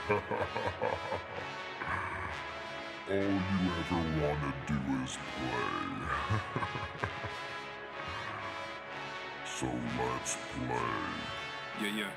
All you ever wanna do is play. So let's play. Yeah.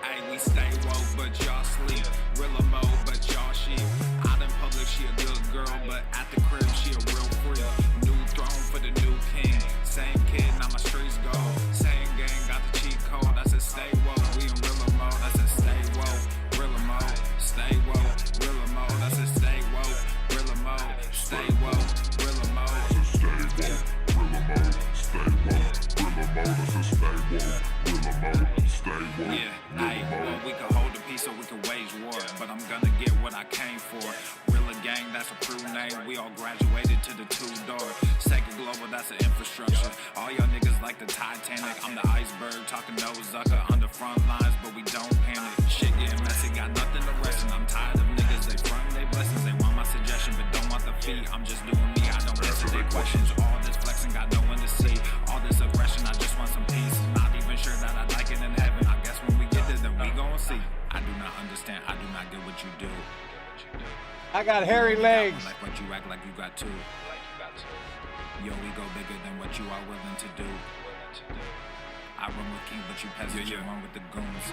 Hey, we stay woke, but y'all sleep. Real mo, but y'all sheep. Out in public, she a good girl, but at the crib, she a real freak. New throne for the new king. Same kid, now my streets go. Same gang, got the cheat code. I said stay woke, we in real mode. I said stay woke, real mode. Stay woke, real mode. I said stay woke, real mode. Stay woke, real mode. I said stay woke, real mode. Stay woke, real mode. I said stay woke, real mode. Stay woke, Yeah, real hey, mode. well, we can hold the peace or we can wage war, but I'm gonna get what I came for. Real gang, that's a crew name. We all graduated to the two-door. Second global, that's an infrastructure. All y'all niggas like the Titanic. I'm the iceberg, talking no Zucker on the front lines, but we don't panic. Shit getting messy, got nothing to rest in. I'm tired of niggas, they frontin' they blessings. They want my suggestion, but don't want the fee. I'm just doing me, I don't answer their questions. All this flexing, got no one to see. All this aggression, I just want some peace. Not even sure that I like it in heaven. I guess when we get there, then we gon' see. I do not understand, I do not get what you do. I got hairy legs. Like what you act like you got two. Yo, we go bigger than what you are willing to do. I run with king, but you peasants, you run with the goons.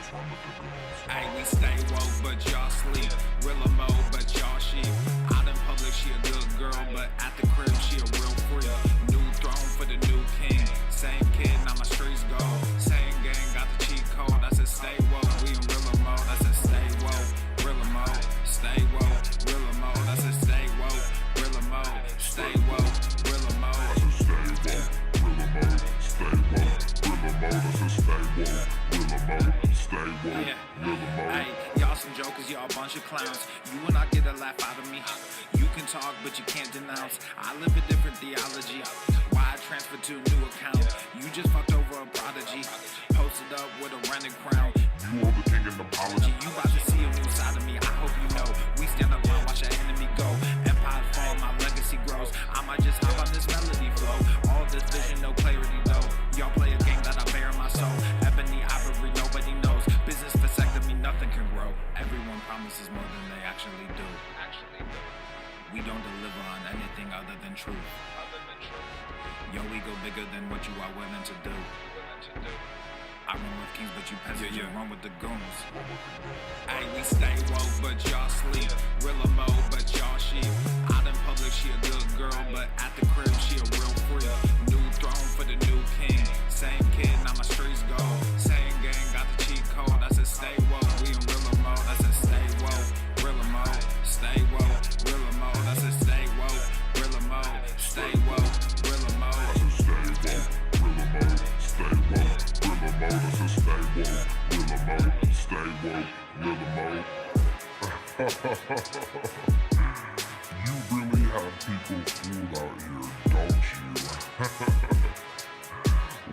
Hey, we stay woke, but y'all sleep. Real mode, but y'all sheep. Out in public, she a good girl, but at the crib, she a real freak. New throne for the new king. Same kid, now my streets go. Same gang, got the cheat code. I said stay woke, we in real mode. I said stay woke, real mode. Stay woke, real mode. I said stay woke, real mode. Stay woke, real mode. I said stay woke, real mode. Stay woke, real mode. I said stay woke, real mode. Stay woke, real mode. Hey, y'all some jokers, y'all a bunch of clowns. You will not get a laugh out of me. You can talk, but you can't denounce. I live a different theology. Why I transferred to a new account? You just fucked over a prodigy. Posted up with a rented crown. You are the king and apology. You about to see a new side of me. I hope you know. We stand up and watch our enemy go. Empire fall, my legacy grows. I might just hop on this melody flow. All this vision, no clarity though. Y'all play a game that I bear in my soul. Ebony ivory, nobody knows. Business vasectomy, nothing can grow. Everyone promises more than they actually do. We don't deliver on anything other than truth. Yo, we go bigger than what you are willing to do. I run with kings, but you peasants, you run with the goons. Hey, we stay woke, but y'all sleep. Real mode, but y'all sheep. Out in public, she a good girl, but at the crib, she a real freak. New throne for the new king. Same kid, now my streets go. Same gang, got the cheat code. I said stay woke, we in real mode. I said stay woke, real mode. Stay woke, real mode. I said stay woke, real mode. Stay woke, real mode. I said stay woke, real mode. Stay woke, real mode. I said stay woke, real mode. Stay woke, real mode. You really have people fooled out here, don't you?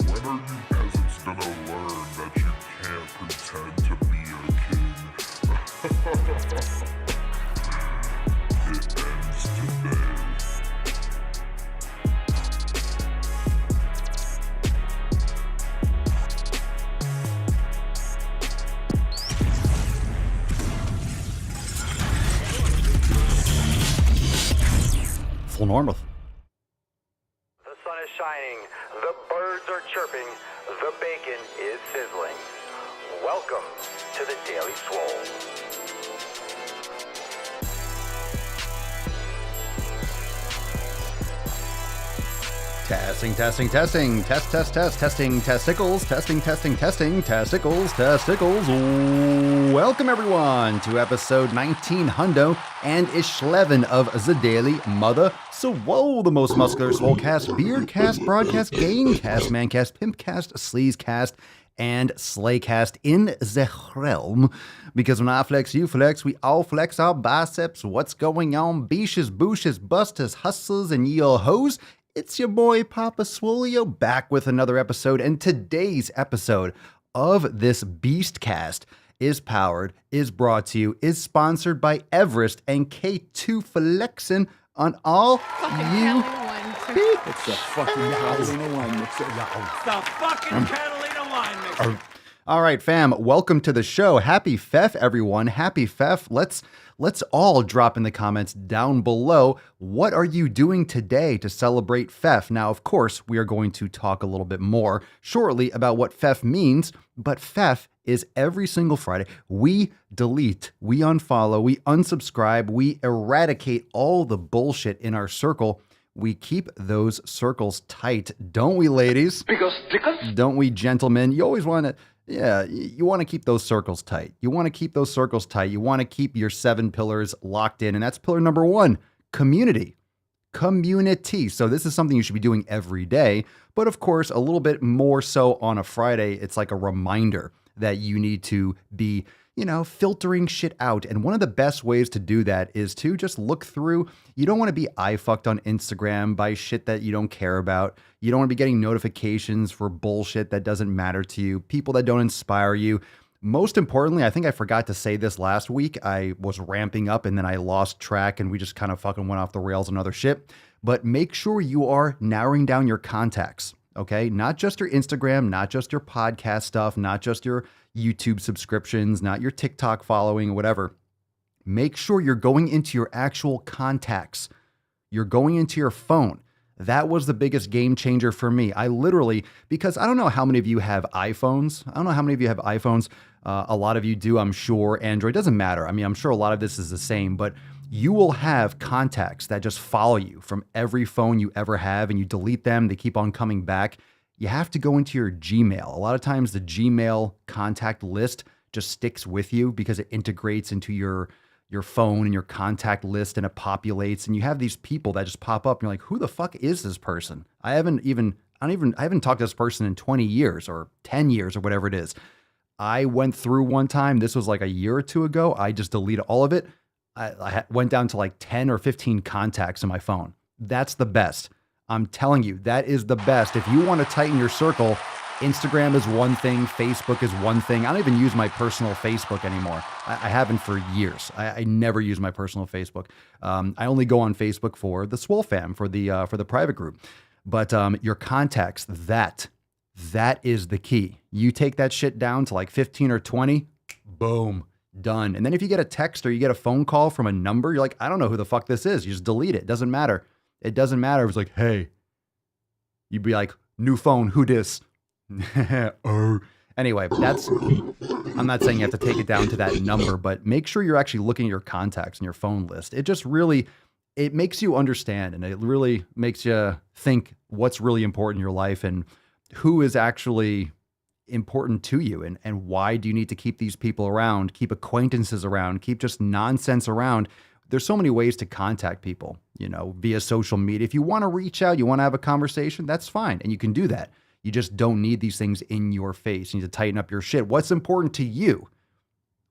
When are you peasants gonna learn that you can't pretend to be a king? It ends today. Full Normal. The sun is shining, the birds are chirping, the bacon is sizzling. Welcome to the Daily Swole. Testing, testing, testing, testing, testicles, testicles. Welcome everyone to episode 19 hundo and ish 11 of the Daily Mother Swole, the most muscular swolecast, beardcast, broadcast, gamecast, mancast, pimpcast, sleazecast, and slaycast in the realm. Because when I flex, you flex, we all flex our biceps. What's going on, beaches, booshes, busters, hustlers, and yo hoes? It's your boy Papa Swolio back with another episode, and today's episode of this Beastcast is brought to you, is sponsored by Everest and K2 Flexin' on all you It's the fucking Catalina wine mixer. The fucking Catalina wine mixer. All right, fam, welcome to the show. Happy Fef, everyone. Happy Fef. Let's all drop in the comments down below. What are you doing today to celebrate Fef? Now, of course, we are going to talk a little bit more shortly about what Fef means, but Fef is every single Friday. We delete, we unfollow, we unsubscribe, we eradicate all the bullshit in our circle. We keep those circles tight, don't we, ladies? Because don't we, gentlemen? You always want to, you want to keep those circles tight. You want to keep those circles tight. You want to keep your 7 pillars locked in, and that's pillar number 1, community. Community. So this is something you should be doing every day, but of course, a little bit more so on a Friday. It's like a reminder that you need to be, filtering shit out. And one of the best ways to do that is to just look through. You don't want to be eye-fucked on Instagram by shit that you don't care about. You don't want to be getting notifications for bullshit that doesn't matter to you, people that don't inspire you. Most importantly, I think I forgot to say this last week. I was ramping up and then I lost track and we just kind of fucking went off the rails on other shit. But make sure you are narrowing down your contacts, okay? Not just your Instagram, not just your podcast stuff, not just your YouTube subscriptions, not your TikTok following or whatever. Make sure you're going into your actual contacts. You're going into your phone. That was the biggest game changer for me. I literally, because I don't know how many of you have iPhones. A lot of you do, I'm sure. Android, doesn't matter. I mean, I'm sure a lot of this is the same, but you will have contacts that just follow you from every phone you ever have, and you delete them. They keep on coming back. You have to go into your Gmail. A lot of times the Gmail contact list just sticks with you because it integrates into your phone and your contact list, and it populates, and you have these people that just pop up and you're like, who the fuck is this person? I haven't talked to this person in 20 years or 10 years or whatever it is. I went through one time, this was like a year or two ago, I just deleted all of it. I went down to like 10 or 15 contacts in my phone. That's the best. I'm telling you, that is the best. If you want to tighten your circle, Instagram is one thing, Facebook is one thing. I don't even use my personal Facebook anymore. I haven't for years. I never use my personal Facebook. I only go on Facebook for the Swole fam, for the private group. But your contacts, that is the key. You take that shit down to like 15 or 20, boom, done. And then if you get a text or you get a phone call from a number, you're like, I don't know who the fuck this is. You just delete it. Doesn't matter. It doesn't matter. It was like, hey, you'd be like, new phone, who dis? Anyway, I'm not saying you have to take it down to that number, but make sure you're actually looking at your contacts and your phone list. It just really, it makes you understand, and it really makes you think what's really important in your life and who is actually important to you, and why do you need to keep these people around, keep acquaintances around, keep just nonsense around. There's so many ways to contact people, via social media. If you want to reach out, you want to have a conversation, that's fine. And you can do that. You just don't need these things in your face. You need to tighten up your shit. What's important to you?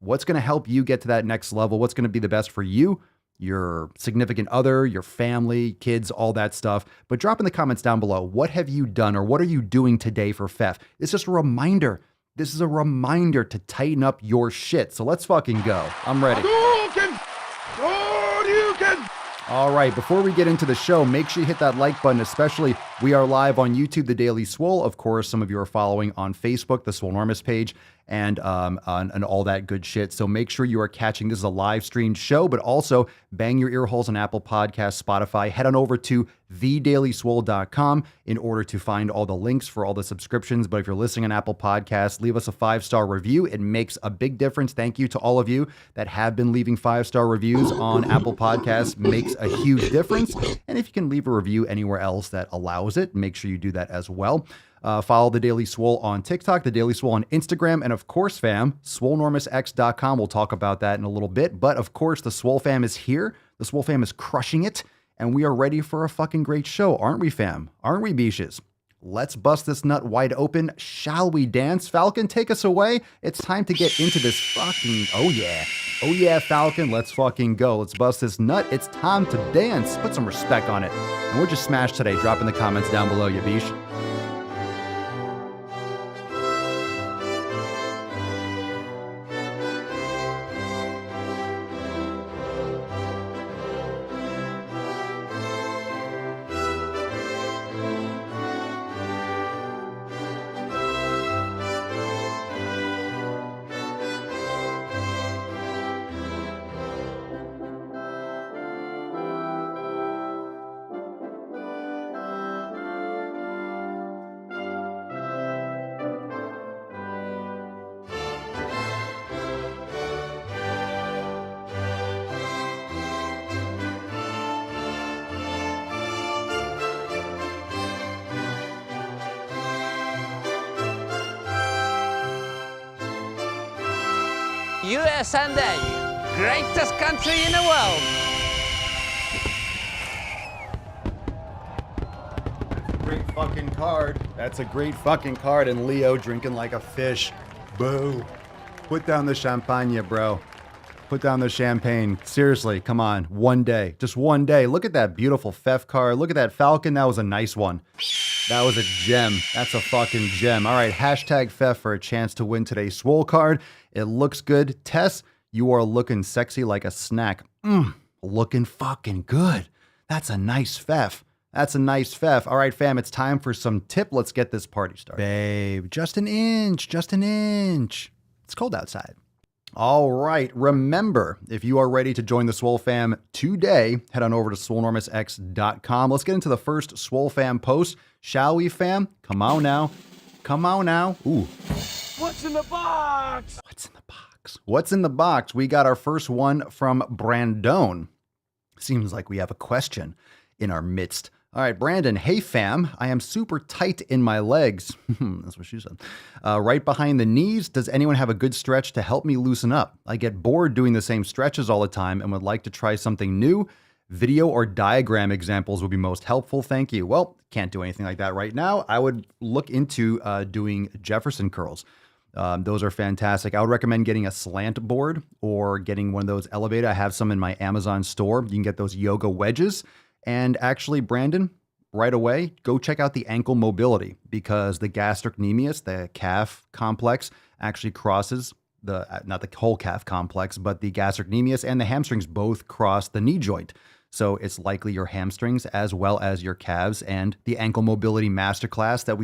What's going to help you get to that next level? What's going to be the best for you, your significant other, your family, kids, all that stuff. But drop in the comments down below. What have you done, or what are you doing today for Fef? It's just a reminder. This is a reminder to tighten up your shit. So let's fucking go. I'm ready. All right, before we get into the show, make sure you hit that like button, especially we are live on YouTube, The Daily Swole. Of course, some of you are following on Facebook, the Swolenormous page, and all that good shit. So make sure you are catching this is a live streamed show, but also bang your ear holes on Apple Podcasts, Spotify. Head on over to thedailyswole.com in order to find all the links for all the subscriptions. But if you're listening on Apple Podcasts, leave us a 5-star review. It makes a big difference. Thank you to all of you that have been leaving 5-star reviews on Apple Podcasts. Makes a huge difference. And if you can leave a review anywhere else that allows it, make sure you do that as well. Follow The Daily Swole on TikTok, The Daily Swole on Instagram, and of course, fam, swolenormousx.com. We'll talk about that in a little bit. But of course, the Swole fam is here. The Swole fam is crushing it, and we are ready for a fucking great show, aren't we, fam? Aren't we, beaches? Let's bust this nut wide open. Shall we dance? Falcon, take us away. It's time to get into this fucking... Oh, yeah, Falcon, let's fucking go. Let's bust this nut. It's time to dance. Put some respect on it. And we're just smashed today. Drop in the comments down below, you beesh. USA, greatest country in the world. Great fucking card. That's a great fucking card. And Leo drinking like a fish. Boo. Put down the champagne, bro. Put down the champagne. Seriously, come on. One day. Just one day. Look at that beautiful Fef card. Look at that Falcon. That was a nice one. That was a gem. That's a fucking gem. All right, hashtag Fef for a chance to win today's Swole card. It looks good. Tess, you are looking sexy like a snack. Looking fucking good. That's a nice Fef. That's a nice Fef. All right, fam, it's time for some tip. Let's get this party started. Babe, just an inch, just an inch. It's cold outside. All right, remember, if you are ready to join the Swole fam today, head on over to swolenormousx.com. Let's get into the first Swole fam post. Shall we, fam? Come on now. Come on now. Ooh. What's in the box? What's in the box? What's in the box? We got our first one from Brandon. Seems like we have a question in our midst. All right, Brandon. Hey, fam. I am super tight in my legs. That's what she said. Right behind the knees. Does anyone have a good stretch to help me loosen up? I get bored doing the same stretches all the time and would like to try something new. Video or diagram examples would be most helpful. Thank you. Well, can't do anything like that right now. I would look into doing Jefferson curls. Those are fantastic. I would recommend getting a slant board or getting one of those elevated. I have some in my Amazon store. You can get those yoga wedges. And actually, Brandon, right away, go check out the ankle mobility because the gastrocnemius, the calf complex, actually crosses not the whole calf complex, but the gastrocnemius and the hamstrings both cross the knee joint. So it's likely your hamstrings as well as your calves, and the ankle mobility masterclass that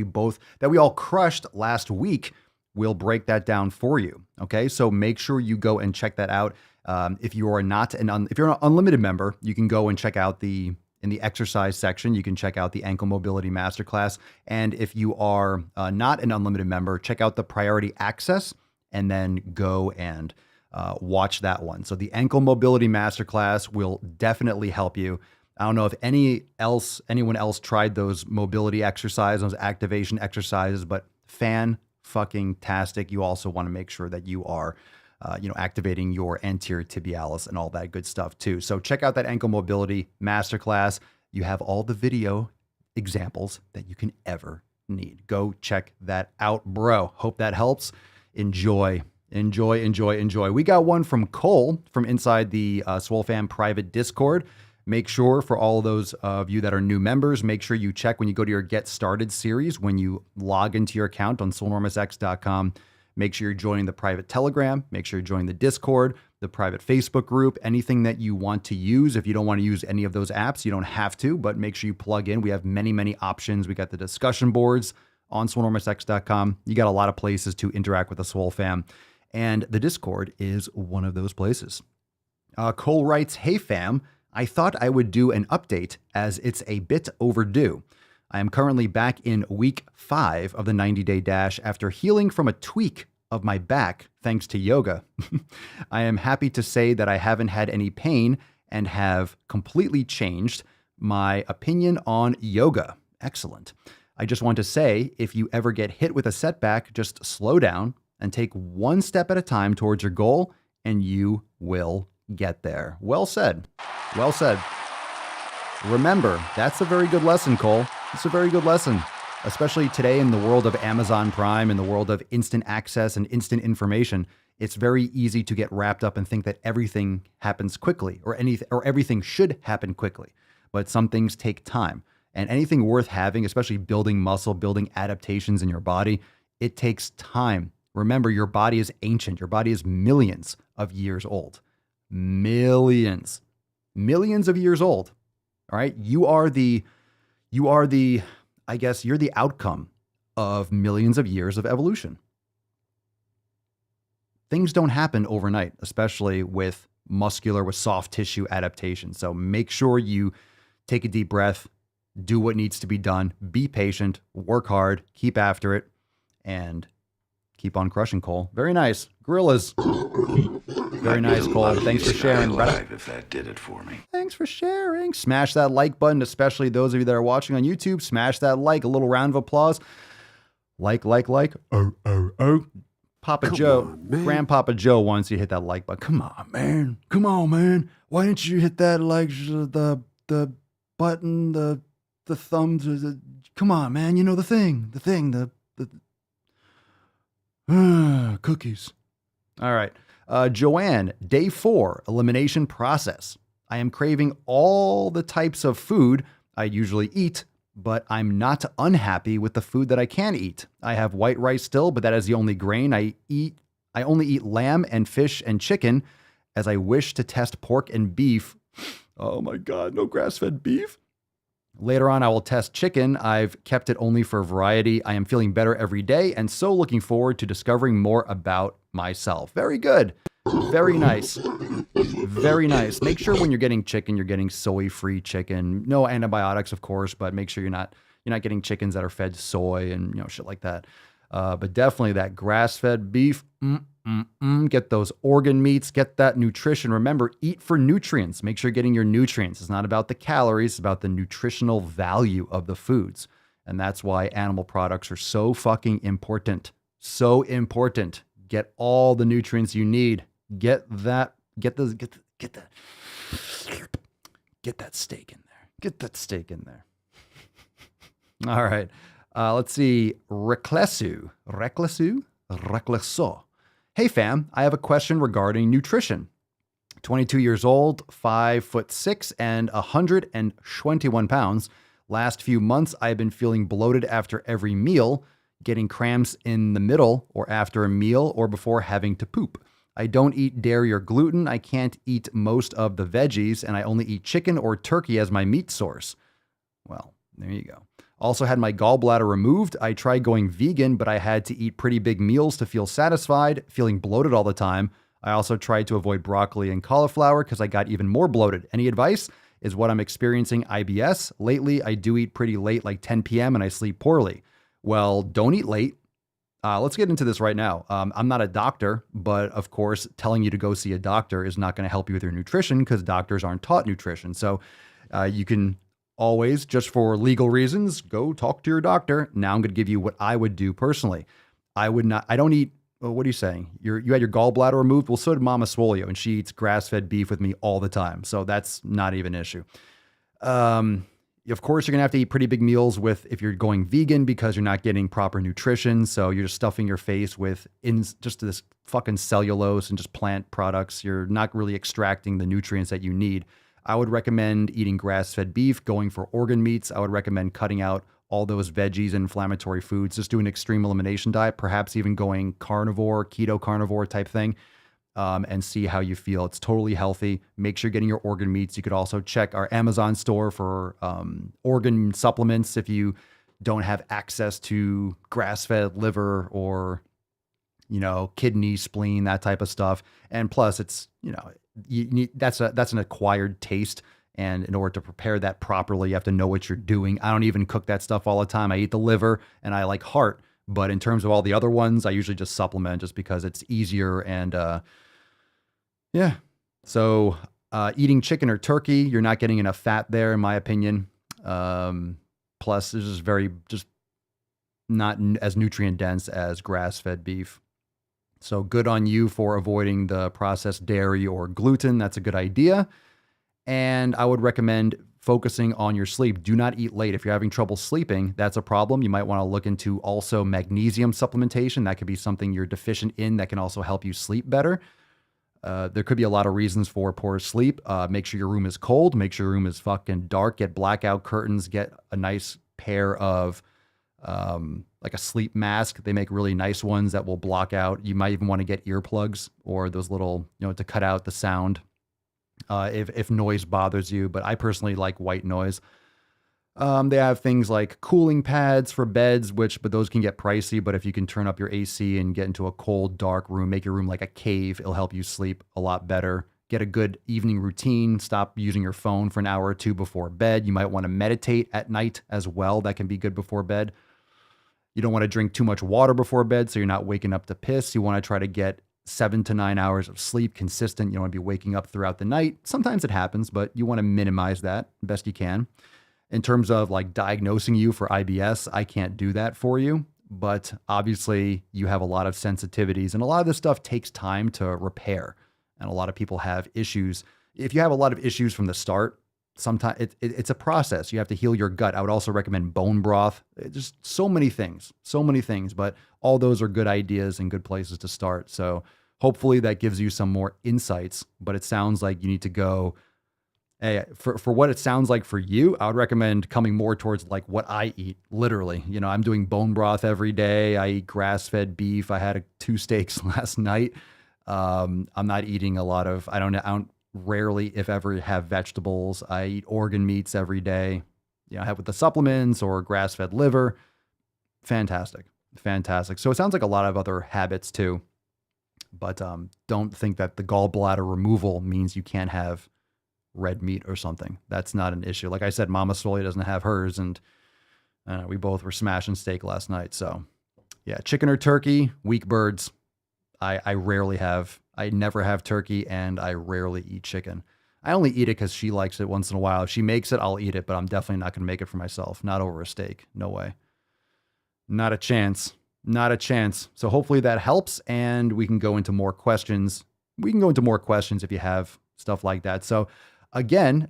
we all crushed last week will break that down for you. Okay, so make sure you go and check that out. If you're an unlimited member, you can go and check out in the exercise section, you can check out the ankle mobility masterclass. And if you are not an unlimited member, check out the priority access and then go and watch that one. So the ankle mobility masterclass will definitely help you. I don't know if anyone else tried those mobility exercises, those activation exercises, but fan-fucking-tastic. You also want to make sure that you are activating your anterior tibialis and all that good stuff too. So check out that ankle mobility masterclass. You have all the video examples that you can ever need. Go check that out, bro. Hope that helps. Enjoy. We got one from Cole from inside the Swole Fam private Discord. Make sure for all of those of you that are new members, make sure you check when you go to your Get Started series, when you log into your account on swolenormousx.com. Make sure you're joining the private Telegram. Make sure you're joining the Discord, the private Facebook group, anything that you want to use. If you don't want to use any of those apps, you don't have to, but make sure you plug in. We have many, many options. We got the discussion boards on swolenormousx.com. You got a lot of places to interact with the Swole fam, and the Discord is one of those places. Cole writes, hey fam, I thought I would do an update as it's a bit overdue. I am currently back in week 5 of the 90-day dash after healing from a tweak of my back thanks to yoga. I am happy to say that I haven't had any pain and have completely changed my opinion on yoga. Excellent. I just want to say, if you ever get hit with a setback, just slow down and take one step at a time towards your goal, and you will get there. Well said. Well said. Remember, that's a very good lesson, Cole. It's a very good lesson, especially today in the world of Amazon Prime, in the world of instant access and instant information. It's very easy to get wrapped up and think that everything happens quickly or everything should happen quickly. But some things take time, and anything worth having, especially building muscle, building adaptations in your body, it takes time. Remember, your body is ancient. Your body is millions of years old. Millions of years old. All right. You're the outcome of millions of years of evolution. Things don't happen overnight, especially with soft tissue adaptation. So make sure you take a deep breath, do what needs to be done, be patient, work hard, keep after it, and keep on crushing, Cole. Very nice. Gorillas. Very nice, Cole. Thanks for sharing. If that did it for me. Thanks for sharing. Smash that like button, especially those of you that are watching on YouTube. Smash that like. A little round of applause. Like. Oh. Papa Joe, Grandpapa Joe wants you to hit that like button. Come on, man. Come on, man. Why didn't you hit that like the button, the thumbs, come on, man. You know the thing, the cookies. All right. Joanne, day 4, elimination process. I am craving all the types of food I usually eat, but I'm not unhappy with the food that I can eat. I have white rice still, but that is the only grain I eat. I only eat lamb and fish and chicken, as I wish to test pork and beef. Oh my God, no grass-fed beef? Later on, I will test chicken. I've kept it only for variety. I am feeling better every day and so looking forward to discovering more about myself. Very good. Very nice. Very nice. Make sure when you're getting chicken, you're getting soy-free chicken. No antibiotics, of course, but make sure you're not getting chickens that are fed soy and shit like that. But definitely that grass-fed beef. Get those organ meats. Get that nutrition. Remember, eat for nutrients. Make sure you're getting your nutrients. It's not about the calories. It's about the nutritional value of the foods. And that's why animal products are so fucking important. So important. Get all the nutrients you need. Get that steak in there. Get that steak in there. All right. Let's see. Reclesu. Hey fam, I have a question regarding nutrition. 22 years old, 5'6" and 121 pounds. Last few months, I've been feeling bloated after every meal, getting cramps in the middle or after a meal or before having to poop. I don't eat dairy or gluten. I can't eat most of the veggies, and I only eat chicken or turkey as my meat source. Well, there you go. Also had my gallbladder removed. I tried going vegan, but I had to eat pretty big meals to feel satisfied, feeling bloated all the time. I also tried to avoid broccoli and cauliflower because I got even more bloated. Any advice? Is what I'm experiencing IBS? Lately, I do eat pretty late, like 10 p.m., and I sleep poorly. Well, don't eat late. Let's get into this right now. I'm not a doctor, but of course, telling you to go see a doctor is not going to help you with your nutrition because doctors aren't taught nutrition. So you can always, just for legal reasons, go talk to your doctor. Now I'm going to give you what I would do personally. I don't eat, what are you saying? You had your gallbladder removed? Well, so did Mama Swole, and she eats grass-fed beef with me all the time. So that's not even an issue. Of course, you're going to have to eat pretty big meals if you're going vegan because you're not getting proper nutrition. So you're just stuffing your face with just this fucking cellulose and just plant products. You're not really extracting the nutrients that you need. I would recommend eating grass-fed beef, going for organ meats. I would recommend cutting out all those veggies and inflammatory foods. Just do an extreme elimination diet, perhaps even going carnivore, keto carnivore type thing, and see how you feel. It's totally healthy. Make sure you're getting your organ meats. You could also check our Amazon store for organ supplements if you don't have access to grass-fed liver or, kidney, spleen, that type of stuff. And plus, it's, you need, that's an acquired taste. And in order to prepare that properly, you have to know what you're doing. I don't even cook that stuff all the time. I eat the liver and I like heart. But in terms of all the other ones, I usually just supplement just because it's easier. And yeah. So eating chicken or turkey, you're not getting enough fat there, in my opinion. Plus, this is just not as nutrient dense as grass-fed beef. So good on you for avoiding the processed dairy or gluten. That's a good idea. And I would recommend focusing on your sleep. Do not eat late. If you're having trouble sleeping, that's a problem. You might want to look into also magnesium supplementation. That could be something you're deficient in that can also help you sleep better. There could be a lot of reasons for poor sleep. Make sure your room is cold. Make sure your room is fucking dark. Get blackout curtains. Get a nice pair of like a sleep mask. They make really nice ones that will block out. You might even want to get earplugs or those little, to cut out the sound if noise bothers you. But I personally like white noise. They have things like cooling pads for beds, but those can get pricey. But if you can turn up your AC and get into a cold, dark room, make your room like a cave, it'll help you sleep a lot better. Get a good evening routine. Stop using your phone for an hour or two before bed. You might want to meditate at night as well. That can be good before bed. You don't want to drink too much water before bed so you're not waking up to piss. You want to try to get 7 to 9 hours of sleep consistent. You don't want to be waking up throughout the night. Sometimes it happens, but you want to minimize that best you can. In terms of like diagnosing you for IBS, I can't do that for you, but obviously you have a lot of sensitivities, and a lot of this stuff takes time to repair. And a lot of people have issues. If you have a lot of issues from the start, sometimes it's a process. You have to heal your gut. I would also recommend bone broth. Just so many things, but all those are good ideas and good places to start. So hopefully that gives you some more insights, but it sounds like you need to go, hey, for what it sounds like for you, I would recommend coming more towards like what I eat, literally. You know, I'm doing bone broth every day. I eat grass-fed beef. I had 2 steaks last night. I'm not eating a lot of, I don't rarely, if ever, have vegetables. I eat organ meats every day. You know, I have with the supplements or grass-fed liver. Fantastic. So it sounds like a lot of other habits too, but don't think that the gallbladder removal means you can't have red meat or something. That's not an issue. Like I said, Mama Swole doesn't have hers, and we both were smashing steak last night. So yeah, chicken or turkey, weak birds. I never have turkey, and I rarely eat chicken. I only eat it because she likes it once in a while. If she makes it, I'll eat it, but I'm definitely not going to make it for myself. Not over a steak. No way. Not a chance. So hopefully that helps, and we can go into more questions. If you have stuff like that. So again,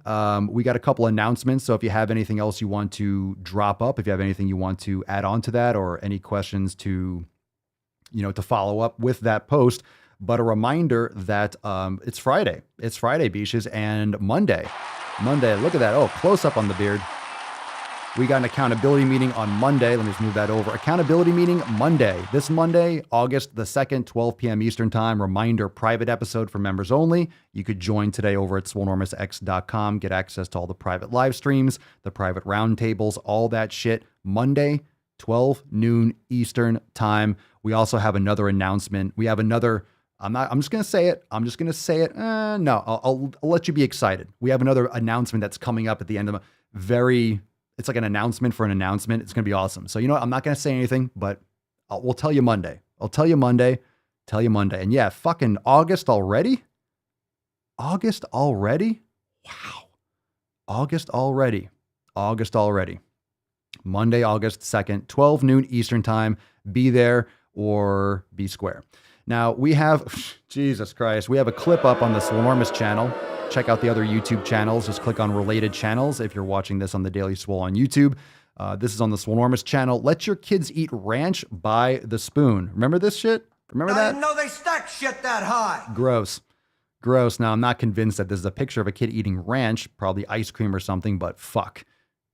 we got a couple announcements. So if you have anything else you want to drop up, if you have anything you want to add on to that, or any questions to follow up with that post. But a reminder that it's Friday. It's Friday, Beaches, and Monday. Look at that. Oh, close up on the beard. We got an accountability meeting on Monday. Let me just move that over. Accountability meeting Monday. This Monday, August the 2nd, 12 p.m. Eastern Time. Reminder, private episode for members only. You could join today over at swolenormousx.com. Get access to all the private live streams, the private roundtables, all that shit. Monday, 12 noon Eastern Time. We also have another announcement. We have another, I'm just going to say it. No, I'll let you be excited. We have another announcement that's coming up at the end of it's like an announcement for an announcement. It's going to be awesome. So, you know what? I'm not going to say anything, but we'll tell you Monday. And yeah, fucking August already. Wow. August already. Monday, August 2nd, 12 noon Eastern Time. Be there or be square. Now we have, Jesus Christ, we have a clip up on the Swolenormous channel. Check out the other YouTube channels. Just click on related channels if you're watching this on the Daily Swole on YouTube. This is on the Swolenormous channel. Let your kids eat ranch by the spoon. Remember this shit? Remember that? I didn't know they stacked shit that high. Gross. Now, I'm not convinced that this is a picture of a kid eating ranch, probably ice cream or something, but fuck.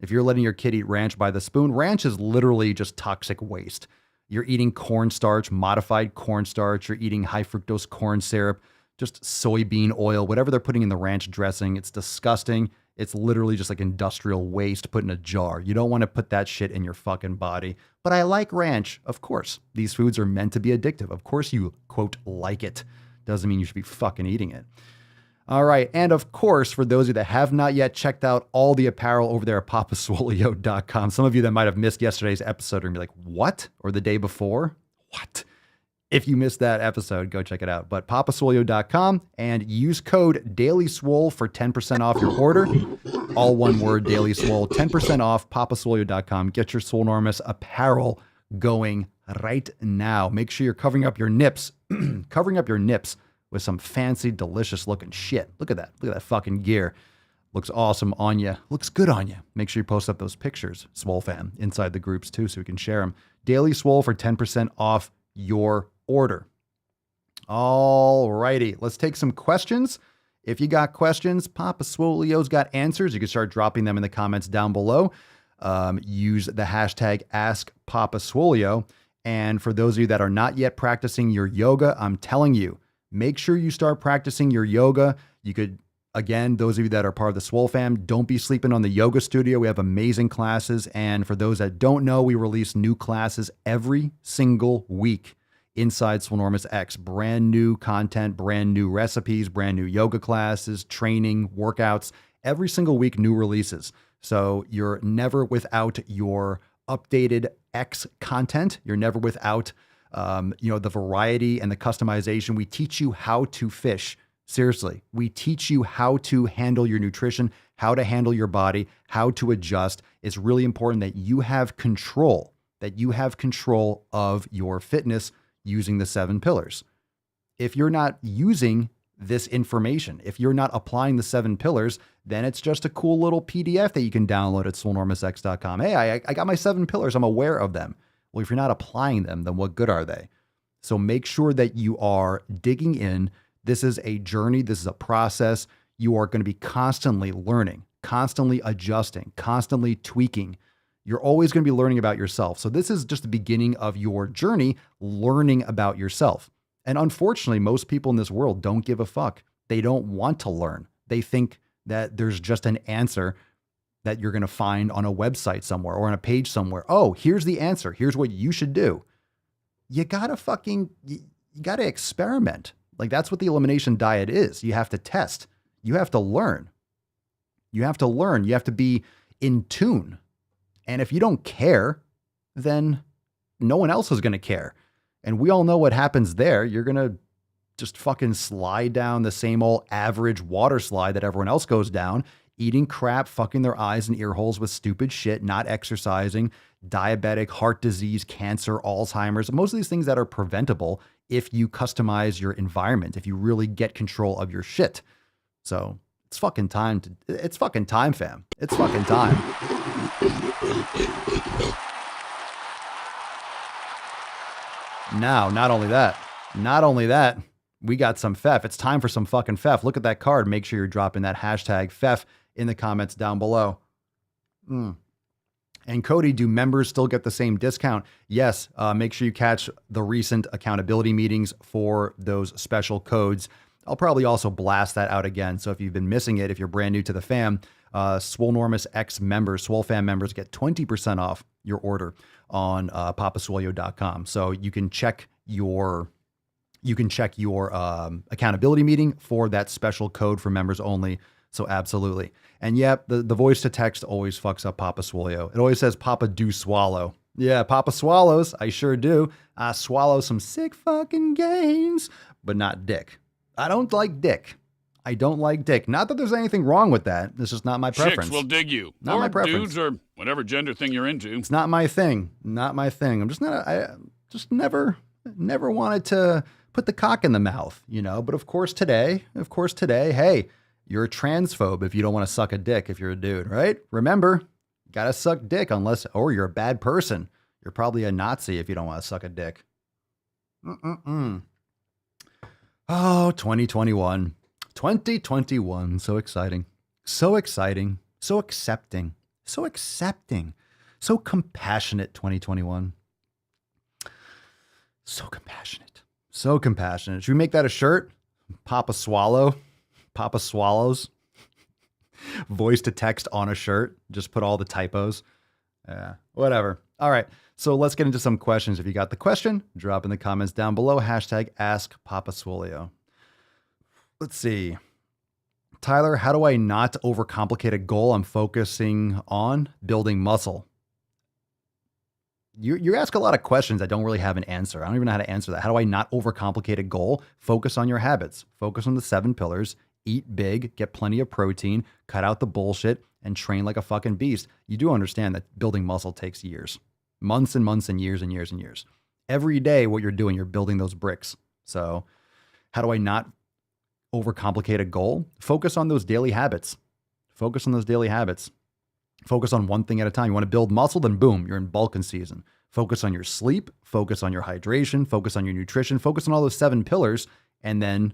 If you're letting your kid eat ranch by the spoon, ranch is literally just toxic waste. You're eating cornstarch, modified cornstarch. You're eating high fructose corn syrup, just soybean oil, whatever they're putting in the ranch dressing. It's disgusting. It's literally just like industrial waste put in a jar. You don't want to put that shit in your fucking body. But I like ranch. Of course, these foods are meant to be addictive. Of course you, quote, like it. Doesn't mean you should be fucking eating it. All right. And of course, for those of you that have not yet checked out all the apparel over there at papaswolio.com, some of you that might have missed yesterday's episode are going to be like, what? Or the day before? What? If you missed that episode, go check it out. But papaswolio.com and use code DailySwole for 10% off your order. All one word, Daily Swole, 10% off, papaswolio.com. Get your Swolenormous apparel going right now. Make sure you're covering up your nips, with some fancy, delicious looking shit. Look at that. Look at that fucking gear. Looks awesome on you. Looks good on you. Make sure you post up those pictures, Swole fam, inside the groups too, so we can share them. Daily Swole for 10% off your order. All righty. Let's take some questions. If you got questions, Papa Swolio's got answers. You can start dropping them in the comments down below. Use the hashtag AskPapaSwolio. And for those of you that are not yet practicing your yoga, I'm telling you, make sure you start practicing your yoga. You could, again, those of you that are part of the Swole fam, don't be sleeping on the yoga studio. We have amazing classes. And for those that don't know, we release new classes every single week inside Swolenormous X. Brand new content, brand new recipes, brand new yoga classes, training, workouts, every single week, new releases. So you're never without your updated X content. You're never without the variety and the customization. We teach you how to fish. Seriously, we teach you how to handle your nutrition, how to handle your body, how to adjust. It's really important that you have control, that you have control of your fitness using the 7 pillars. If you're not using this information, if you're not applying the 7 pillars, then it's just a cool little PDF that you can download at swolenormousx.com. Hey, I got my 7 pillars. I'm aware of them. Well, if you're not applying them, then what good are they? So make sure that you are digging in. This is a journey. This is a process. You are going to be constantly learning, constantly adjusting, constantly tweaking. You're always going to be learning about yourself. So this is just the beginning of your journey, learning about yourself. And unfortunately, most people in this world don't give a fuck. They don't want to learn. They think that there's just an answer that you're going to find on a website somewhere or on a page somewhere. Oh, here's the answer. Here's what you should do. You got to experiment. Like, that's what the elimination diet is. You have to test. You have to learn. You have to learn. You have to be in tune. And if you don't care, then no one else is going to care. And we all know what happens there. You're going to just fucking slide down the same old average water slide that everyone else goes down, eating crap, fucking their eyes and ear holes with stupid shit, not exercising, diabetic, heart disease, cancer, Alzheimer's, most of these things that are preventable if you customize your environment, if you really get control of your shit. So it's fucking time, fam. It's fucking time. Now, not only that, we got some FEF. It's time for some fucking FEF. Look at that card. Make sure you're dropping that hashtag FEF in the comments down below. And Cody, do members still get the same discount? Yes. Make sure you catch the recent accountability meetings for those special codes. I'll probably also blast that out again. So if you've been missing it, if you're brand new to the fam, Swolenormous X members, Swole fam members get 20% off your order on papaswolio.com. So you can check your accountability meeting for that special code for members only. So absolutely. And yep, the voice to text always fucks up Papa Swolio. It always says Papa do swallow. Yeah, Papa swallows. I sure do. I swallow some sick fucking gains, but not dick. I don't like dick. Not that there's anything wrong with that. It's just not my preference. Chicks will dig you. Not or my preference. dudes or whatever gender thing you're into. It's not my thing. I'm just not, I just never wanted to put the cock in the mouth, you know? But of course today, hey, you're a transphobe if you don't want to suck a dick if you're a dude, right? Remember, you gotta suck dick or you're a bad person. You're probably a Nazi if you don't want to suck a dick. Oh, 2021. 2021. So exciting. So exciting. So accepting. So accepting. So compassionate, 2021. So compassionate. So compassionate. Should we make that a shirt? Papa Swallow. Papa Swallows. Voice to text on a shirt. Just put all the typos. Yeah, whatever. All right. So let's get into some questions. If you got the question, drop in the comments down below. Hashtag Ask Papa Swolio. Let's see. Tyler, how do I not overcomplicate a goal? I'm focusing on building muscle. You ask a lot of questions that don't really have an answer. I don't even know how to answer that. How do I not overcomplicate a goal? Focus on your habits. Focus on the 7 pillars. Eat big, get plenty of protein, cut out the bullshit, and train like a fucking beast. You do understand that building muscle takes years. Months and months and years and years and years. Every day, what you're doing, you're building those bricks. So how do I not overcomplicate a goal? Focus on those daily habits. Focus on those daily habits. Focus on one thing at a time. You want to build muscle, then boom, you're in bulking season. Focus on your sleep, focus on your hydration, focus on your nutrition, focus on all those 7 pillars, and then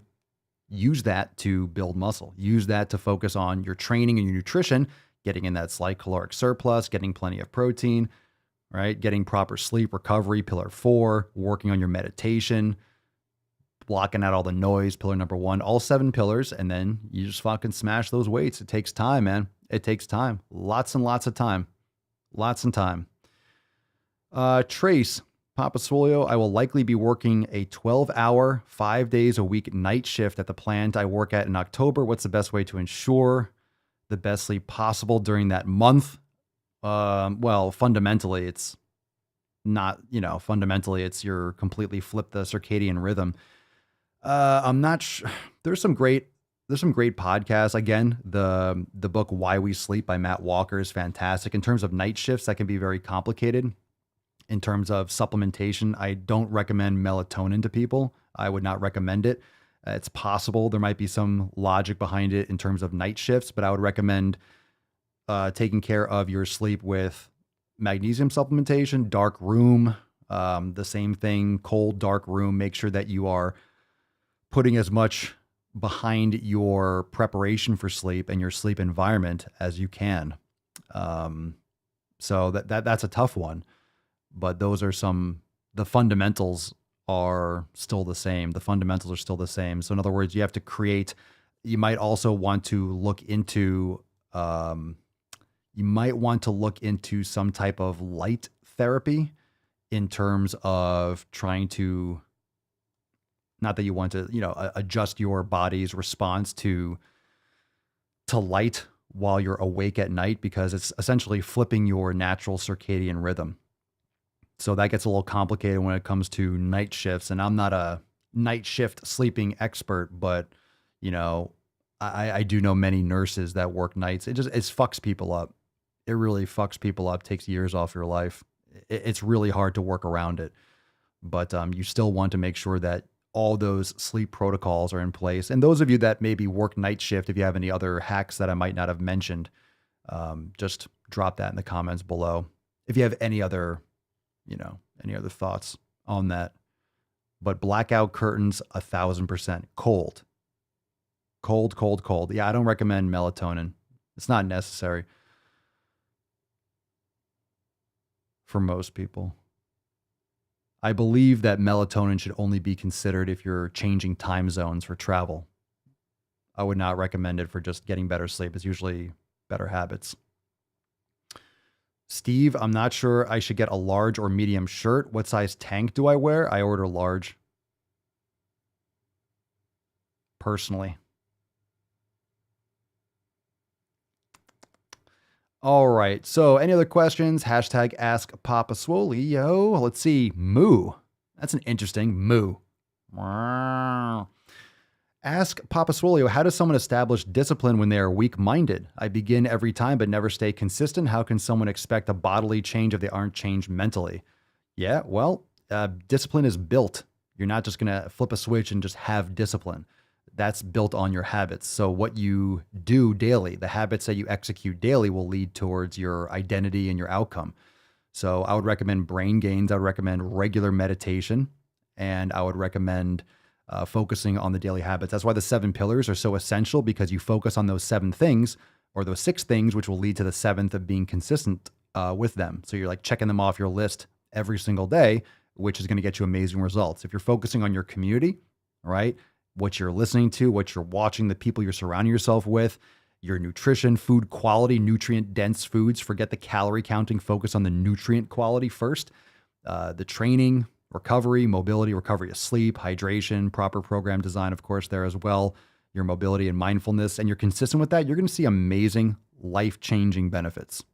use that to build muscle. Use that to focus on your training and your nutrition, getting in that slight caloric surplus, getting plenty of protein, right? Getting proper sleep, recovery, pillar 4, working on your meditation, blocking out all the noise, pillar number 1, all 7 pillars, and then you just fucking smash those weights. It takes time, man. It takes time. Lots and lots of time. Lots and time. Trace, Papa Swolio, I will likely be working a 12-hour, 5 days a week night shift at the plant I work at in October. What's the best way to ensure the best sleep possible during that month? Well, fundamentally, it's not, fundamentally it's you're completely flip the circadian rhythm. I'm not sure. There's some great podcasts. Again, the book Why We Sleep by Matt Walker is fantastic. In terms of night shifts, that can be very complicated. in terms of supplementation. I don't recommend melatonin to people. I would not recommend it. It's possible there might be some logic behind it in terms of night shifts, but I would recommend taking care of your sleep with magnesium supplementation, dark room, the same thing, cold, dark room. Make sure that you are putting as much behind your preparation for sleep and your sleep environment as you can. So that's a tough one, but those are the fundamentals are still the same. The fundamentals are still the same. So in other words, you have to create, you might also want to look into, some type of light therapy in terms of trying to, not that you want to, adjust your body's response to light while you're awake at night, because it's essentially flipping your natural circadian rhythm. So that gets a little complicated when it comes to night shifts. And I'm not a night shift sleeping expert, but I do know many nurses that work nights. It fucks people up. It really fucks people up, takes years off your life. It's really hard to work around it, but you still want to make sure that all those sleep protocols are in place. And those of you that maybe work night shift, if you have any other hacks that I might not have mentioned, just drop that in the comments below. If you have any other thoughts on that. But blackout curtains, 1,000%. Cold. Yeah, I don't recommend melatonin. It's not necessary for most people. I believe that melatonin should only be considered if you're changing time zones for travel. I would not recommend it for just getting better sleep. It's usually better habits. Steve, I'm not sure I should get a large or medium shirt. What size tank do I wear? I order large. Personally. All right. So any other questions? Hashtag ask Papa Swole. Yo, let's see. Moo. That's an interesting moo. Ask Papa Swolio, how does someone establish discipline when they are weak-minded? I begin every time but never stay consistent. How can someone expect a bodily change if they aren't changed mentally? Yeah, well, discipline is built. You're not just going to flip a switch and just have discipline. That's built on your habits. So what you do daily, the habits that you execute daily will lead towards your identity and your outcome. So I would recommend brain gains. I would recommend regular meditation, and I would recommend focusing on the daily habits. That's why the 7 pillars are so essential, because you focus on those 7 things or those 6 things, which will lead to the 7th of being consistent with them. So you're like checking them off your list every single day, which is going to get you amazing results. If you're focusing on your community, right? What you're listening to, what you're watching, the people you're surrounding yourself with, your nutrition, food quality, nutrient dense foods, forget the calorie counting, focus on the nutrient quality first, the training, recovery, mobility, recovery of sleep, hydration, proper program design, of course, there as well, your mobility and mindfulness, and you're consistent with that, you're going to see amazing, life-changing benefits.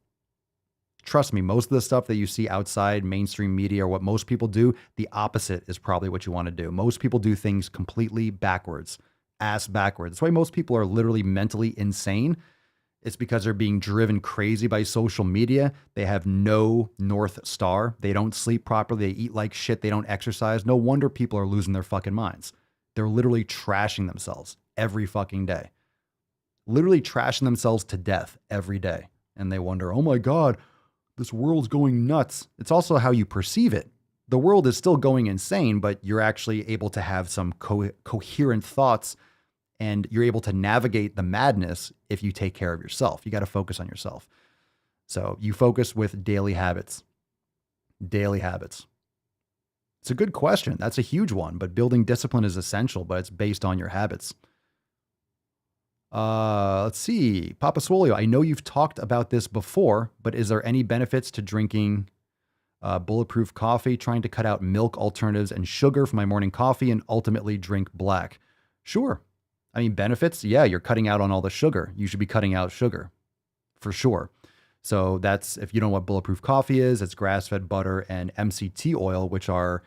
Trust me, most of the stuff that you see outside mainstream media or what most people do, the opposite is probably what you want to do. Most people do things completely backwards, ass backwards. That's why most people are literally mentally insane. It's because they're being driven crazy by social media. They have no North Star. They don't sleep properly. They eat like shit. They don't exercise. No wonder people are losing their fucking minds. They're literally trashing themselves every fucking day. Literally trashing themselves to death every day. And they wonder, oh my God, this world's going nuts. It's also how you perceive it. The world is still going insane, but you're actually able to have some coherent thoughts, and you're able to navigate the madness if you take care of yourself. You got to focus on yourself. So you focus with daily habits. Daily habits. It's a good question. That's a huge one, but building discipline is essential, but it's based on your habits. Let's see. Papa Swolio, I know you've talked about this before, but is there any benefits to drinking bulletproof coffee, trying to cut out milk alternatives and sugar for my morning coffee, and ultimately drink black? Sure. I mean, benefits, yeah, you're cutting out on all the sugar. You should be cutting out sugar for sure. So that's, if you don't know what bulletproof coffee is, it's grass-fed butter and MCT oil, which are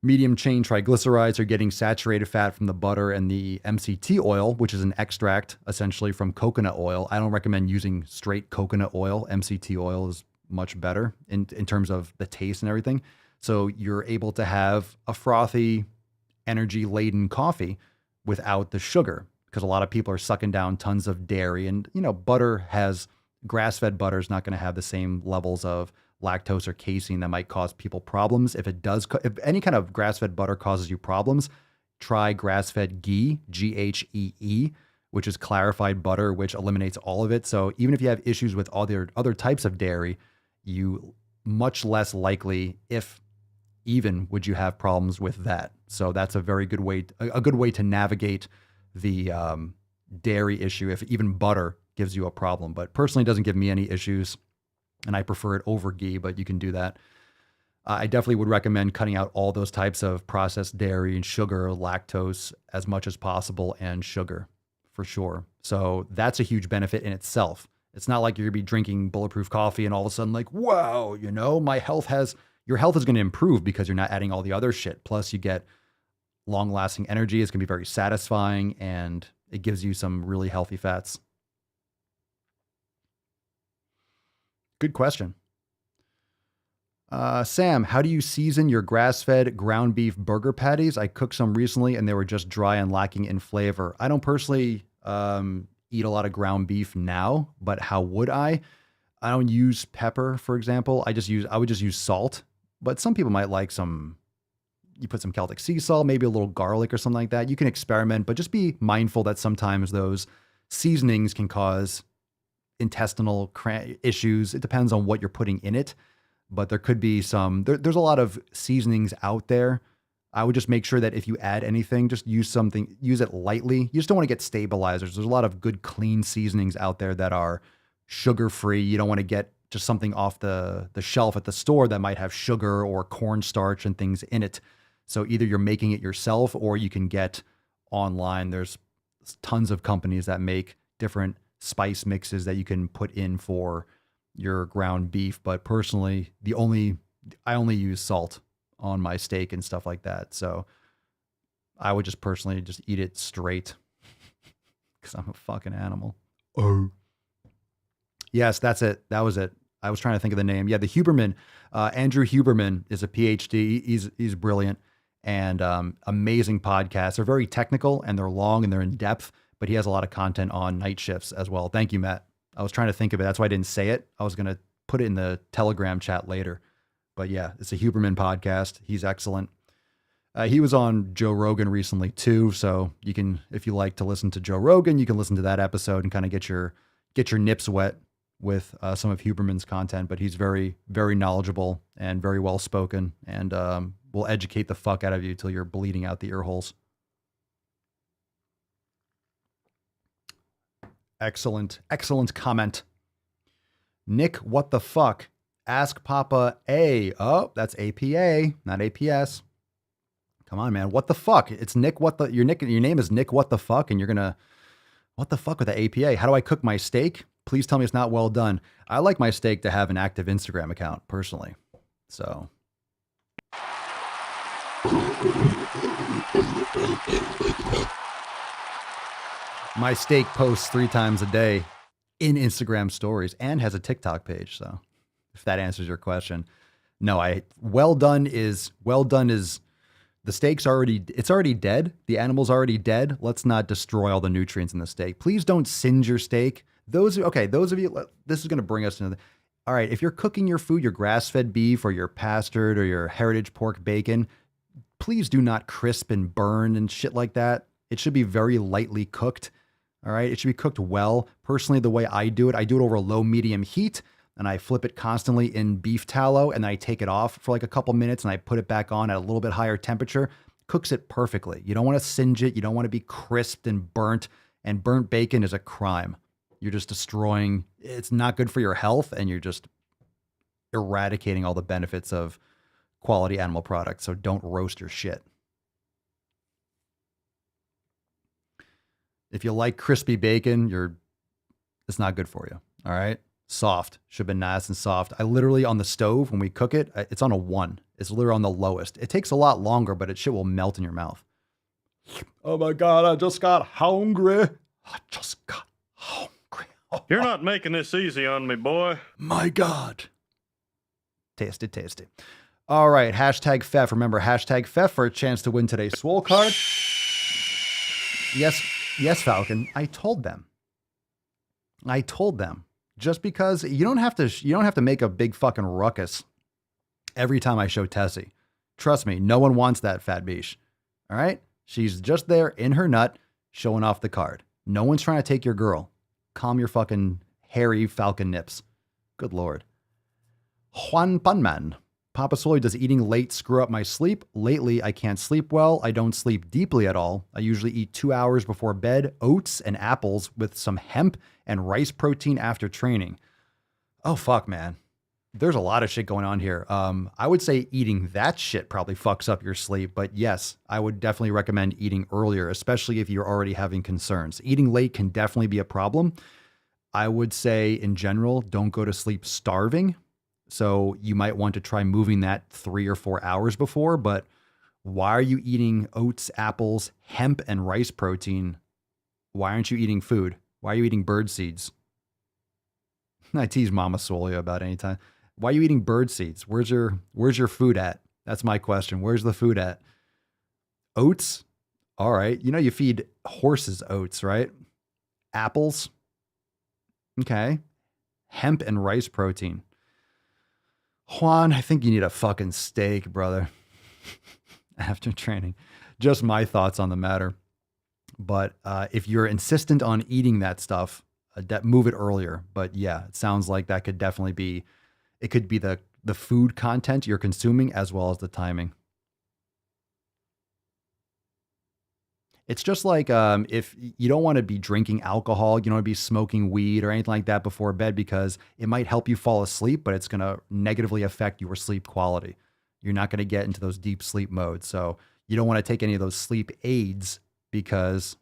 medium chain triglycerides. Are getting saturated fat from the butter and the MCT oil, which is an extract essentially from coconut oil. I don't recommend using straight coconut oil. MCT oil is much better in terms of the taste and everything. So you're able to have a frothy, energy-laden coffee without the sugar, because a lot of people are sucking down tons of dairy. And, butter has, grass-fed butter is not going to have the same levels of lactose or casein that might cause people problems. If if any kind of grass-fed butter causes you problems, try grass-fed ghee, Ghee, which is clarified butter, which eliminates all of it. So even if you have issues with other types of dairy, you much less likely, if even, would you have problems with that. So that's a very good way, to navigate the dairy issue if even butter gives you a problem. But personally, it doesn't give me any issues, and I prefer it over ghee, but you can do that. I definitely would recommend cutting out all those types of processed dairy and sugar, lactose as much as possible, and sugar for sure. So that's a huge benefit in itself. It's not like you're going to be drinking bulletproof coffee and all of a sudden like, wow, your health is going to improve because you're not adding all the other shit. Plus you get long lasting energy. It's going to be very satisfying, and it gives you some really healthy fats. Good question. Sam, how do you season your grass-fed ground beef burger patties? I cooked some recently and they were just dry and lacking in flavor. I don't personally eat a lot of ground beef now, but how would I? I don't use pepper, for example. I would just use salt, but some people might like you put some Celtic sea salt, maybe a little garlic or something like that. You can experiment, but just be mindful that sometimes those seasonings can cause intestinal issues. It depends on what you're putting in it, but there could be there's a lot of seasonings out there. I would just make sure that if you add anything, just use it lightly. You just don't want to get stabilizers. There's a lot of good, clean seasonings out there that are sugar-free. You don't want to get just something off the shelf at the store that might have sugar or cornstarch and things in it. So either you're making it yourself or you can get online. There's tons of companies that make different spice mixes that you can put in for your ground beef. But personally, I only use salt on my steak and stuff like that. So I would just personally just eat it straight because I'm a fucking animal. Oh, yes, that's it. That was it. I was trying to think of the name. Yeah, the Huberman, Andrew Huberman is a PhD. He's brilliant and amazing podcasts. They're very technical and they're long and they're in depth, but he has a lot of content on night shifts as well. Thank you, Matt. I was trying to think of it. That's why I didn't say it. I was going to put it in the Telegram chat later. But yeah, it's a Huberman podcast. He's excellent. He was on Joe Rogan recently too. So you can, if you like to listen to Joe Rogan, you can listen to that episode and kind of get your nips wet with some of Huberman's content. But he's very, very knowledgeable and very well spoken, and will educate the fuck out of you till you're bleeding out the ear holes. Excellent, excellent comment. Nick, what the fuck? Ask Papa A. Oh, that's APA, not APS. Come on, man. What the fuck? It's Nick. Your name is Nick. What the fuck? And you're gonna, what the fuck with the APA? How do I cook my steak? Please tell me it's not well done. I like my steak to have an active Instagram account personally. So. My steak posts 3 times a day in Instagram stories and has a TikTok page. So if that answers your question, no, well done is the steak's it's already dead. The animal's already dead. Let's not destroy all the nutrients in the steak. Please don't singe your steak. Those of you, this is going to bring us into all right. If you're cooking your food, your grass-fed beef or your pastured or your heritage pork bacon, please do not crisp and burn and shit like that. It should be very lightly cooked. All right. It should be cooked well. Personally, the way I do it over low, medium heat, and I flip it constantly in beef tallow, and then I take it off for like a couple minutes and I put it back on at a little bit higher temperature. Cooks it perfectly. You don't want to singe it. You don't want to be crisped and burnt bacon is a crime. You're just destroying, it's not good for your health, and you're just eradicating all the benefits of quality animal products. So don't roast your shit. If you like crispy bacon, it's not good for you. All right. Soft. Should have been nice and soft. I literally, on the stove, when we cook it, it's on a 1. It's literally on the lowest. It takes a lot longer, but shit will melt in your mouth. Oh my God, I just got hungry. Oh. You're not making this easy on me, boy. My God. Tasty, tasty. All right, hashtag Fef. Remember, hashtag Fef for a chance to win today's Swole card. Yes, Falcon. I told them. Just because you don't have to make a big fucking ruckus every time I show Tessie. Trust me, no one wants that fat biche. All right? She's just there in her nut showing off the card. No one's trying to take your girl. Calm your fucking hairy falcon nips. Good Lord. Juan Punman. Papa Swole, does eating late screw up my sleep? Lately, I can't sleep well. I don't sleep deeply at all. I usually eat 2 hours before bed, oats and apples with some hemp and rice protein after training. Oh, fuck, man. There's a lot of shit going on here. I would say eating that shit probably fucks up your sleep. But yes, I would definitely recommend eating earlier, especially if you're already having concerns. Eating late can definitely be a problem. I would say in general, don't go to sleep starving. So you might want to try moving that 3 or 4 hours before, but why are you eating oats, apples, hemp, and rice protein? Why aren't you eating food? Why are you eating bird seeds? I tease Mama Solia about any time. Why are you eating bird seeds? Where's your food at? That's my question. Where's the food at? Oats? All right. You know, you feed horses oats, right? Apples? Okay. Hemp and rice protein. Juan, I think you need a fucking steak, brother. After training. Just my thoughts on the matter. But if you're insistent on eating that stuff, move it earlier. But yeah, it sounds like that could definitely be, it could be the food content you're consuming as well as the timing. It's just like if you don't want to be drinking alcohol, you don't want to be smoking weed or anything like that before bed because it might help you fall asleep, but it's going to negatively affect your sleep quality. You're not going to get into those deep sleep modes. So you don't want to take any of those sleep aids because,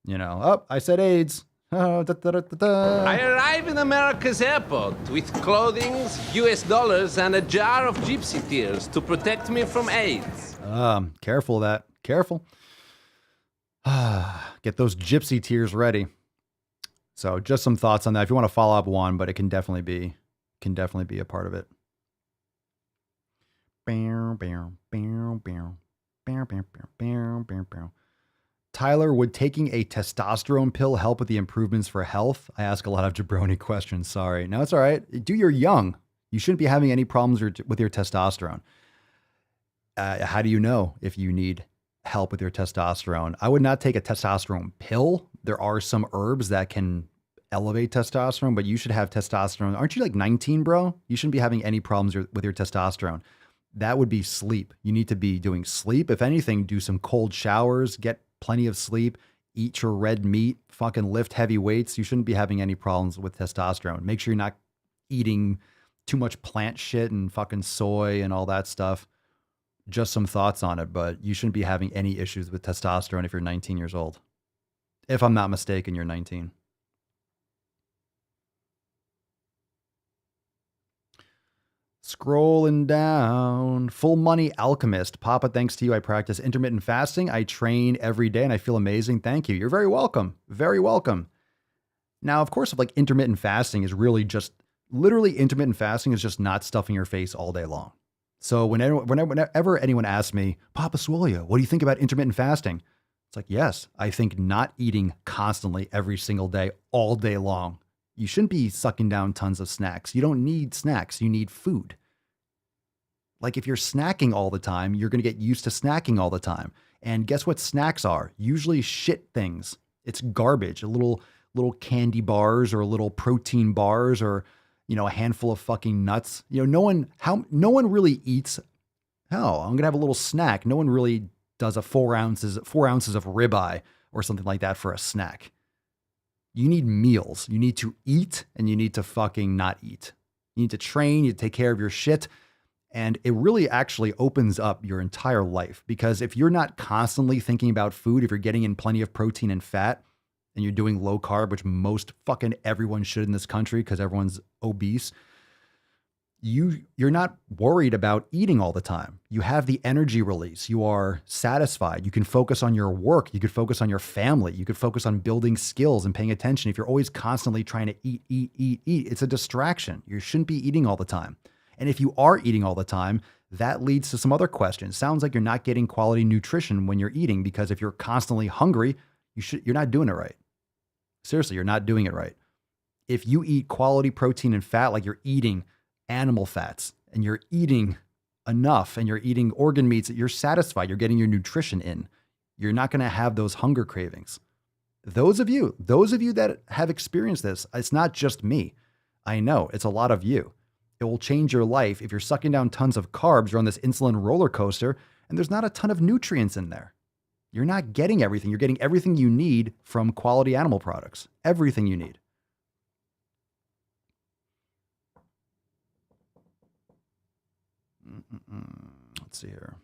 I said AIDS. Oh, I arrive in America's airport with clothing, US dollars, and a jar of gypsy tears to protect me from AIDS. Careful of that. Careful. Get those gypsy tears ready. So just some thoughts on that. If you want to follow up one, but it can definitely be a part of it. Tyler, would taking a testosterone pill help with the improvements for health? I ask a lot of jabroni questions. Sorry. No, it's all right. Dude, you're young. You shouldn't be having any problems with your testosterone. How do you know if you need help with your testosterone? I would not take a testosterone pill. There are some herbs that can elevate testosterone, but you should have testosterone. Aren't you like 19, bro? You shouldn't be having any problems with your testosterone. That would be sleep. You need to be doing sleep. If anything, do some cold showers, get plenty of sleep, eat your red meat, fucking lift heavy weights. You shouldn't be having any problems with testosterone. Make sure you're not eating too much plant shit and fucking soy and all that stuff. Just some thoughts on it, but you shouldn't be having any issues with testosterone if you're 19 years old. If I'm not mistaken, you're 19. Scrolling down. Full Money Alchemist. Papa, thanks to you, I practice intermittent fasting. I train every day and I feel amazing. Thank you. You're very welcome. Very welcome. Now, of course, like intermittent fasting is really just, literally intermittent fasting is just not stuffing your face all day long. So whenever anyone asks me, Papa Swole, what do you think about intermittent fasting? It's like, yes, I think not eating constantly every single day, all day long. You shouldn't be sucking down tons of snacks. You don't need snacks. You need food. Like if you're snacking all the time, you're going to get used to snacking all the time. And guess what snacks are? Usually shit things. It's garbage, little candy bars or little protein bars or a handful of fucking nuts. No one really eats. Oh, I'm going to have a little snack. No one really does a 4 ounces of ribeye or something like that for a snack. You need meals. You need to eat and you need to fucking not eat. You need to train, you take care of your shit. And it really actually opens up your entire life because if you're not constantly thinking about food, if you're getting in plenty of protein and fat, and you're doing low carb, which most fucking everyone should in this country because everyone's obese, you're not worried about eating all the time. You have the energy release. You are satisfied. You can focus on your work. You could focus on your family. You could focus on building skills and paying attention. If you're always constantly trying to eat, it's a distraction. You shouldn't be eating all the time. And if you are eating all the time, that leads to some other questions. Sounds like you're not getting quality nutrition when you're eating, because if you're constantly hungry, you're not doing it right. Seriously, you're not doing it right. If you eat quality protein and fat, like you're eating animal fats and you're eating enough and you're eating organ meats, that you're satisfied, you're getting your nutrition in, you're not going to have those hunger cravings. Those of you that have experienced this, it's not just me. I know it's a lot of you. It will change your life if you're sucking down tons of carbs, you're on this insulin roller coaster, and there's not a ton of nutrients in there. You're not getting everything. You're getting everything you need from quality animal products. Everything you need. Let's see here.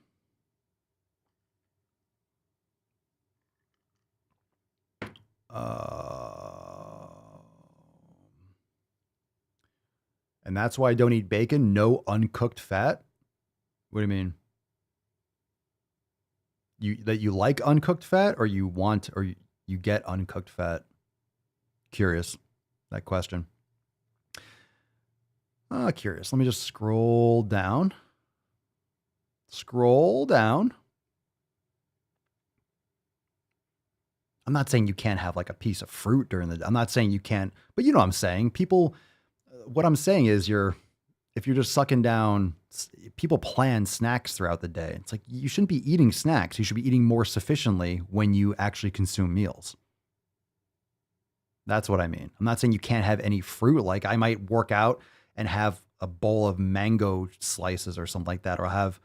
And that's why I don't eat bacon. No uncooked fat. What do you mean? That you like uncooked fat, or you want, or you get uncooked fat? Curious, that question. Curious. Let me just scroll down. I'm not saying you can't have like a piece of fruit during the day. I'm not saying you can't, but you know what I'm saying. What I'm saying is if you're just sucking down, people plan snacks throughout the day. It's like, you shouldn't be eating snacks. You should be eating more sufficiently when you actually consume meals. That's what I mean. I'm not saying you can't have any fruit. Like, I might work out and have a bowl of mango slices or something like that, or I'll have,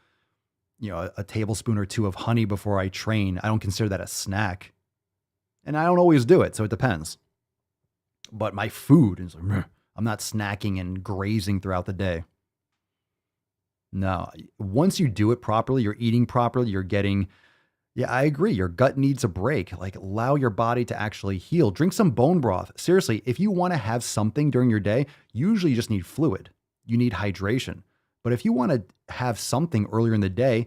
a tablespoon or two of honey before I train. I don't consider that a snack. And I don't always do it, so it depends. But my food is like, I'm not snacking and grazing throughout the day. No, once you do it properly, you're eating properly, you're getting, I agree. Your gut needs a break. Like, allow your body to actually heal. Drink some bone broth. Seriously, if you want to have something during your day, usually you just need fluid. You need hydration. But if you want to have something earlier in the day,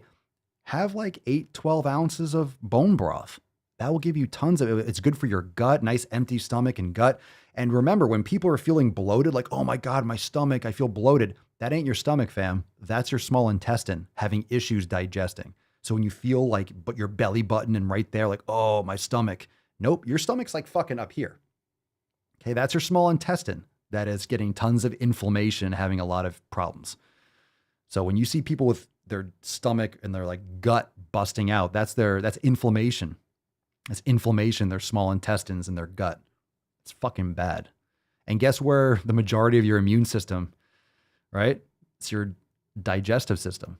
have like 8-12 ounces of bone broth. That will give you tons of it. It's good for your gut, nice empty stomach and gut. And remember, when people are feeling bloated, like, oh my God, my stomach, I feel bloated. That ain't your stomach, fam. That's your small intestine having issues digesting. So when you feel like, but your belly button and right there, like, oh, my stomach. Nope, your stomach's like fucking up here. Okay, that's your small intestine that is getting tons of inflammation, having a lot of problems. So when you see people with their stomach and their like gut busting out, that's inflammation. It's inflammation, their small intestines and their gut. It's fucking bad. And guess where the majority of your immune system, right? It's your digestive system.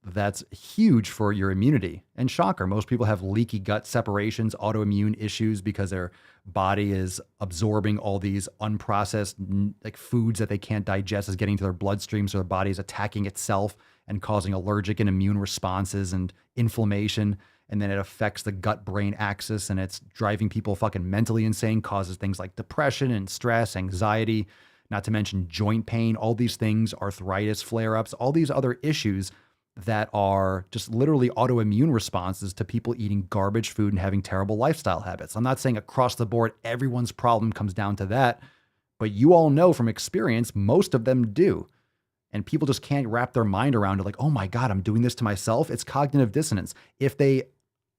That's huge for your immunity. And shocker, most people have leaky gut separations, autoimmune issues, because their body is absorbing all these unprocessed like foods that they can't digest, is getting to their bloodstream. So their body is attacking itself and causing allergic and immune responses and inflammation. And then it affects the gut-brain axis, and it's driving people fucking mentally insane, causes things like depression and stress, anxiety, not to mention joint pain, all these things, arthritis, flare-ups, all these other issues that are just literally autoimmune responses to people eating garbage food and having terrible lifestyle habits. I'm not saying across the board everyone's problem comes down to that, but you all know from experience, most of them do. And people just can't wrap their mind around it, like, oh my God, I'm doing this to myself. It's cognitive dissonance. If they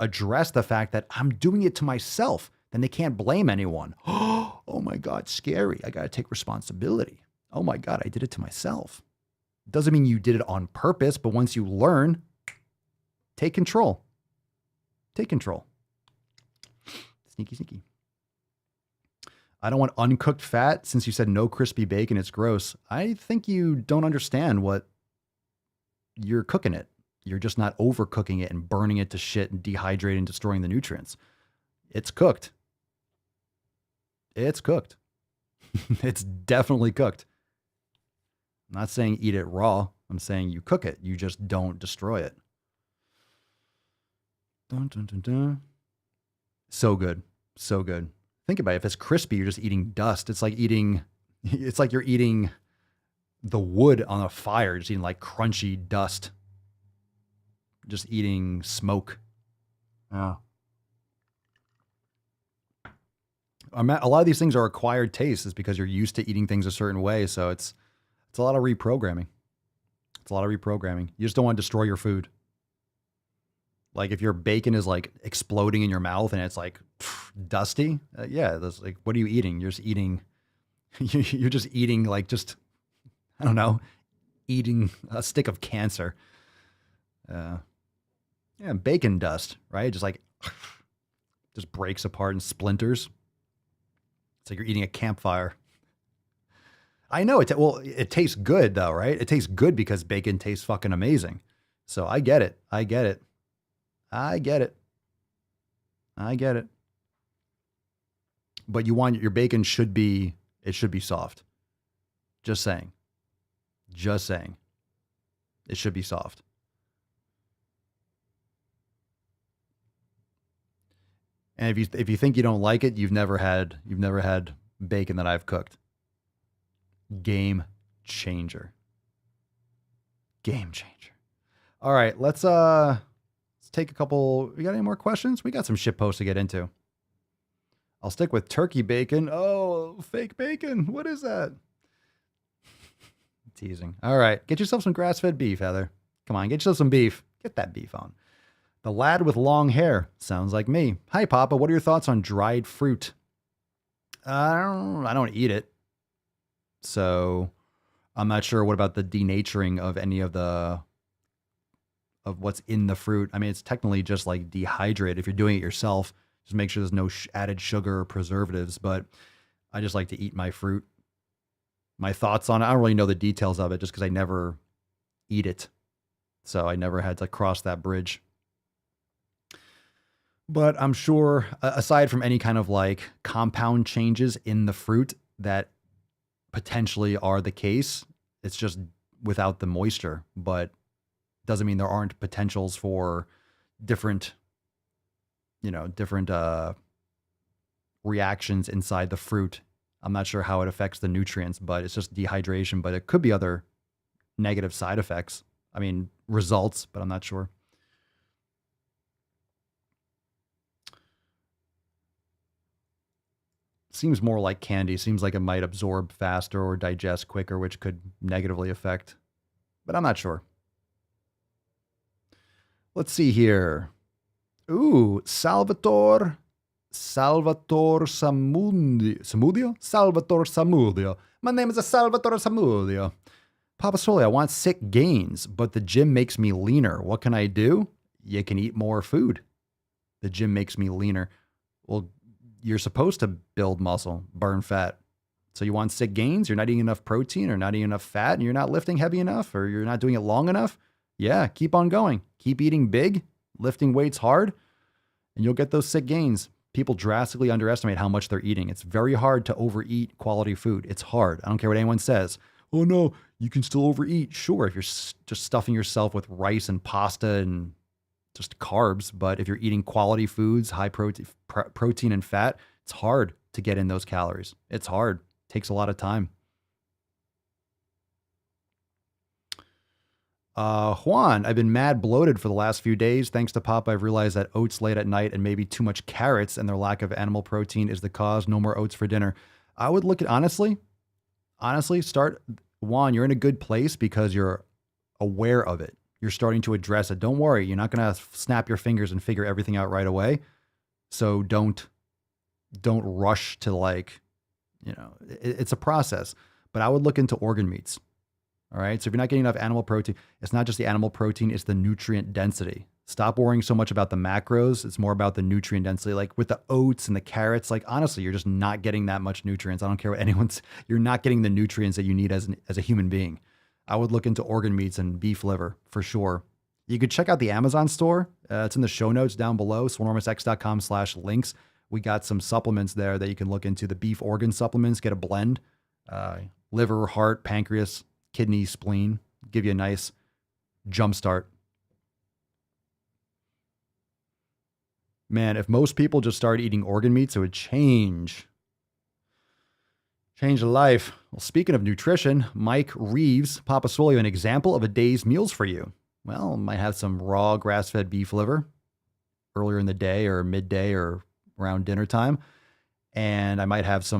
address the fact that I'm doing it to myself, then they can't blame anyone. Oh my God, scary. I got to take responsibility. Oh my God, I did it to myself. Doesn't mean you did it on purpose, but once you learn, take control. Take control. Sneaky, sneaky. I don't want uncooked fat. Since you said no crispy bacon, it's gross. I think you don't understand what you're cooking it. You're just not overcooking it and burning it to shit and dehydrating and destroying the nutrients. It's cooked. It's cooked. It's definitely cooked. I'm not saying eat it raw. I'm saying you cook it. You just don't destroy it. Dun, dun, dun, dun. So good. So good. Think about it. If it's crispy, you're just eating dust. It's like you're eating the wood on a fire, just eating like crunchy dust. Just eating smoke. Yeah. A lot of these things are acquired tastes, is because you're used to eating things a certain way. So it's a lot of reprogramming. It's a lot of reprogramming. You just don't want to destroy your food. Like if your bacon is like exploding in your mouth and it's like dusty, that's like, what are you eating? You're just eating, you're just eating like just, I don't know, eating a stick of cancer. Bacon dust, right? Just like, just breaks apart in splinters. It's like you're eating a campfire. I know it tastes good though, right? It tastes good because bacon tastes fucking amazing. So I get it. But your bacon should be soft. Just saying. It should be soft. And if you think you don't like it, you've never had bacon that I've cooked. Game changer. All right, let's take a couple. We got any more questions? We got some shit posts to get into. I'll stick with turkey bacon. Oh, fake bacon. What is that? Teasing. All right, get yourself some grass-fed beef, Heather. Come on, get yourself some beef. Get that beef on. The lad with long hair. Sounds like me. Hi, Papa. What are your thoughts on dried fruit? I don't eat it. So I'm not sure what about the denaturing of any of what's in the fruit. I mean, it's technically just like dehydrated. If you're doing it yourself, just make sure there's no added sugar or preservatives. But I just like to eat my fruit. My thoughts on it, I don't really know the details of it just because I never eat it. So I never had to cross that bridge. But I'm sure, aside from any kind of like compound changes in the fruit that potentially are the case, it's just without the moisture. But doesn't mean there aren't potentials for different reactions inside the fruit. I'm not sure how it affects the nutrients, but it's just dehydration. But it could be other negative side effects. I mean, results, but I'm not sure. Seems more like candy. Seems like it might absorb faster or digest quicker, which could negatively affect. But I'm not sure. Let's see here. Ooh, Salvatore Samudio. My name is Salvatore Samudio. Papa Swole, I want sick gains, but the gym makes me leaner. What can I do? You can eat more food. The gym makes me leaner. Well, you're supposed to build muscle, burn fat. So you want sick gains? You're not eating enough protein or not eating enough fat and you're not lifting heavy enough or you're not doing it long enough? Yeah, keep on going. Keep eating big, lifting weights hard, and you'll get those sick gains. People drastically underestimate how much they're eating. It's very hard to overeat quality food. It's hard. I don't care what anyone says. Oh no, you can still overeat. Sure, if you're just stuffing yourself with rice and pasta and just carbs, but if you're eating quality foods, high protein and fat, it's hard to get in those calories. It's hard. It takes a lot of time. Juan, I've been mad bloated for the last few days. Thanks to Pop, I've realized that oats late at night and maybe too much carrots and their lack of animal protein is the cause. No more oats for dinner. I would look at, honestly, start, Juan, you're in a good place because you're aware of it. You're starting to address it. Don't worry. You're not going to snap your fingers and figure everything out right away. So don't rush to it's a process, but I would look into organ meats. All right. So if you're not getting enough animal protein, it's not just the animal protein, it's the nutrient density. Stop worrying so much about the macros. It's more about the nutrient density. Like with the oats and the carrots, like honestly, you're just not getting that much nutrients. I don't care what you're not getting the nutrients that you need as a human being. I would look into organ meats and beef liver for sure. You could check out the Amazon store. It's in the show notes down below, swolenormousx.com/links. We got some supplements there that you can look into. The beef organ supplements, get a blend. Liver, heart, pancreas, kidney, spleen. Give you a nice jump start. Man, if most people just started eating organ meats, it would change the life. Well, speaking of nutrition, Mike Reeves, Papa Swole, an example of a day's meals for you. Well, might have some raw grass-fed beef liver earlier in the day or midday or around dinner time. And I might have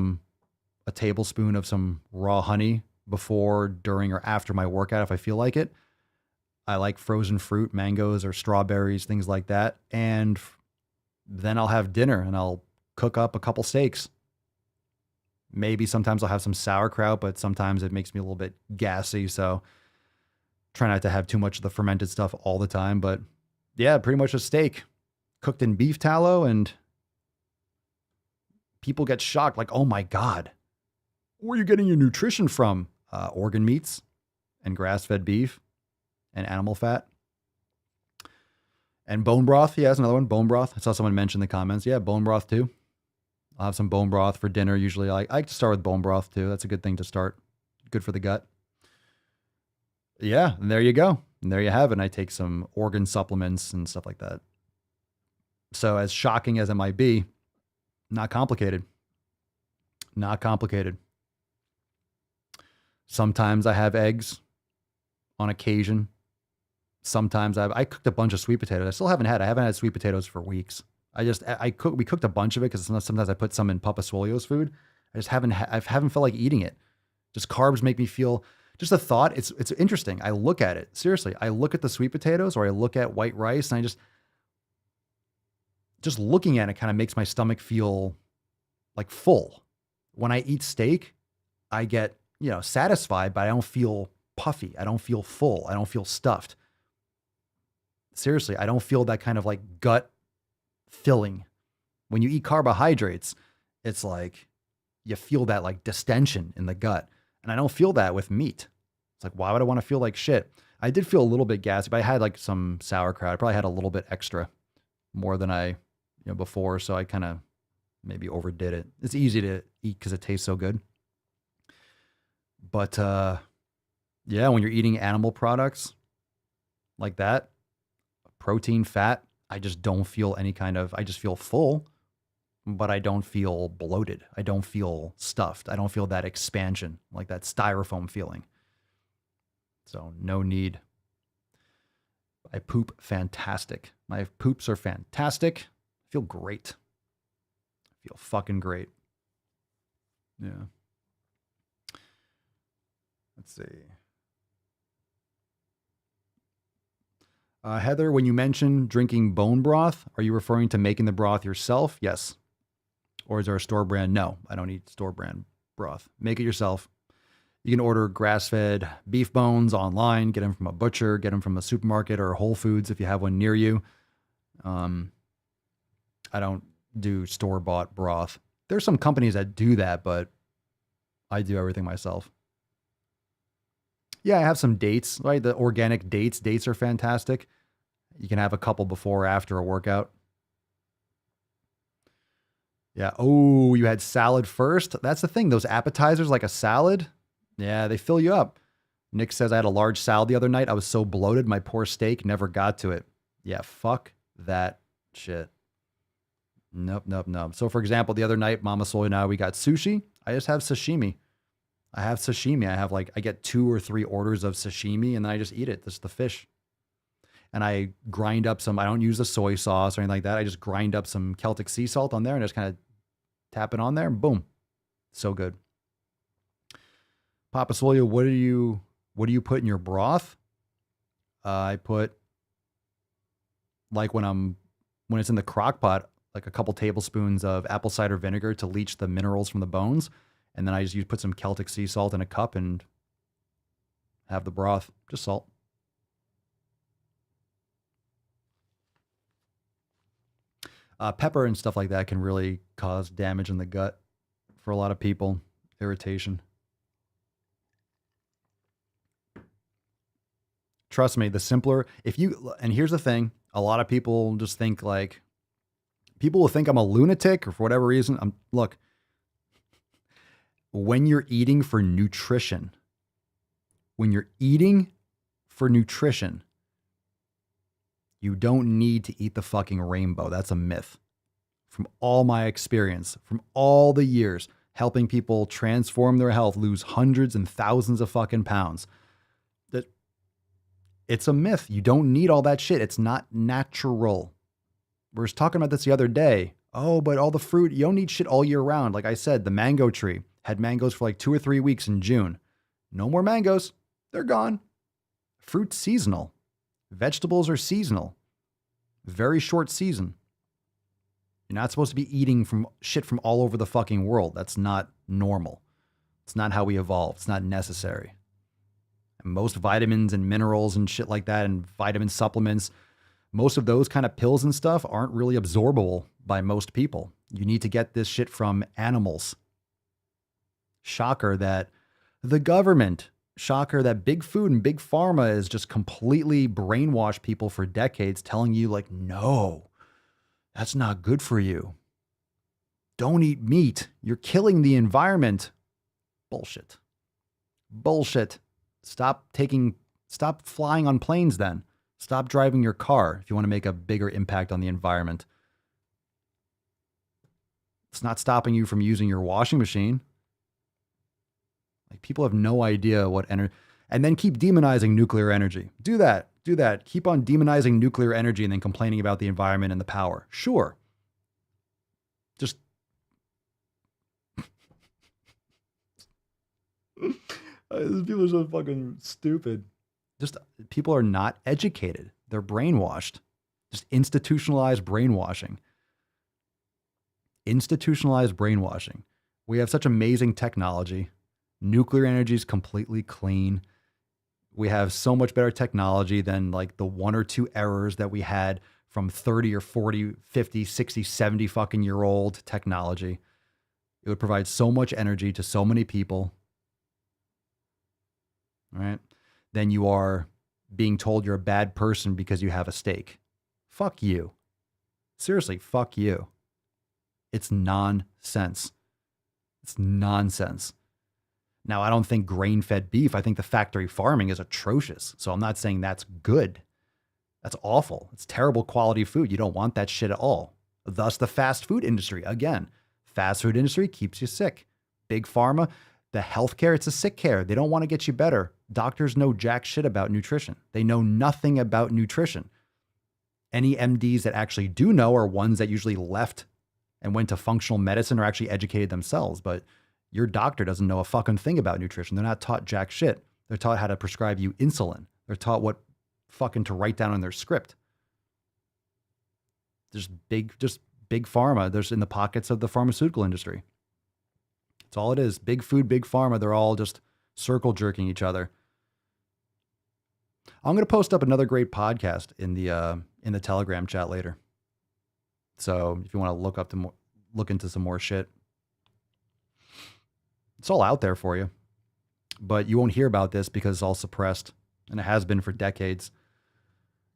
a tablespoon of some raw honey before, during, or after my workout if I feel like it. I like frozen fruit, mangoes or strawberries, things like that. And then I'll have dinner and I'll cook up a couple steaks. Maybe sometimes I'll have some sauerkraut, but sometimes it makes me a little bit gassy. So try not to have too much of the fermented stuff all the time. But yeah, pretty much a steak cooked in beef tallow. And people get shocked like, oh my God, where are you getting your nutrition from? Organ meats and grass-fed beef and animal fat. And bone broth. Yeah, that's another one. Bone broth. I saw someone mention in the comments. Yeah, bone broth too. I'll have some bone broth for dinner. Usually I like to start with bone broth too. That's a good thing to start. Good for the gut. Yeah, and there you go. And there you have it. And I take some organ supplements and stuff like that. So as shocking as it might be, not complicated. Not complicated. Sometimes I have eggs on occasion. Sometimes I cooked a bunch of sweet potatoes. I haven't had sweet potatoes for weeks. We cooked a bunch of it because sometimes I put some in Papa Swolio's food. I haven't felt like eating it. Just carbs make me feel, just the thought, it's interesting. I look at it, seriously. I look at the sweet potatoes or I look at white rice and I just looking at it kind of makes my stomach feel like full. When I eat steak, I get, satisfied, but I don't feel puffy. I don't feel full. I don't feel stuffed. Seriously, I don't feel that kind of like gut filling. When you eat carbohydrates, it's like you feel that like distension in the gut. And I don't feel that with meat. It's like, why would I want to feel like shit? I did feel a little bit gassy, but I had like some sauerkraut. I probably had a little bit extra, more than I, before. So I kind of maybe overdid it. It's easy to eat because it tastes so good. But yeah, when you're eating animal products like that, protein, fat, I just don't feel I just feel full, but I don't feel bloated. I don't feel stuffed. I don't feel that expansion, like that styrofoam feeling. So no need. I poop fantastic. My poops are fantastic. I feel great. I feel fucking great. Yeah. Let's see. Heather, when you mention drinking bone broth, are you referring to making the broth yourself? Yes. Or is there a store brand? No, I don't eat store brand broth. Make it yourself. You can order grass-fed beef bones online, get them from a butcher, get them from a supermarket or Whole Foods if you have one near you. I don't do store-bought broth. There's some companies that do that, but I do everything myself. Yeah, I have some dates, right? The organic dates. Dates are fantastic. You can have a couple before or after a workout. Yeah. Oh, you had salad first? That's the thing. Those appetizers, like a salad, yeah, they fill you up. Nick says I had a large salad the other night. I was so bloated, my poor steak never got to it. Yeah, fuck that shit. Nope. So for example, the other night, Mama Soy and I, we got sushi. I just have sashimi. I get 2 or 3 orders of sashimi and then I just eat it. Just the fish. And I grind up I don't use the soy sauce or anything like that. I just grind up some Celtic sea salt on there and just kind of tap it on there and boom. So good. Papa Swolio, what do you put in your broth? I put, like when it's in the crock pot, like a couple tablespoons of apple cider vinegar to leach the minerals from the bones. And then I just put some Celtic sea salt in a cup and have the broth, just salt. Pepper and stuff like that can really cause damage in the gut for a lot of people, irritation. Trust me, the simpler, and here's the thing, a lot of people just think like, people will think I'm a lunatic or for whatever reason. Look, when you're eating for nutrition, you don't need to eat the fucking rainbow. That's a myth. From all my experience, from all the years helping people transform their health, lose hundreds and thousands of fucking pounds. It's a myth. You don't need all that shit. It's not natural. We were just talking about this the other day. Oh, but all the fruit, you don't need shit all year round. Like I said, the mango tree had mangoes for like 2 or 3 weeks in June. No more mangoes. They're gone. Fruit's seasonal. Vegetables are seasonal. Very short season. You're not supposed to be eating from shit from all over the fucking world. That's not normal. It's not how we evolved. It's not necessary. And most vitamins and minerals and shit like that and vitamin supplements, most of those kind of pills and stuff aren't really absorbable by most people. You need to get this shit from animals. Shocker that the government, shocker that big food and big pharma is just completely brainwashed people for decades, telling you like, no, that's not good for you. Don't eat meat. You're killing the environment. Bullshit. Bullshit. Stop flying on planes then. Stop driving your car if you want to make a bigger impact on the environment. It's not stopping you from using your washing machine. Like, people have no idea what energy, and then keep demonizing nuclear energy. Do that. Keep on demonizing nuclear energy and then complaining about the environment and the power. Sure. Just people are so fucking stupid. Just people are not educated. They're brainwashed. Just institutionalized brainwashing. Institutionalized brainwashing. We have such amazing technology. Nuclear energy is completely clean. We have so much better technology than like the 1 or 2 errors that we had from 30 or 40, 50, 60, 70 fucking year old technology. It would provide so much energy to so many people. All right. Then you are being told you're a bad person because you have a steak. Fuck you. Seriously, fuck you. It's nonsense. It's nonsense. Now, I don't think grain-fed beef, I think the factory farming is atrocious. So I'm not saying that's good. That's awful. It's terrible quality food. You don't want that shit at all. Thus, the fast food industry. Again, fast food industry keeps you sick. Big pharma, the healthcare, it's a sick care. They don't want to get you better. Doctors know jack shit about nutrition. They know nothing about nutrition. Any MDs that actually do know are ones that usually left and went to functional medicine or actually educated themselves. But your doctor doesn't know a fucking thing about nutrition. They're not taught jack shit. They're taught how to prescribe you insulin. They're taught what fucking to write down in their script. Just big pharma. There's in the pockets of the pharmaceutical industry. That's all it is. Big food, big pharma. They're all just circle jerking each other. I'm going to post up another great podcast in the Telegram chat later. So if you want to look into some more shit, it's all out there for you. But you won't hear about this because it's all suppressed, and it has been for decades.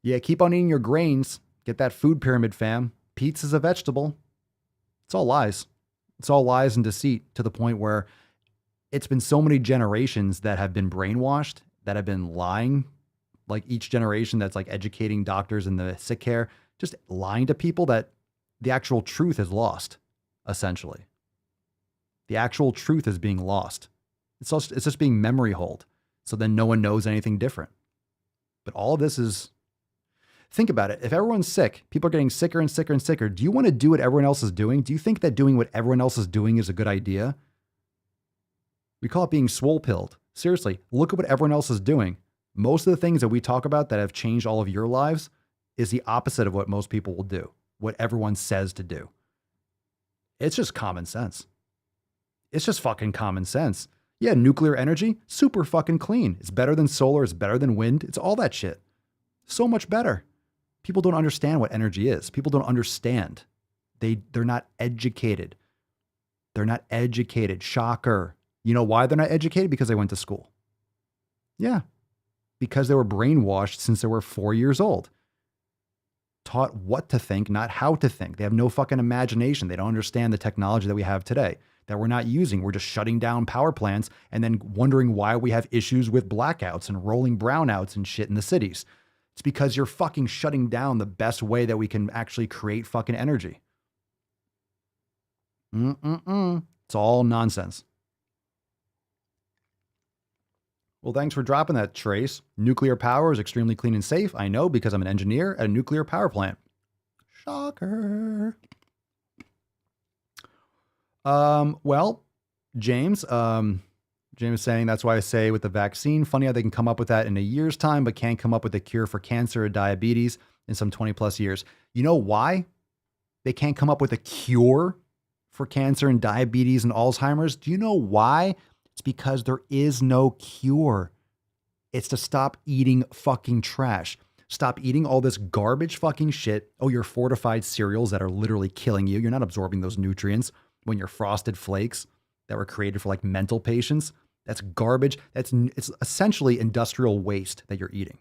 Yeah, keep on eating your grains. Get that food pyramid, fam. Pizza's a vegetable. It's all lies. It's all lies and deceit, to the point where it's been so many generations that have been brainwashed, that have been lying. Like each generation that's like educating doctors in the sick care, just lying to people, that the actual truth is lost, essentially. The actual truth is being lost. It's just being memory holed. So then no one knows anything different. But all of this is, think about it. If everyone's sick, people are getting sicker and sicker and sicker. Do you want to do what everyone else is doing? Do you think that doing what everyone else is doing is a good idea? We call it being swole pilled. Seriously, look at what everyone else is doing. Most of the things that we talk about that have changed all of your lives is the opposite of what most people will do, what everyone says to do. It's just common sense. It's just fucking common sense. Yeah, nuclear energy, super fucking clean. It's better than solar. It's better than wind. It's all that shit. So much better. People don't understand what energy is. People don't understand. They're not educated. They're not educated. Shocker. You know why they're not educated? Because they went to school. Yeah. Because they were brainwashed since they were 4 years old. Taught what to think, not how to think. They have no fucking imagination. They don't understand the technology that we have today that we're not using. We're just shutting down power plants and then wondering why we have issues with blackouts and rolling brownouts and shit in the cities. It's because you're fucking shutting down the best way that we can actually create fucking energy. It's all nonsense. Well, thanks for dropping that, Trace. Nuclear power is extremely clean and safe. I know because I'm an engineer at a nuclear power plant. Shocker. Well, James, James is saying, that's why I say with the vaccine, funny how they can come up with that in a year's time, but can't come up with a cure for cancer or diabetes in some 20 plus years. You know why they can't come up with a cure for cancer and diabetes and Alzheimer's? Do you know why? It's because there is no cure. It's to stop eating fucking trash. Stop eating all this garbage fucking shit. Oh, your fortified cereals that are literally killing you. You're not absorbing those nutrients when your Frosted Flakes that were created for like mental patients. That's garbage. It's essentially industrial waste that you're eating.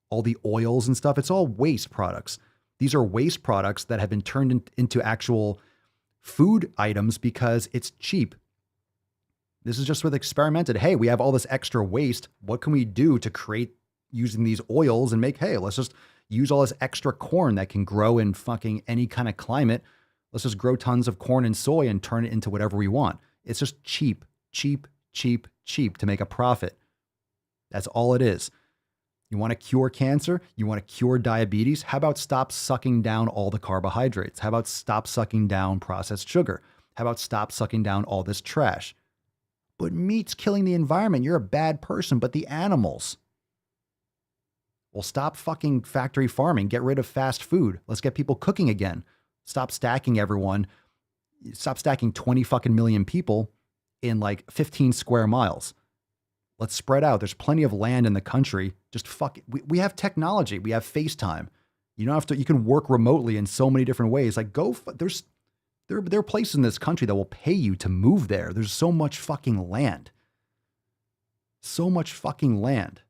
All the oils and stuff, it's all waste products. These are waste products that have been turned into actual food items because it's cheap. This is just with experimented. Hey, we have all this extra waste. What can we do to create using these oils and make, hey, let's just use all this extra corn that can grow in fucking any kind of climate. Let's just grow tons of corn and soy and turn it into whatever we want. It's just cheap to make a profit. That's all it is. You want to cure cancer? You want to cure diabetes? How about stop sucking down all the carbohydrates? How about stop sucking down processed sugar? How about stop sucking down all this trash? But meat's killing the environment. You're a bad person, but the animals. Well, stop fucking factory farming. Get rid of fast food. Let's get people cooking again. Stop stacking everyone. Stop stacking 20 fucking million people in like 15 square miles. Let's spread out. There's plenty of land in the country. Just we have technology. We have FaceTime. You don't have to, you can work remotely in so many different ways. Like there are places in this country that will pay you to move there. There's so much fucking land. So much fucking land.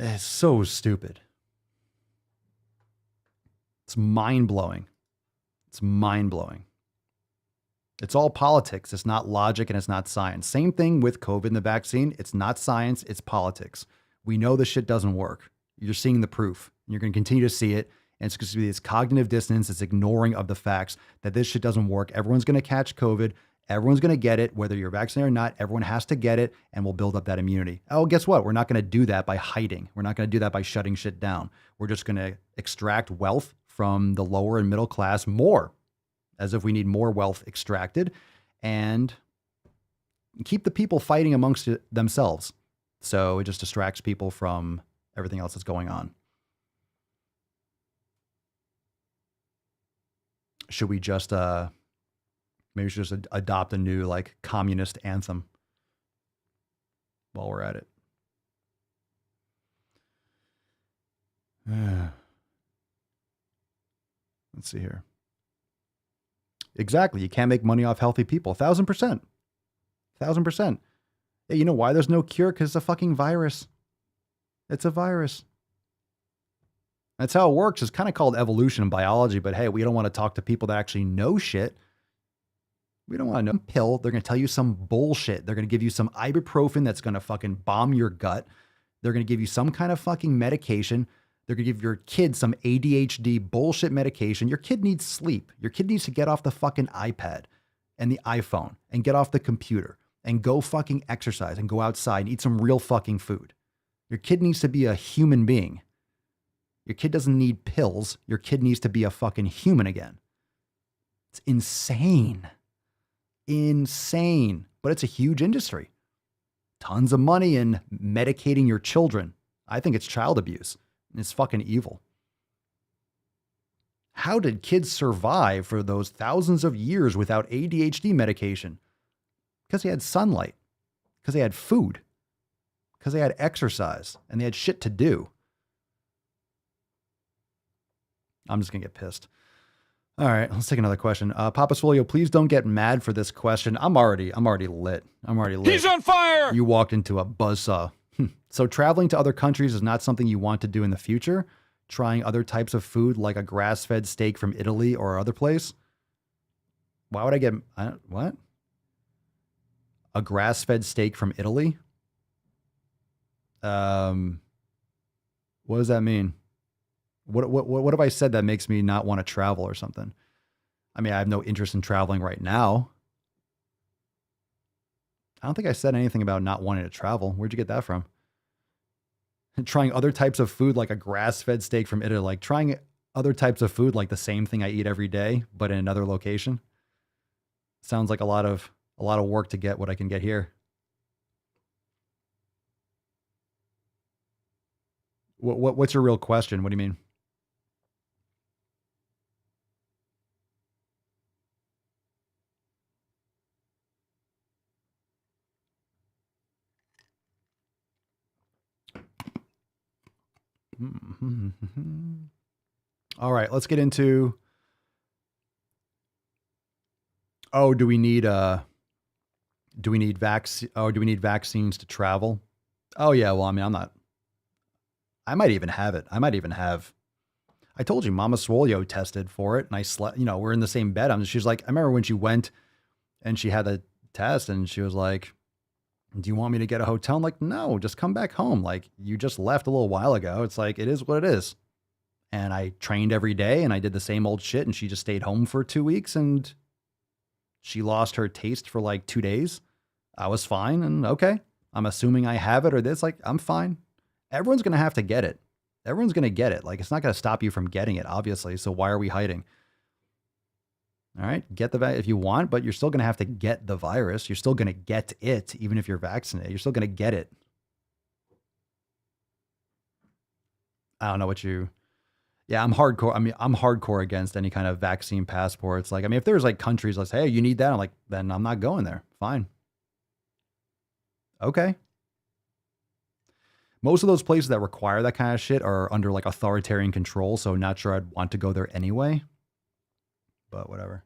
It's so stupid. It's mind-blowing. It's mind-blowing. It's all politics. It's not logic and it's not science. Same thing with COVID and the vaccine. It's not science. It's politics. We know this shit doesn't work. You're seeing the proof. You're going to continue to see it. And it's going to be this cognitive dissonance, this ignoring of the facts that this shit doesn't work. Everyone's going to catch COVID. Everyone's going to get it, whether you're vaccinated or not. Everyone has to get it, and we'll build up that immunity. Oh, guess what? We're not going to do that by hiding. We're not going to do that by shutting shit down. We're just going to extract wealth from the lower and middle class more, as if we need more wealth extracted, and keep the people fighting amongst themselves. So it just distracts people from everything else that's going on. Should we just, maybe we should just adopt a new like communist anthem while we're at it. Let's see here. Exactly. You can't make money off healthy people. 1,000%. 1,000%. Yeah, you know why there's no cure? Because it's a fucking virus. It's a virus. That's how it works. It's kind of called evolution in biology, but hey, we don't want to talk to people that actually know shit. We don't want to know pill. They're going to tell you some bullshit. They're going to give you some ibuprofen that's going to fucking bomb your gut. They're going to give you some kind of fucking medication. They're going to give your kid some ADHD bullshit medication. Your kid needs sleep. Your kid needs to get off the fucking iPad and the iPhone and get off the computer and go fucking exercise and go outside and eat some real fucking food. Your kid needs to be a human being. Your kid doesn't need pills. Your kid needs to be a fucking human again. It's insane. Insane. But it's a huge industry. Tons of money in medicating your children. I think it's child abuse. It's fucking evil. How did kids survive for those thousands of years without ADHD medication? Because they had sunlight. Because they had food. Because they had exercise. And they had shit to do. I'm just going to get pissed. All right, let's take another question. Papa Swole, please don't get mad for this question. I'm already lit. He's on fire! You walked into a buzzsaw. So traveling to other countries is not something you want to do in the future? Trying other types of food like a grass-fed steak from Italy or other place? Why would I get... what? A grass-fed steak from Italy? What does that mean? What have I said that makes me not want to travel or something? I mean, I have no interest in traveling right now. I don't think I said anything about not wanting to travel. Where'd you get that from? Trying other types of food like a grass-fed steak from Italy. Like trying other types of food like the same thing I eat every day, but in another location. Sounds like a lot of a lot of work to get what I can get here. What's your real question? What do you mean? All right, let's get into. Oh, do we need vaccines to travel? Oh yeah, well, I mean, I might even have it. I told you, Mama Swole tested for it, and I slept, we're in the same bed. She's like, I remember when she went and she had the test, and she was like, do you want me to get a hotel? I'm like, no, just come back home. Like, you just left a little while ago. It's like, it is what it is. And I trained every day and I did the same old shit, and she just stayed home for 2 weeks and she lost her taste for like 2 days. I was fine. And okay, I'm assuming I have it or this, like, I'm fine. Everyone's going to have to get it. Everyone's going to get it. Like, it's not going to stop you from getting it, obviously. So why are we hiding? All right, get the if you want, but you're still going to have to get the virus. You're still going to get it, even if you're vaccinated. You're still going to get it. I don't know what you. Yeah, I'm hardcore. I mean, I'm hardcore against any kind of vaccine passports. Like, I mean, if there's like countries like, hey, you need that, I'm like, then I'm not going there. Fine. Okay. Most of those places that require that kind of shit are under like authoritarian control, so not sure I'd want to go there anyway. But whatever.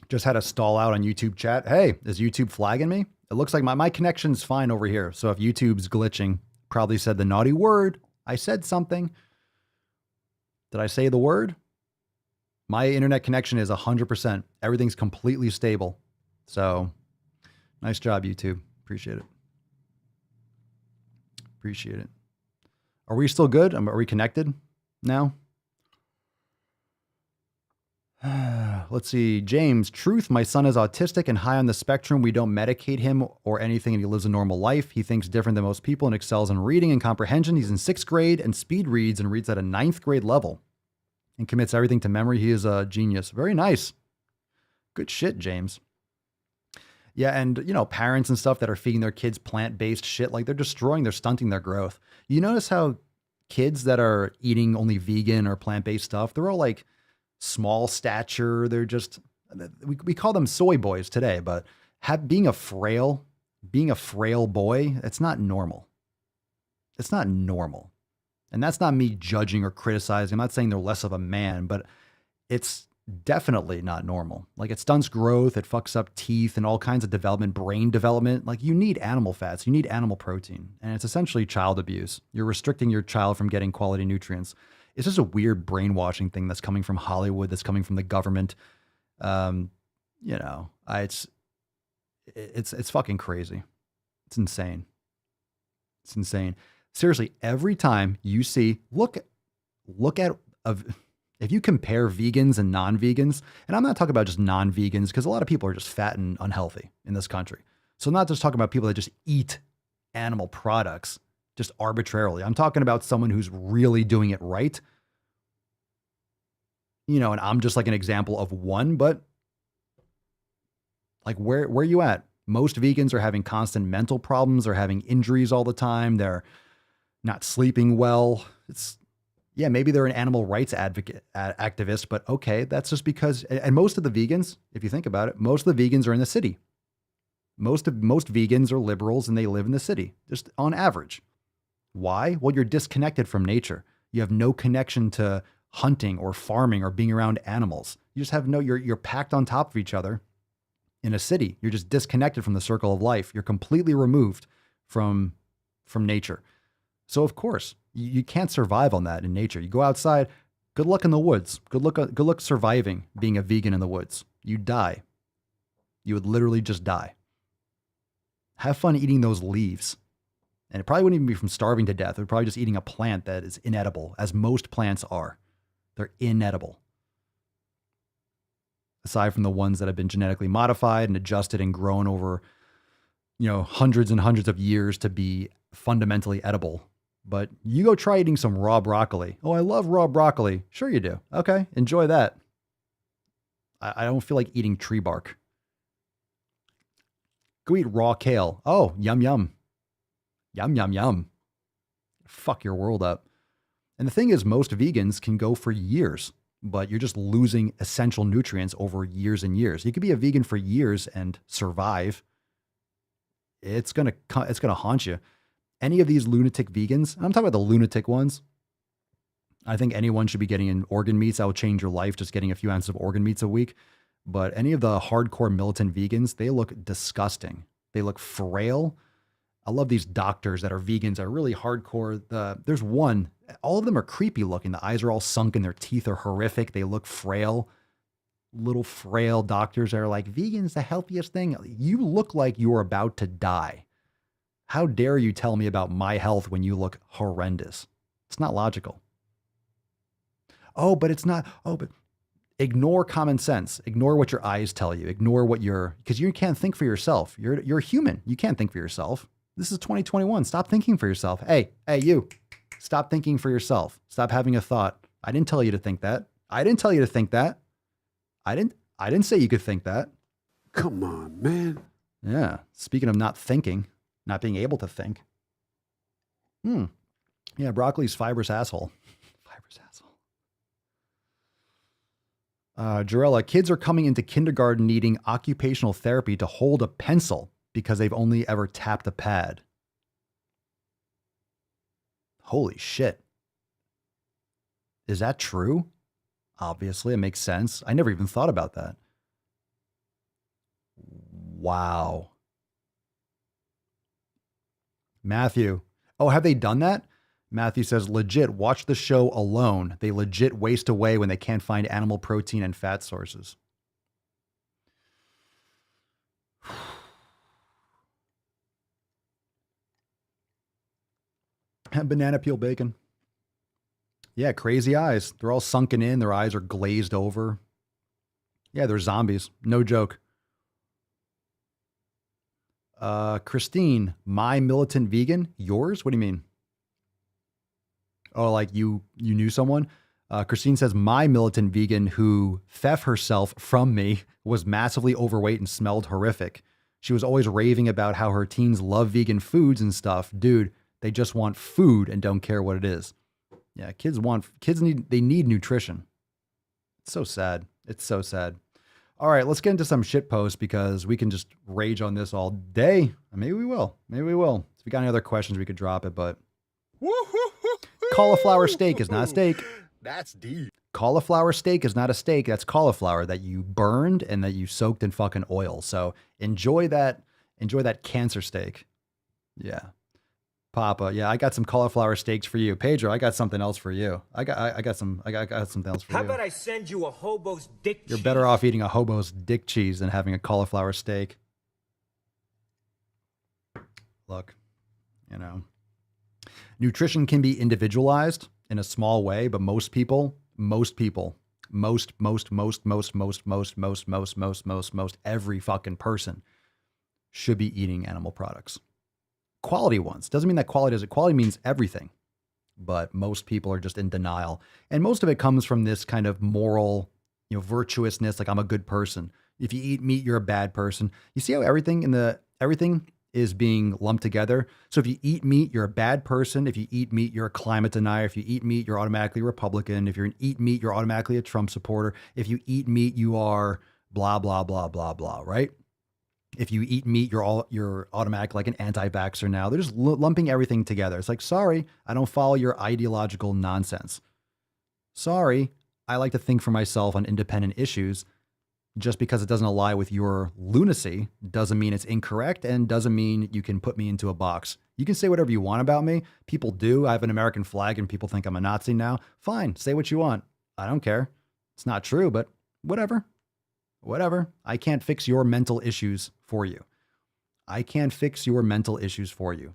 Just had a stall out on YouTube chat. Hey, is YouTube flagging me? It looks like my connection's fine over here. So if YouTube's glitching, probably said the naughty word. I said something. Did I say the word? My internet connection is 100%. Everything's completely stable. So nice job, YouTube. Appreciate it. Appreciate it. Are we still good? Are we connected now? Let's see. James, truth. My son is autistic and high on the spectrum. We don't medicate him or anything, and he lives a normal life. He thinks different than most people and excels in reading and comprehension. He's in 6th grade and speed reads and reads at a 9th grade level and commits everything to memory. He is a genius. Very nice. Good shit, James. Yeah, and, parents and stuff that are feeding their kids plant-based shit, like they're stunting their growth. You notice how kids that are eating only vegan or plant-based stuff, they're all like small stature. They're just, we call them soy boys today, but being a frail boy, it's not normal. It's not normal. And that's not me judging or criticizing. I'm not saying they're less of a man, but it's definitely not normal. Like, it stunts growth. It fucks up teeth and all kinds of development, brain development. Like, you need animal fats. You need animal protein. And it's essentially child abuse. You're restricting your child from getting quality nutrients. It's just a weird brainwashing thing that's coming from Hollywood, that's coming from the government. It's fucking crazy. It's insane. It's insane. Seriously, every time you see, look at if you compare vegans and non-vegans, and I'm not talking about just non-vegans because a lot of people are just fat and unhealthy in this country. So I'm not just talking about people that just eat animal products just arbitrarily. I'm talking about someone who's really doing it right. And I'm just like an example of one, but like where you at? Most vegans are having constant mental problems. They're having injuries all the time. They're not sleeping well. Maybe they're an animal rights activist, but okay, that's just because, and most of the vegans, if you think about it, most of the vegans are in the city. Most vegans are liberals and they live in the city, just on average. Why? Well, you're disconnected from nature. You have no connection to hunting or farming or being around animals. You just have you're packed on top of each other in a city. You're just disconnected from the circle of life. You're completely removed from nature. So of course, you can't survive on that in nature. You go outside, good luck in the woods. Good luck surviving being a vegan in the woods. You die. You would literally just die. Have fun eating those leaves. And it probably wouldn't even be from starving to death. It would probably just eating a plant that is inedible, as most plants are. They're inedible. Aside from the ones that have been genetically modified and adjusted and grown over, hundreds and hundreds of years to be fundamentally edible. But you go try eating some raw broccoli. Oh, I love raw broccoli. Sure you do. Okay, enjoy that. I don't feel like eating tree bark. Go eat raw kale. Oh, yum, yum. Yum, yum, yum. Fuck your world up. And the thing is, most vegans can go for years, but you're just losing essential nutrients over years and years. You could be a vegan for years and survive. It's gonna haunt you. Any of these lunatic vegans, I'm talking about the lunatic ones. I think anyone should be getting in organ meats. That will change your life, just getting a few ounces of organ meats a week. But any of the hardcore militant vegans, they look disgusting. They look frail. I love these doctors that are vegans, that are really hardcore. There's one, all of them are creepy looking. The eyes are all sunken. Their teeth are horrific. They look frail. Little frail doctors that are like, vegan's the healthiest thing. You look like you're about to die. How dare you tell me about my health when you look horrendous? It's not logical. Oh, but it's not. Oh, but ignore common sense. Ignore what your eyes tell you. Ignore what because you can't think for yourself. You're human. You can't think for yourself. This is 2021. Stop thinking for yourself. Hey, you. Stop thinking for yourself. Stop having a thought. I didn't tell you to think that. I didn't tell you to think that. I didn't say you could think that. Come on, man. Yeah. Speaking of not thinking, not being able to think. Yeah, broccoli's fibrous asshole. Fibrous asshole. Jarella, kids are coming into kindergarten needing occupational therapy to hold a pencil because they've only ever tapped a pad. Holy shit. Is that true? Obviously, it makes sense. I never even thought about that. Wow. Matthew. Oh, have they done that? Matthew says, legit, watch the show alone. They legit waste away when they can't find animal protein and fat sources. Banana peel bacon. Yeah, crazy eyes. They're all sunken in. Their eyes are glazed over. Yeah, they're zombies. No joke. Christine, my militant vegan. Yours? What do you mean? Oh, like you knew someone? Christine says, my militant vegan who theft herself from me was massively overweight and smelled horrific. She was always raving about how her teens love vegan foods and stuff. Dude, they just want food and don't care what it is. Yeah, kids need nutrition. It's so sad. It's so sad. All right, let's get into some shit posts because we can just rage on this all day. Maybe we will. Maybe we will. If we got any other questions, we could drop it, but cauliflower steak is not a steak. That's deep. Cauliflower steak is not a steak. That's cauliflower that you burned and that you soaked in fucking oil. So enjoy that cancer steak. Yeah. Papa, yeah, I got some cauliflower steaks for you. Pedro, I got something else for you. I got something else for you. How about I send you a hobo's dick cheese? You're better off eating a hobo's dick cheese than having a cauliflower steak. Look, nutrition can be individualized in a small way, but most every fucking person should be eating animal products. Quality ones. Doesn't mean that quality means everything, but most people are just in denial. And most of it comes from this kind of moral, virtuousness, like I'm a good person. If you eat meat, you're a bad person. You see how everything is being lumped together. So if you eat meat, you're a bad person. If you eat meat, you're a climate denier. If you eat meat, you're automatically Republican. If you eat meat, you're automatically a Trump supporter. If you eat meat, you are blah, blah, blah, blah, blah, right? If you eat meat, you're automatic like an anti-vaxxer now. They're just lumping everything together. It's like, sorry, I don't follow your ideological nonsense. Sorry, I like to think for myself on independent issues. Just because it doesn't align with your lunacy doesn't mean it's incorrect and doesn't mean you can put me into a box. You can say whatever you want about me. People do. I have an American flag and people think I'm a Nazi now. Fine, say what you want. I don't care. It's not true, but whatever. Whatever. I can't fix your mental issues for you. I can't fix your mental issues for you.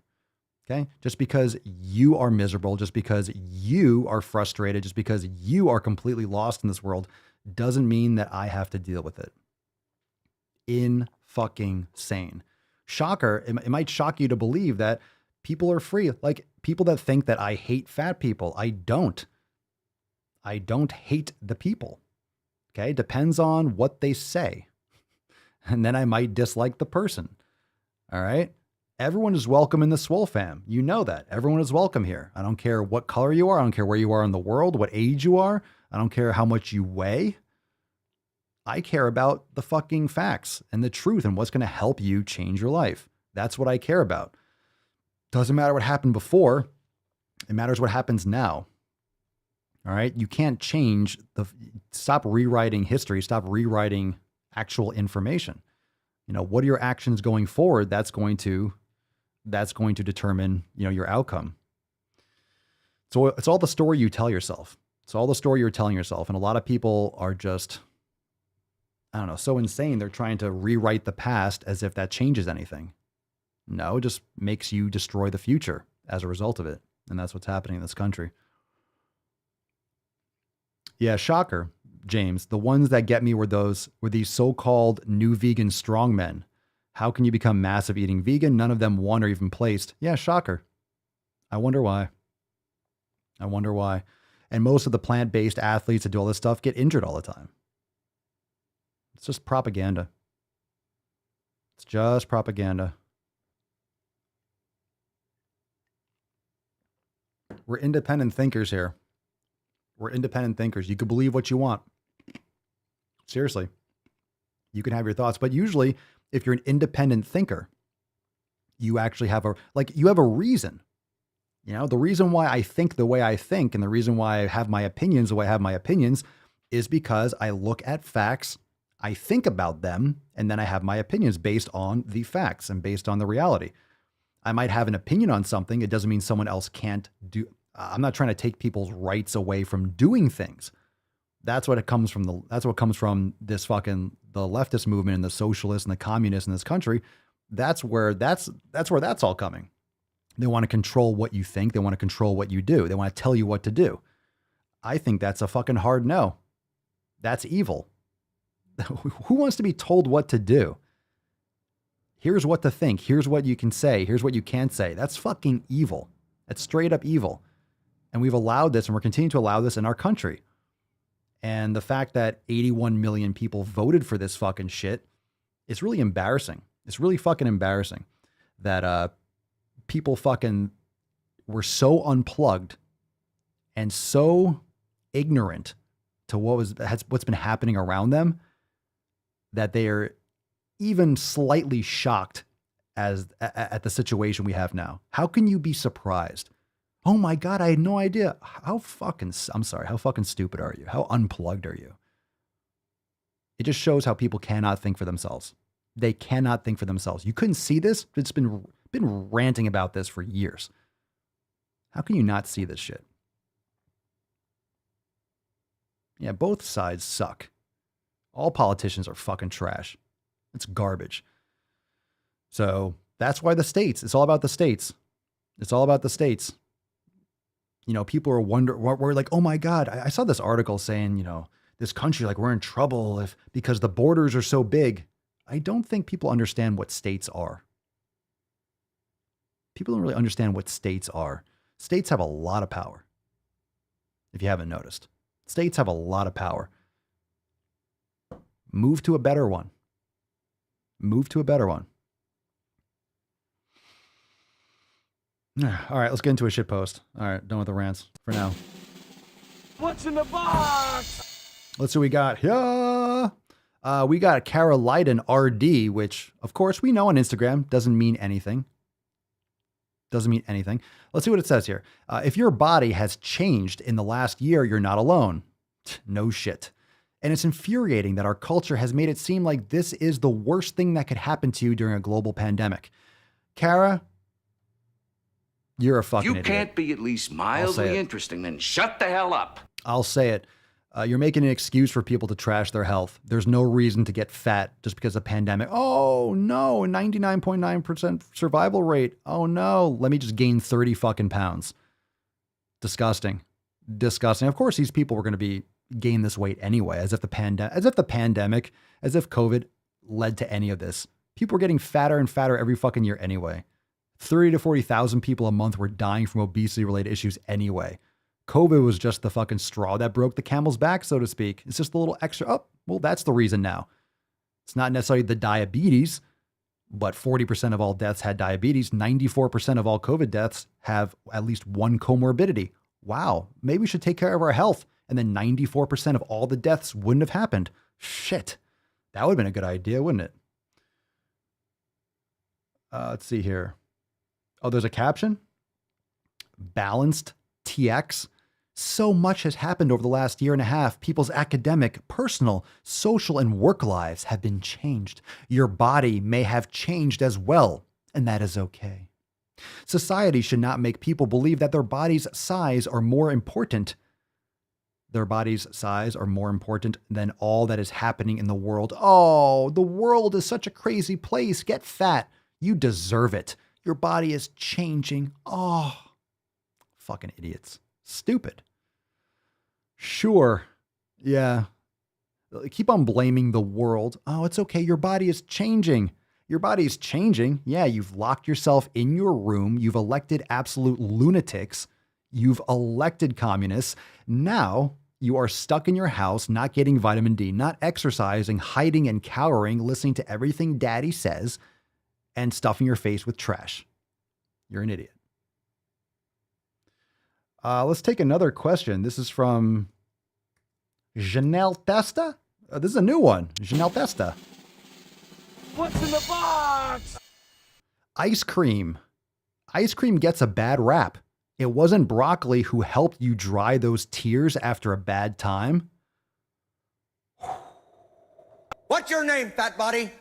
Okay? Just because you are miserable, just because you are frustrated, just because you are completely lost in this world doesn't mean that I have to deal with it. Insane. Shocker. It might shock you to believe that people are free. Like people that think that I hate fat people. I don't hate the people. Okay. Depends on what they say. And then I might dislike the person. All right. Everyone is welcome in the Swole fam. You know that. Everyone is welcome here. I don't care what color you are. I don't care where you are in the world, what age you are. I don't care how much you weigh. I care about the fucking facts and the truth and what's going to help you change your life. That's what I care about. Doesn't matter what happened before. It matters what happens now. All right. You can't change stop rewriting history. Stop rewriting actual information. What are your actions going forward? That's going to determine, your outcome. So it's all the story you tell yourself. It's all the story you're telling yourself. And a lot of people are just, I don't know, so insane. They're trying to rewrite the past as if that changes anything. No, it just makes you destroy the future as a result of it. And that's what's happening in this country. Yeah, shocker, James. The ones that get me were these so-called new vegan strongmen. How can you become massive eating vegan? None of them won or even placed. Yeah, shocker. I wonder why. And most of the plant-based athletes that do all this stuff get injured all the time. It's just propaganda. It's just propaganda. We're independent thinkers here. We're independent thinkers. You can believe what you want. Seriously. You can have your thoughts. But usually, if you're an independent thinker, you actually have you have a reason. The reason why I think the way I think and the reason why I have my opinions the way I have my opinions is because I look at facts, I think about them, and then I have my opinions based on the facts and based on the reality. I might have an opinion on something. It doesn't mean someone else can't do. I'm not trying to take people's rights away from doing things. That's what comes from this fucking the leftist movement and the socialists and the communists in this country. That's where that's all coming. They want to control what you think. They want to control what you do. They want to tell you what to do. I think that's a fucking hard no. That's evil. Who wants to be told what to do? Here's what to think. Here's what you can say. Here's what you can't say. That's fucking evil. That's straight up evil. And we've allowed this and we're continuing to allow this in our country. And the fact that 81 million people voted for this fucking shit is really embarrassing. It's really fucking embarrassing that people fucking were so unplugged and so ignorant to what's been happening around them that they are even slightly shocked at the situation we have now. How can you be surprised? Oh my God, I had no idea. How fucking stupid are you? How unplugged are you? It just shows how people cannot think for themselves. They cannot think for themselves. You couldn't see this? It's been ranting about this for years. How can you not see this shit? Yeah, both sides suck. All politicians are fucking trash. It's garbage. So that's why it's all about the states. It's all about the states. People are we're like, oh my God, I saw this article saying, this country, like we're in trouble because the borders are so big. I don't think people understand what states are. People don't really understand what states are. States have a lot of power. If you haven't noticed, states have a lot of power. Move to a better one. Move to a better one. All right, let's get into a shit post. All right, done with the rants for now. What's in the box? Let's see what we got here. We got Carolina RD, which, of course, we know on Instagram doesn't mean anything. Doesn't mean anything. Let's see what it says here. If your body has changed in the last year, you're not alone. No shit. And it's infuriating that our culture has made it seem like this is the worst thing that could happen to you during a global pandemic. Kara, you're a fucking idiot. You can't be at least mildly interesting, then shut the hell up. I'll say it. You're making an excuse for people to trash their health. There's no reason to get fat just because of pandemic. Oh no, 99.9% survival rate. Oh no, let me just gain 30 fucking pounds. Disgusting. Disgusting. Of course, these people were going to gain this weight anyway, as if the pandemic, as if COVID led to any of this. People were getting fatter and fatter every fucking year anyway. 30 to 40,000 people a month were dying from obesity related issues anyway. COVID was just the fucking straw that broke the camel's back, so to speak. It's just a little extra. Oh, well, that's the reason now. It's not necessarily the diabetes, but 40% of all deaths had diabetes. 94% of all COVID deaths have at least one comorbidity. Wow, maybe we should take care of our health. And then 94% of all the deaths wouldn't have happened. Shit, that would have been a good idea, wouldn't it? Let's see here. Oh, there's a caption. Balanced TX. So much has happened over the last year and a half. People's academic, personal, social, and work lives have been changed. Your body may have changed as well, and that is okay. Society should not make people believe that their body's size are more important. Their body's size are more important than all that is happening in the world. Oh, the world is such a crazy place. Get fat. You deserve it. Your body is changing. Oh, fucking idiots. Stupid. Sure. Yeah. Keep on blaming the world. Oh, it's okay. Your body is changing. Your body is changing. Yeah, you've locked yourself in your room. You've elected absolute lunatics. You've elected communists. Now you are stuck in your house, not getting vitamin D, not exercising, hiding and cowering, listening to everything daddy says, and stuffing your face with trash. You're an idiot. Let's take another question. This is from Janelle Testa. This is a new one. Janelle Testa. What's in the box? Ice cream. Ice cream gets a bad rap. It wasn't broccoli who helped you dry those tears after a bad time. What's your name, fat body?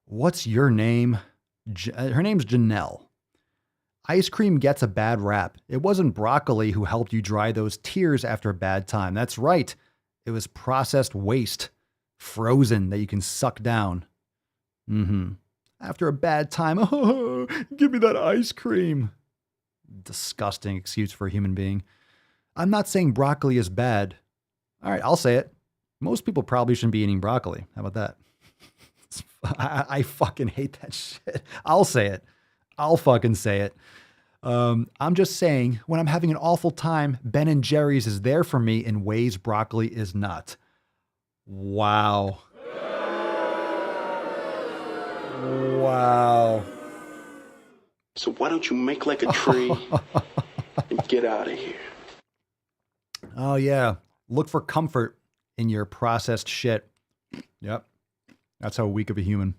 What's your name? Her name's Janelle. Ice cream gets a bad rap. It wasn't broccoli who helped you dry those tears after a bad time. That's right. It was processed waste, frozen, that you can suck down. After a bad time, oh, give me that ice cream. Disgusting excuse for a human being. I'm not saying broccoli is bad. All right, I'll say it. Most people probably shouldn't be eating broccoli. How about that? I fucking hate that shit. I'll say it. I'll fucking say it. I'm just saying, when I'm having an awful time, Ben & Jerry's is there for me in ways broccoli is not. Wow. Wow. So why don't you make like a tree and get out of here? Oh, yeah. Look for comfort in your processed shit. Yep. That's how weak of a human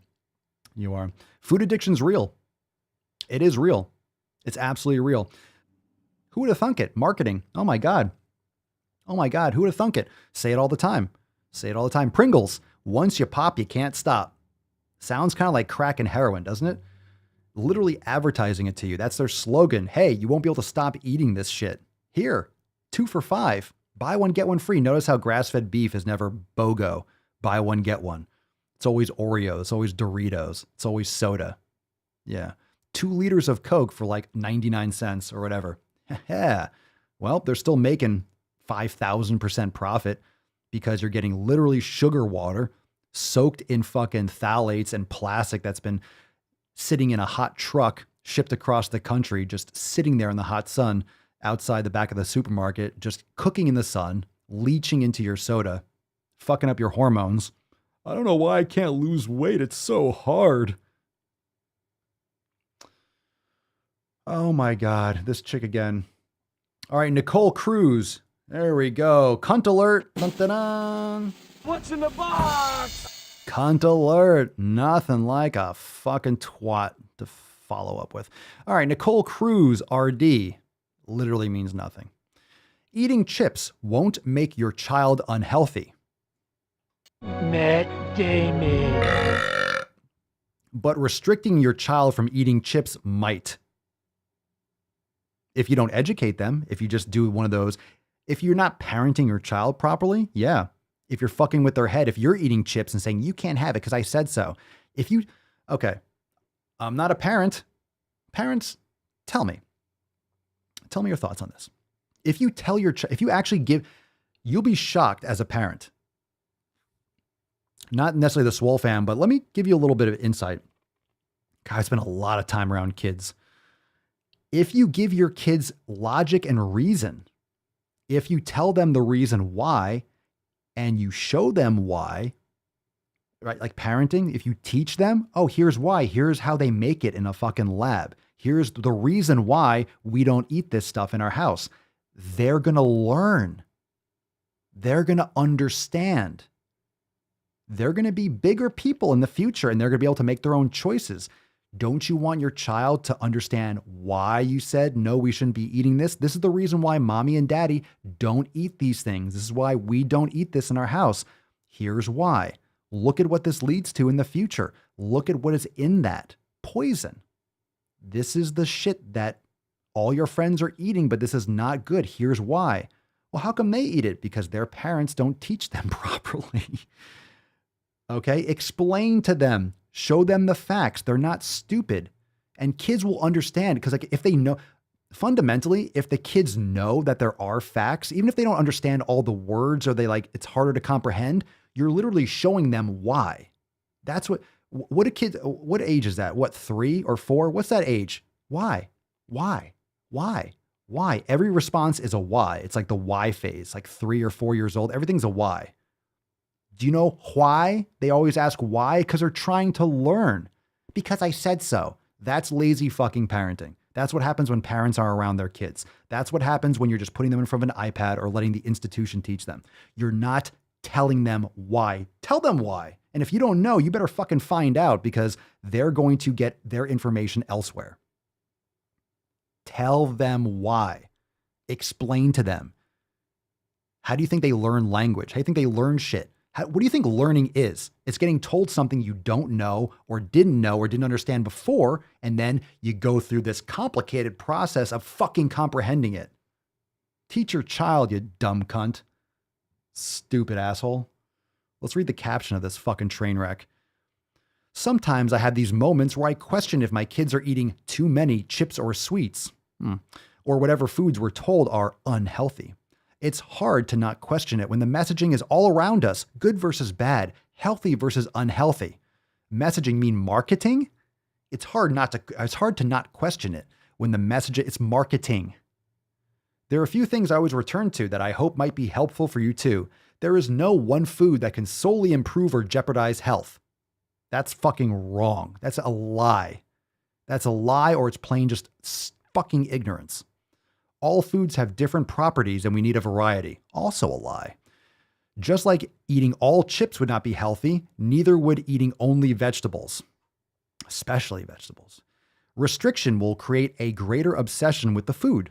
you are. Food addiction's real. It is real. It's absolutely real. Who would have thunk it? Marketing. Oh my God. Oh my God. Who would have thunk it? Say it all the time. Say it all the time. Pringles. Once you pop, you can't stop. Sounds kind of like crack and heroin, doesn't it? Literally advertising it to you. That's their slogan. Hey, you won't be able to stop eating this shit. Here, 2 for $5. Buy one, get one free. Notice how grass-fed beef is never BOGO. Buy one, get one. It's always Oreos. It's always Doritos. It's always soda. Yeah. 2 liters of Coke for like 99 cents or whatever. Yeah. Well, they're still making 5,000% profit because you're getting literally sugar water soaked in fucking phthalates and plastic that's been sitting in a hot truck shipped across the country, just sitting there in the hot sun outside the back of the supermarket, just cooking in the sun, leaching into your soda, fucking up your hormones. I don't know why I can't lose weight. It's so hard. Oh my God, this chick again. All right, Nicole Cruz. There we go. Cunt alert. Dun, dun, dun. What's in the box? Cunt alert. Nothing like a fucking twat to follow up with. All right, Nicole Cruz, RD. Literally means nothing. Eating chips won't make your child unhealthy. Matt Damon. But restricting your child from eating chips might. If you don't educate them, if you just do one of those, if you're not parenting your child properly, yeah. If you're fucking with their head, if you're eating chips and saying, you can't have it because I said so. Okay, I'm not a parent. Parents, tell me your thoughts on this. If you tell your if you actually give, you'll be shocked as a parent. Not necessarily the Swole fan, but let me give you a little bit of insight. God, I spend a lot of time around kids. If you give your kids logic and reason, If you tell them the reason why and you show them why, right? Like parenting, if you teach them, oh, here's why, here's how they make it in a fucking lab. Here's the reason why we don't eat this stuff in our house. They're going to learn. They're going to understand. They're going to be bigger people in the future and they're going to be able to make their own choices. Don't you want your child to understand why you said, no, we shouldn't be eating this? This is the reason why mommy and daddy don't eat these things. This is why we don't eat this in our house. Here's why. Look at what this leads to in the future. Look at what is in that poison. This is the shit that all your friends are eating, but this is not good. Here's why. Well, how come they eat it? Because their parents don't teach them properly. Okay, explain to them, show them the facts. They're not stupid. And kids will understand because like if they know, fundamentally, if the kids know that there are facts, even if they don't understand all the words or they like, it's harder to comprehend, you're literally showing them why. That's what a kid, what age is that? What, 3 or 4? What's that age? Why? Why? Why? Why? Every response is a why. It's like the why phase, like 3 or 4 years old. Everything's a why. Do you know why? They always ask why because they're trying to learn. Because I said so. That's lazy fucking parenting. That's what happens when parents are around their kids. That's what happens when you're just putting them in front of an iPad or letting the institution teach them. You're not telling them why. Tell them why. And if you don't know, you better fucking find out because they're going to get their information elsewhere. Tell them why. Explain to them. How do you think they learn language? How do you think they learn shit? What do you think learning is? It's getting told something you don't know or didn't understand before, and then you go through this complicated process of fucking comprehending it. Teach your child, you dumb cunt. Stupid asshole. Let's read the caption of this fucking train wreck. Sometimes I have these moments where I question if my kids are eating too many chips or sweets, or whatever foods we're told are unhealthy. It's hard to not question it when the messaging is all around us, good versus bad, healthy versus unhealthy. Messaging mean marketing? It's hard to not question it when the message it's marketing. There are a few things I always return to that I hope might be helpful for you too. There is no one food that can solely improve or jeopardize health. That's fucking wrong. That's a lie. That's a lie or it's plain just fucking ignorance. All foods have different properties and we need a variety. Also a lie. Just like eating all chips would not be healthy, neither would eating only vegetables, especially vegetables. Restriction will create a greater obsession with the food.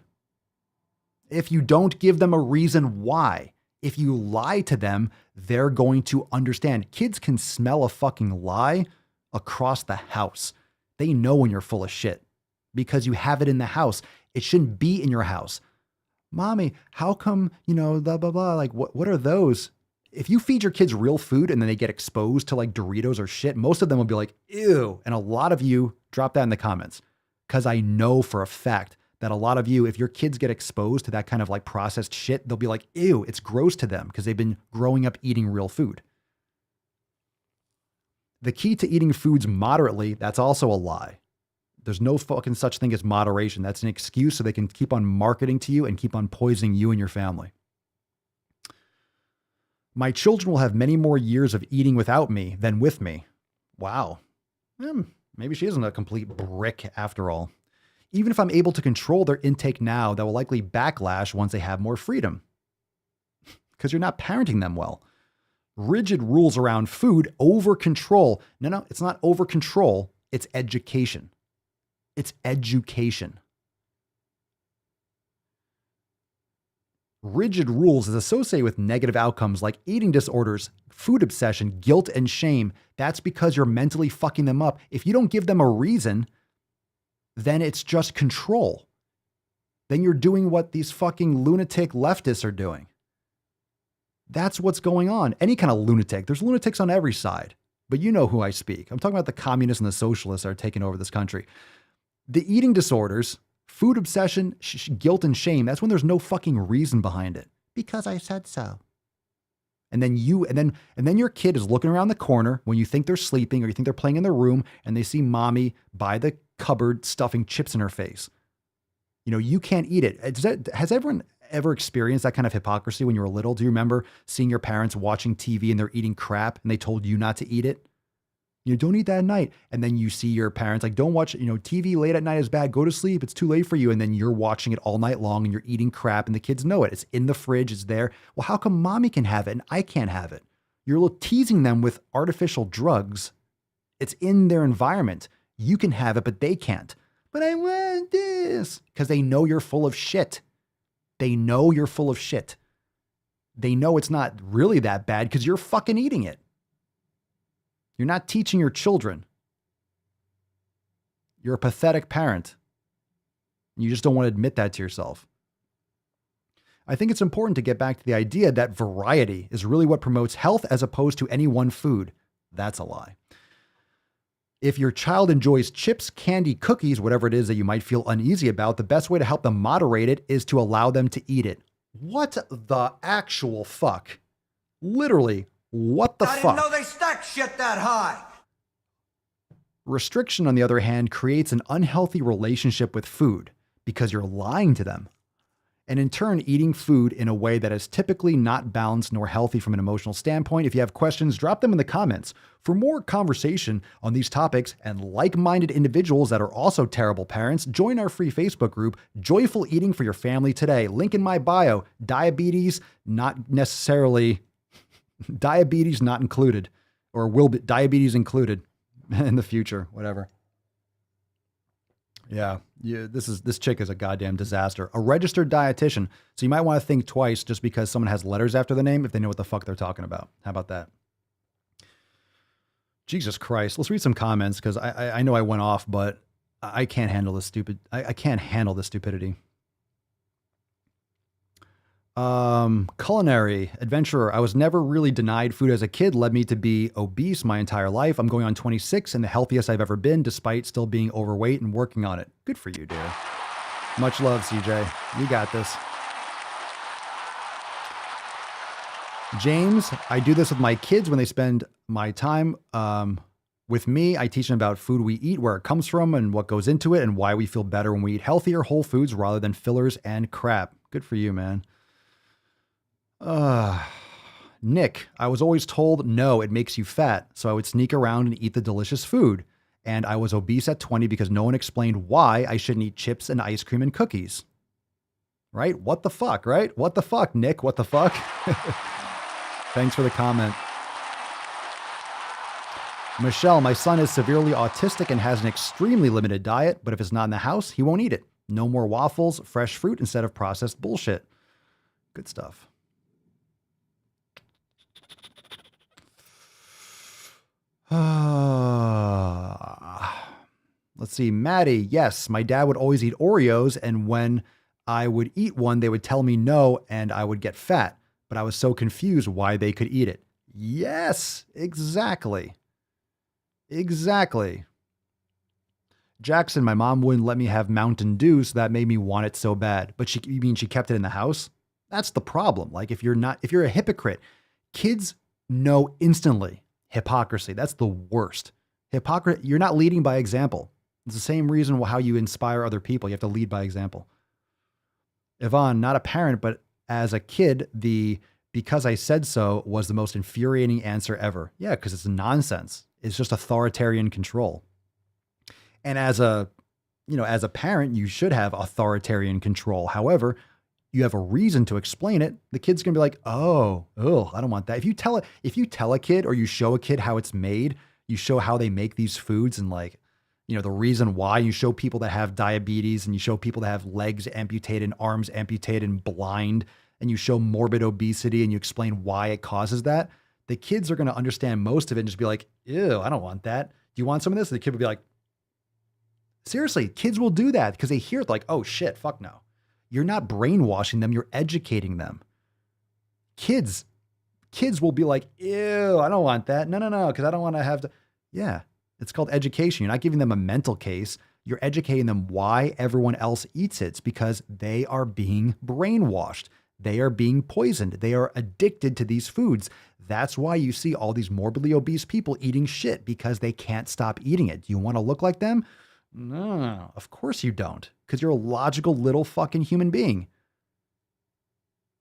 If you don't give them a reason why, if you lie to them, they're going to understand. Kids can smell a fucking lie across the house. They know when you're full of shit because you have it in the house. It shouldn't be in your house. Mommy, how come, blah, blah, blah. Like, what are those? If you feed your kids real food and then they get exposed to like Doritos or shit, most of them will be like, ew. And a lot of you drop that in the comments because I know for a fact that a lot of you, if your kids get exposed to that kind of like processed shit, they'll be like, ew, it's gross to them because they've been growing up eating real food. The key to eating foods moderately, that's also a lie. There's no fucking such thing as moderation. That's an excuse so they can keep on marketing to you and keep on poisoning you and your family. My children will have many more years of eating without me than with me. Wow. Maybe she isn't a complete brick after all. Even if I'm able to control their intake now, that will likely backlash once they have more freedom. Because you're not parenting them well. Rigid rules around food, over control. No, it's not over control. It's education. It's education. Rigid rules is associated with negative outcomes like eating disorders, food obsession, guilt, and shame. That's because you're mentally fucking them up. If you don't give them a reason, then it's just control. Then you're doing what these fucking lunatic leftists are doing. That's what's going on. Any kind of lunatic. There's lunatics on every side. But you know who I speak. I'm talking about the communists and the socialists that are taking over this country. The eating disorders, food obsession, guilt and shame, that's when there's no fucking reason behind it. Because I said so. And then your kid is looking around the corner when you think they're sleeping or you think they're playing in their room and they see mommy by the cupboard stuffing chips in her face. You can't eat it. Has ever experienced that kind of hypocrisy when you were little? Do you remember seeing your parents watching TV and they're eating crap and they told you not to eat it? You know, don't eat that at night. And then you see your parents like, don't watch, TV late at night is bad. Go to sleep. It's too late for you. And then you're watching it all night long and you're eating crap and the kids know it. It's in the fridge. It's there. Well, how come mommy can have it and I can't have it? You're teasing them with artificial drugs. It's in their environment. You can have it, but they can't. But I want this because they know you're full of shit. They know you're full of shit. They know it's not really that bad because you're fucking eating it. You're not teaching your children. You're a pathetic parent. You just don't want to admit that to yourself. I think it's important to get back to the idea that variety is really what promotes health as opposed to any one food. That's a lie. If your child enjoys chips, candy, cookies, whatever it is that you might feel uneasy about, the best way to help them moderate it is to allow them to eat it. What the actual fuck? Literally, what the fuck? I didn't know they stacked shit that high. Restriction, on the other hand, creates an unhealthy relationship with food because you're lying to them. And in turn, eating food in a way that is typically not balanced nor healthy from an emotional standpoint. If you have questions, drop them in the comments. For more conversation on these topics and like-minded individuals that are also terrible parents, join our free Facebook group, Joyful Eating for Your Family Today. Link in my bio. Diabetes not included, or will be diabetes included in the future, whatever. Yeah, this chick is a goddamn disaster. A registered dietitian. So you might want to think twice just because someone has letters after the name if they know what the fuck they're talking about. How about that? Jesus Christ. Let's read some comments because I know I went off, but I can't handle this I can't handle this stupidity. Culinary adventurer. I was never really denied food as a kid, led me to be obese my entire life. I'm going on 26 and the healthiest I've ever been, despite still being overweight and working on it. Good for you, dear. Much love, CJ. You got this. James, I do this with my kids when they spend my time with me. I teach them about food we eat, where it comes from and what goes into it and why we feel better when we eat healthier whole foods rather than fillers and crap. Good for you, man. Nick, I was always told, no, it makes you fat. So I would sneak around and eat the delicious food. And I was obese at 20 because no one explained why I shouldn't eat chips and ice cream and cookies. Right? What the fuck, right? What the fuck, Nick? What the fuck? Thanks for the comment. Michelle, my son is severely autistic and has an extremely limited diet, but if it's not in the house, he won't eat it. No more waffles, fresh fruit instead of processed bullshit. Good stuff. Let's see. Maddie, yes, my dad would always eat Oreos, and when I would eat one, they would tell me no, and I would get fat. But I was so confused why they could eat it. Yes, exactly. Exactly. Jackson, my mom wouldn't let me have Mountain Dew, so that made me want it so bad. But you mean she kept it in the house? That's the problem. Like if you're a hypocrite, kids know instantly hypocrisy. That's the worst. You're not leading by example. It's the same reason how you inspire other people. You have to lead by example. Yvonne, not a parent, but as a kid, because I said so was the most infuriating answer ever. Yeah, because it's nonsense. It's just authoritarian control. And as a parent, you should have authoritarian control. However, you have a reason to explain it. The kid's gonna be like, oh, I don't want that. If you tell a kid or you show a kid how it's made, you show how they make these foods and the reason why. You show people that have diabetes and you show people that have legs amputated and arms amputated and blind, and you show morbid obesity and you explain why it causes that. The kids are going to understand most of it and just be like, ew, I don't want that. Do you want some of this? And the kid will be like, seriously, kids will do that because they hear it like, oh shit, fuck no. You're not brainwashing them. You're educating them. Kids will be like, ew, I don't want that. No, because I don't want to have to. Yeah, it's called education. You're not giving them a mental case. You're educating them why everyone else eats it. It's because they are being brainwashed. They are being poisoned. They are addicted to these foods. That's why you see all these morbidly obese people eating shit because they can't stop eating it. Do you want to look like them? No, of course you don't, because you're a logical little fucking human being.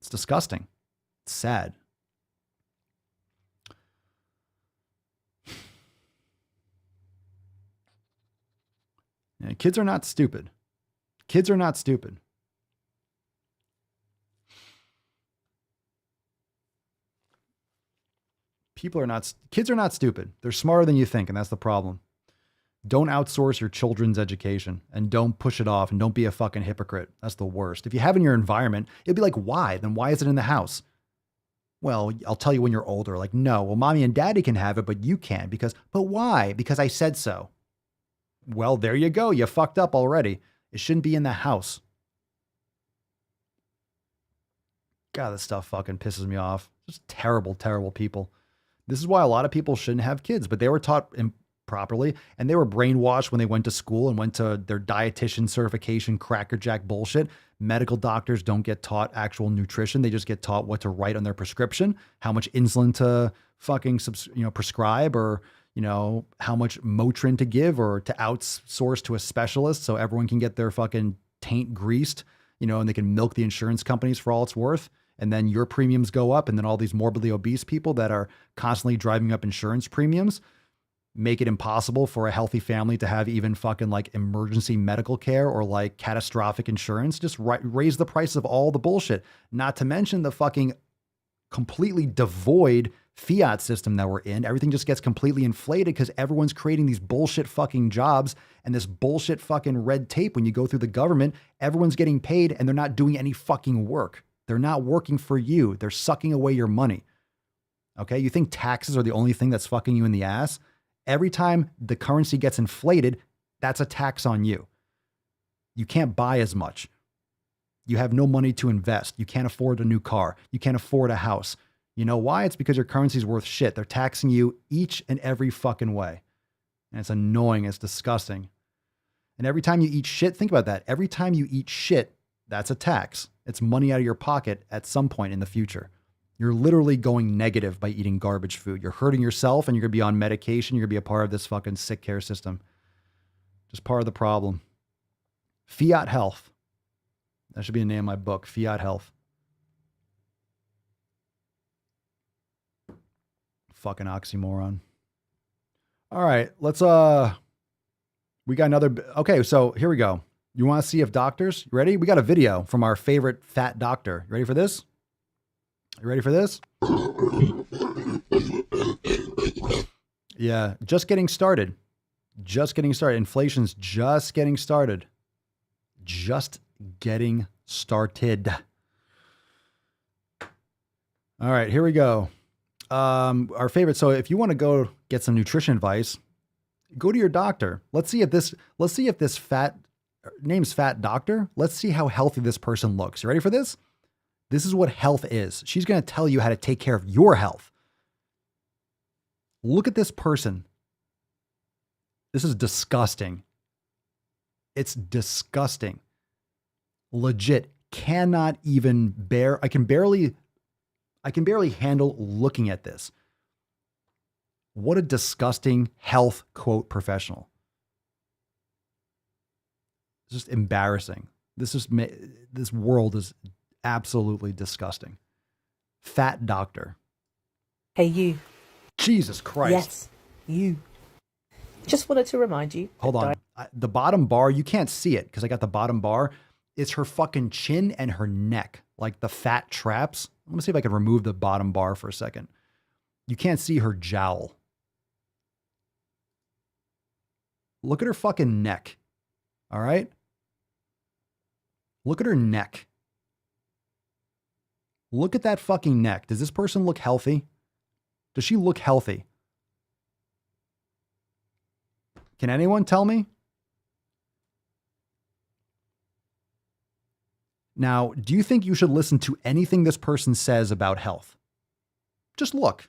It's disgusting. It's sad. Yeah, kids are not stupid. Kids are not stupid. Kids are not stupid. They're smarter than you think, and that's the problem. Don't outsource your children's education and don't push it off and don't be a fucking hypocrite. That's the worst. If you have it in your environment, it'd be like, why? Then why is it in the house? Well, I'll tell you when you're older. Like, no, well, mommy and daddy can have it, but you can't but why? Because I said so. Well, there you go. You fucked up already. It shouldn't be in the house. God, this stuff fucking pisses me off. Just terrible, terrible people. This is why a lot of people shouldn't have kids, but they were taught improperly and they were brainwashed when they went to school and went to their dietitian certification crackerjack bullshit. Medical doctors don't get taught actual nutrition. They just get taught what to write on their prescription, how much insulin to fucking prescribe, or how much Motrin to give, or to outsource to a specialist so everyone can get their fucking taint greased, and they can milk the insurance companies for all it's worth. And then your premiums go up. And then all these morbidly obese people that are constantly driving up insurance premiums make it impossible for a healthy family to have even fucking like emergency medical care or like catastrophic insurance. Just raise the price of all the bullshit. Not to mention the fucking completely devoid fiat system that we're in. Everything just gets completely inflated because everyone's creating these bullshit fucking jobs and this bullshit fucking red tape. When you go through the government, everyone's getting paid and they're not doing any fucking work. They're not working for you. They're sucking away your money. Okay. You think taxes are the only thing that's fucking you in the ass? Every time the currency gets inflated, that's a tax on you. You can't buy as much. You have no money to invest. You can't afford a new car. You can't afford a house. You know why? It's because your currency's worth shit. They're taxing you each and every fucking way. And it's annoying. It's disgusting. And every time you eat shit, think about that. Every time you eat shit, that's a tax. It's money out of your pocket at some point in the future. You're literally going negative by eating garbage food. You're hurting yourself and you're going to be on medication. You're going to be a part of this fucking sick care system. Just part of the problem. Fiat Health. That should be the name of my book. Fiat Health. Fucking oxymoron. All right, let's, we got another, okay, so here we go. You want to see if doctors, you ready? We got a video from our favorite fat doctor. You ready for this? You ready for this? Yeah, just getting started. Just getting started. Inflation's just getting started. Just getting started. All right, here we go. Our favorite. So if you want to go get some nutrition advice, go to your doctor. Let's see if this fat, name's Fat Doctor. Let's see how healthy this person looks. You ready for this? This is what health is. She's going to tell you how to take care of your health. Look at this person. This is disgusting. It's disgusting. Legit. Cannot even bear. I can barely handle looking at this. What a disgusting health quote professional. It's just embarrassing. This world is absolutely disgusting. Fat doctor. Hey, you. Jesus Christ. Yes, you. Just wanted to remind you. Hold on. The bottom bar, you can't see it because I got the bottom bar. It's her fucking chin and her neck, like the fat traps. Let me see if I can remove the bottom bar for a second. You can't see her jowl. Look at her fucking neck. All right? Look at her neck. Look at that fucking neck. Does this person look healthy? Does she look healthy? Can anyone tell me? Now, do you think you should listen to anything this person says about health? Just look.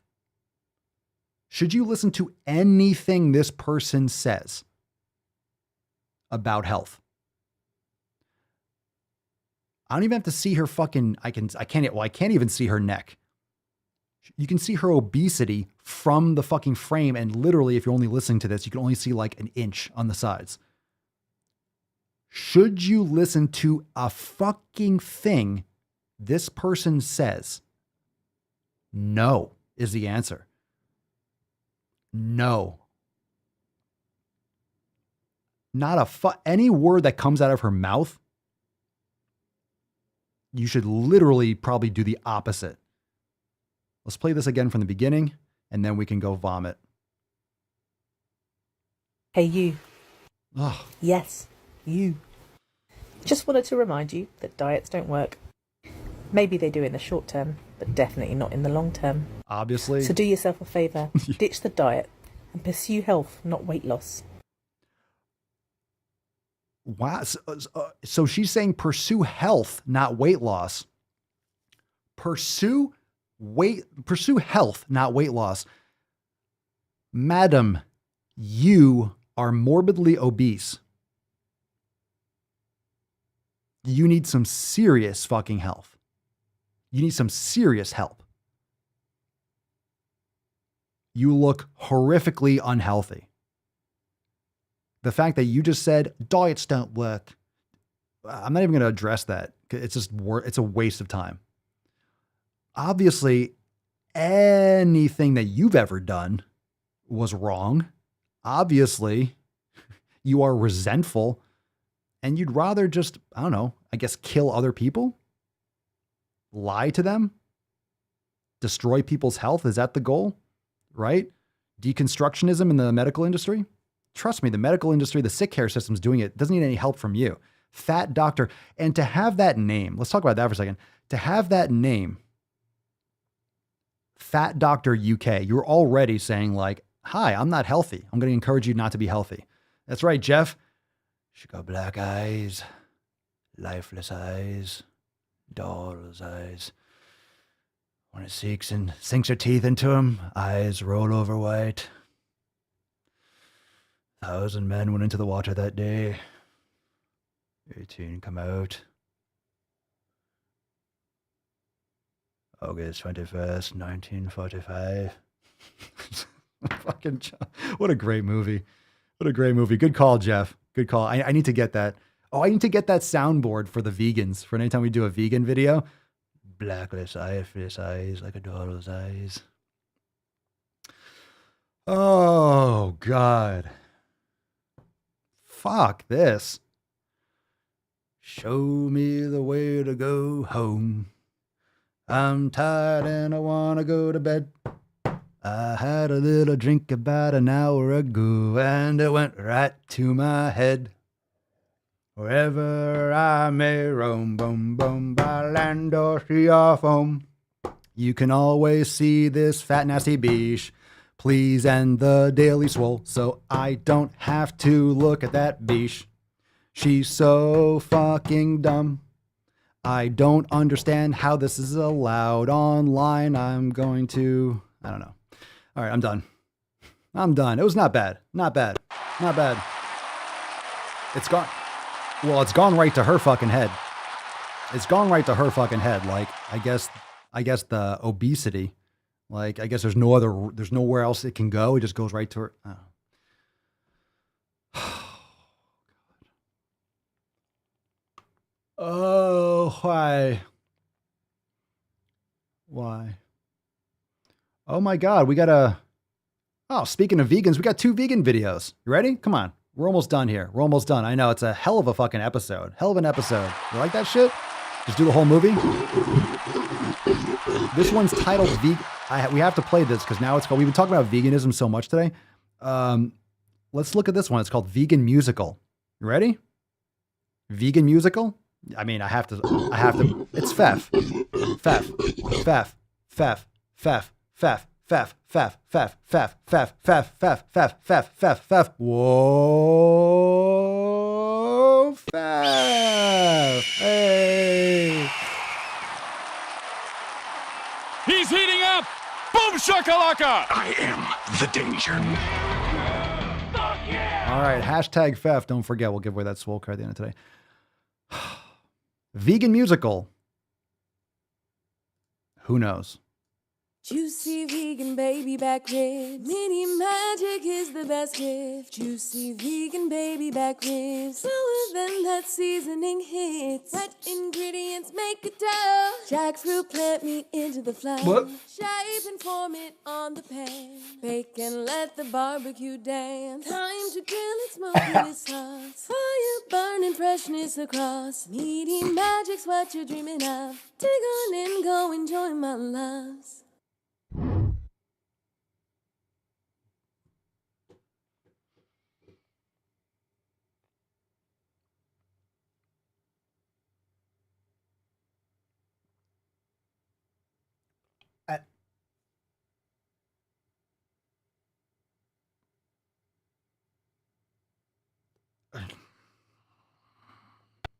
Should you listen to anything this person says about health? I don't even have to see her fucking, I can't even see her neck. You can see her obesity from the fucking frame. And literally, if you're only listening to this, you can only see like an inch on the sides. Should you listen to a fucking thing This person says no is the answer. No. Not any word that comes out of her mouth, you should literally probably do the opposite. Let's play this again from the beginning, and then we can go vomit. Hey, you. Ugh. Yes, you. Just wanted to remind you that diets don't work. Maybe they do in the short term, but definitely not in the long term. Obviously. So do yourself a favour, ditch the diet, and pursue health, not weight loss. Wow. So she's saying pursue health, not weight loss. Pursue health, not weight loss. Madam, you are morbidly obese. You need some serious fucking health. You need some serious help. You look horrifically unhealthy. The fact that you just said diets don't work, I'm not even going to address that. It's just it's a waste of time. Obviously, anything that you've ever done was wrong. Obviously, you are resentful and you'd rather just, I don't know, I guess kill other people, lie to them, destroy people's health. Is that the goal? Right? Deconstructionism in the medical industry. Trust me, the medical industry, the sick care system's doing it. Doesn't need any help from you. Fat doctor. And to have that name, let's talk about that for a second. To have that name, Fat Doctor UK, you're already saying like, hi, I'm not healthy. I'm going to encourage you not to be healthy. That's right, Jeff. She got black eyes, lifeless eyes, doll's eyes. When it sinks her teeth into him, eyes roll over white. 1,000 men went into the water that day. 18 come out. August 21st, 1945. Fucking, what a great movie. What a great movie. Good call, Jeff. Good call. I need to get that. Oh, I need to get that soundboard for the vegans. For anytime we do a vegan video. Blackless, eyeless eyes, like a doll's eyes. Oh, God. Fuck this. Show me the way to go home. I'm tired and I want to go to bed. I had a little drink about an hour ago and it went right to my head. Wherever I may roam, boom, boom, by land or sea or foam. You can always see this fat, nasty beach. Please end the Daily Swole so I don't have to look at that beach. She's so fucking dumb. I don't understand how this is allowed online. I don't know. All right, I'm done. It was not bad. Not bad. It's gone. Well, it's gone right to her fucking head. Like, I guess the obesity, like, I guess there's nowhere else it can go. It just goes right to her. Oh, why? Oh my God, speaking of vegans, we got 2 vegan videos. You ready? Come on. We're almost done here. I know it's a hell of a fucking episode. Hell of an episode. You like that shit? Just do the whole movie. This one's titled we have to play this because now we've been talking about veganism so much today. Let's look at this one. It's called Vegan Musical. You ready? Vegan Musical? I mean, I have to, it's Fef. Whoa, Fef. Hey. He's heating up. Boom shakalaka. I am the danger. All right, hashtag Fef. Don't forget, we'll give away that Swole card at the end of today. Vegan Musical. Who knows? Juicy vegan baby back ribs. Meaty magic is the best gift. Juicy vegan baby back ribs. Slower than that seasoning hits. Wet ingredients make a dough. Jackfruit plant meat into the flour. What? Shape and form it on the pan. Bake and let the barbecue dance. Time to grill it, smoking its sauce. Fire burning freshness across. Meaty magic's what you're dreaming of. Dig on in, go enjoy my loves.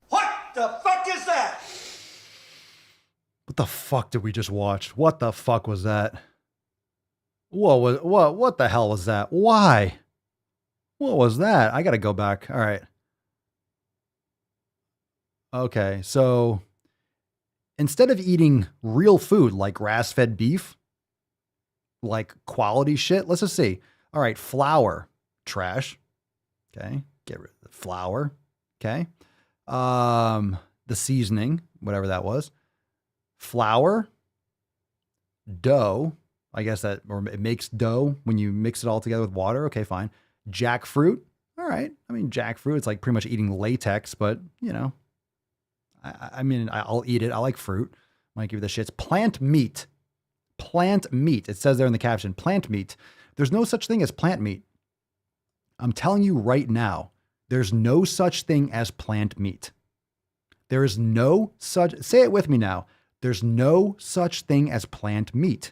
What the fuck is that? What the fuck did we just watch? What the fuck was that? What the hell was that? Why? What was that? I gotta go back. All right. Okay, so instead of eating real food like grass-fed beef, like quality shit, let's just see. All right, flour, trash. Okay, get rid of the flour. Okay. The seasoning, whatever that was. Flour, dough. I guess that, or it makes dough when you mix it all together with water. Okay, fine. Jackfruit. All right. I mean, jackfruit, it's like pretty much eating latex, but you know, I mean, I'll eat it. I like fruit. Might give you the shits. Plant meat. Plant meat. It says there in the caption, plant meat. There's no such thing as plant meat. I'm telling you right now, there's no such thing as plant meat. There is no such, say it with me now. There's no such thing as plant meat.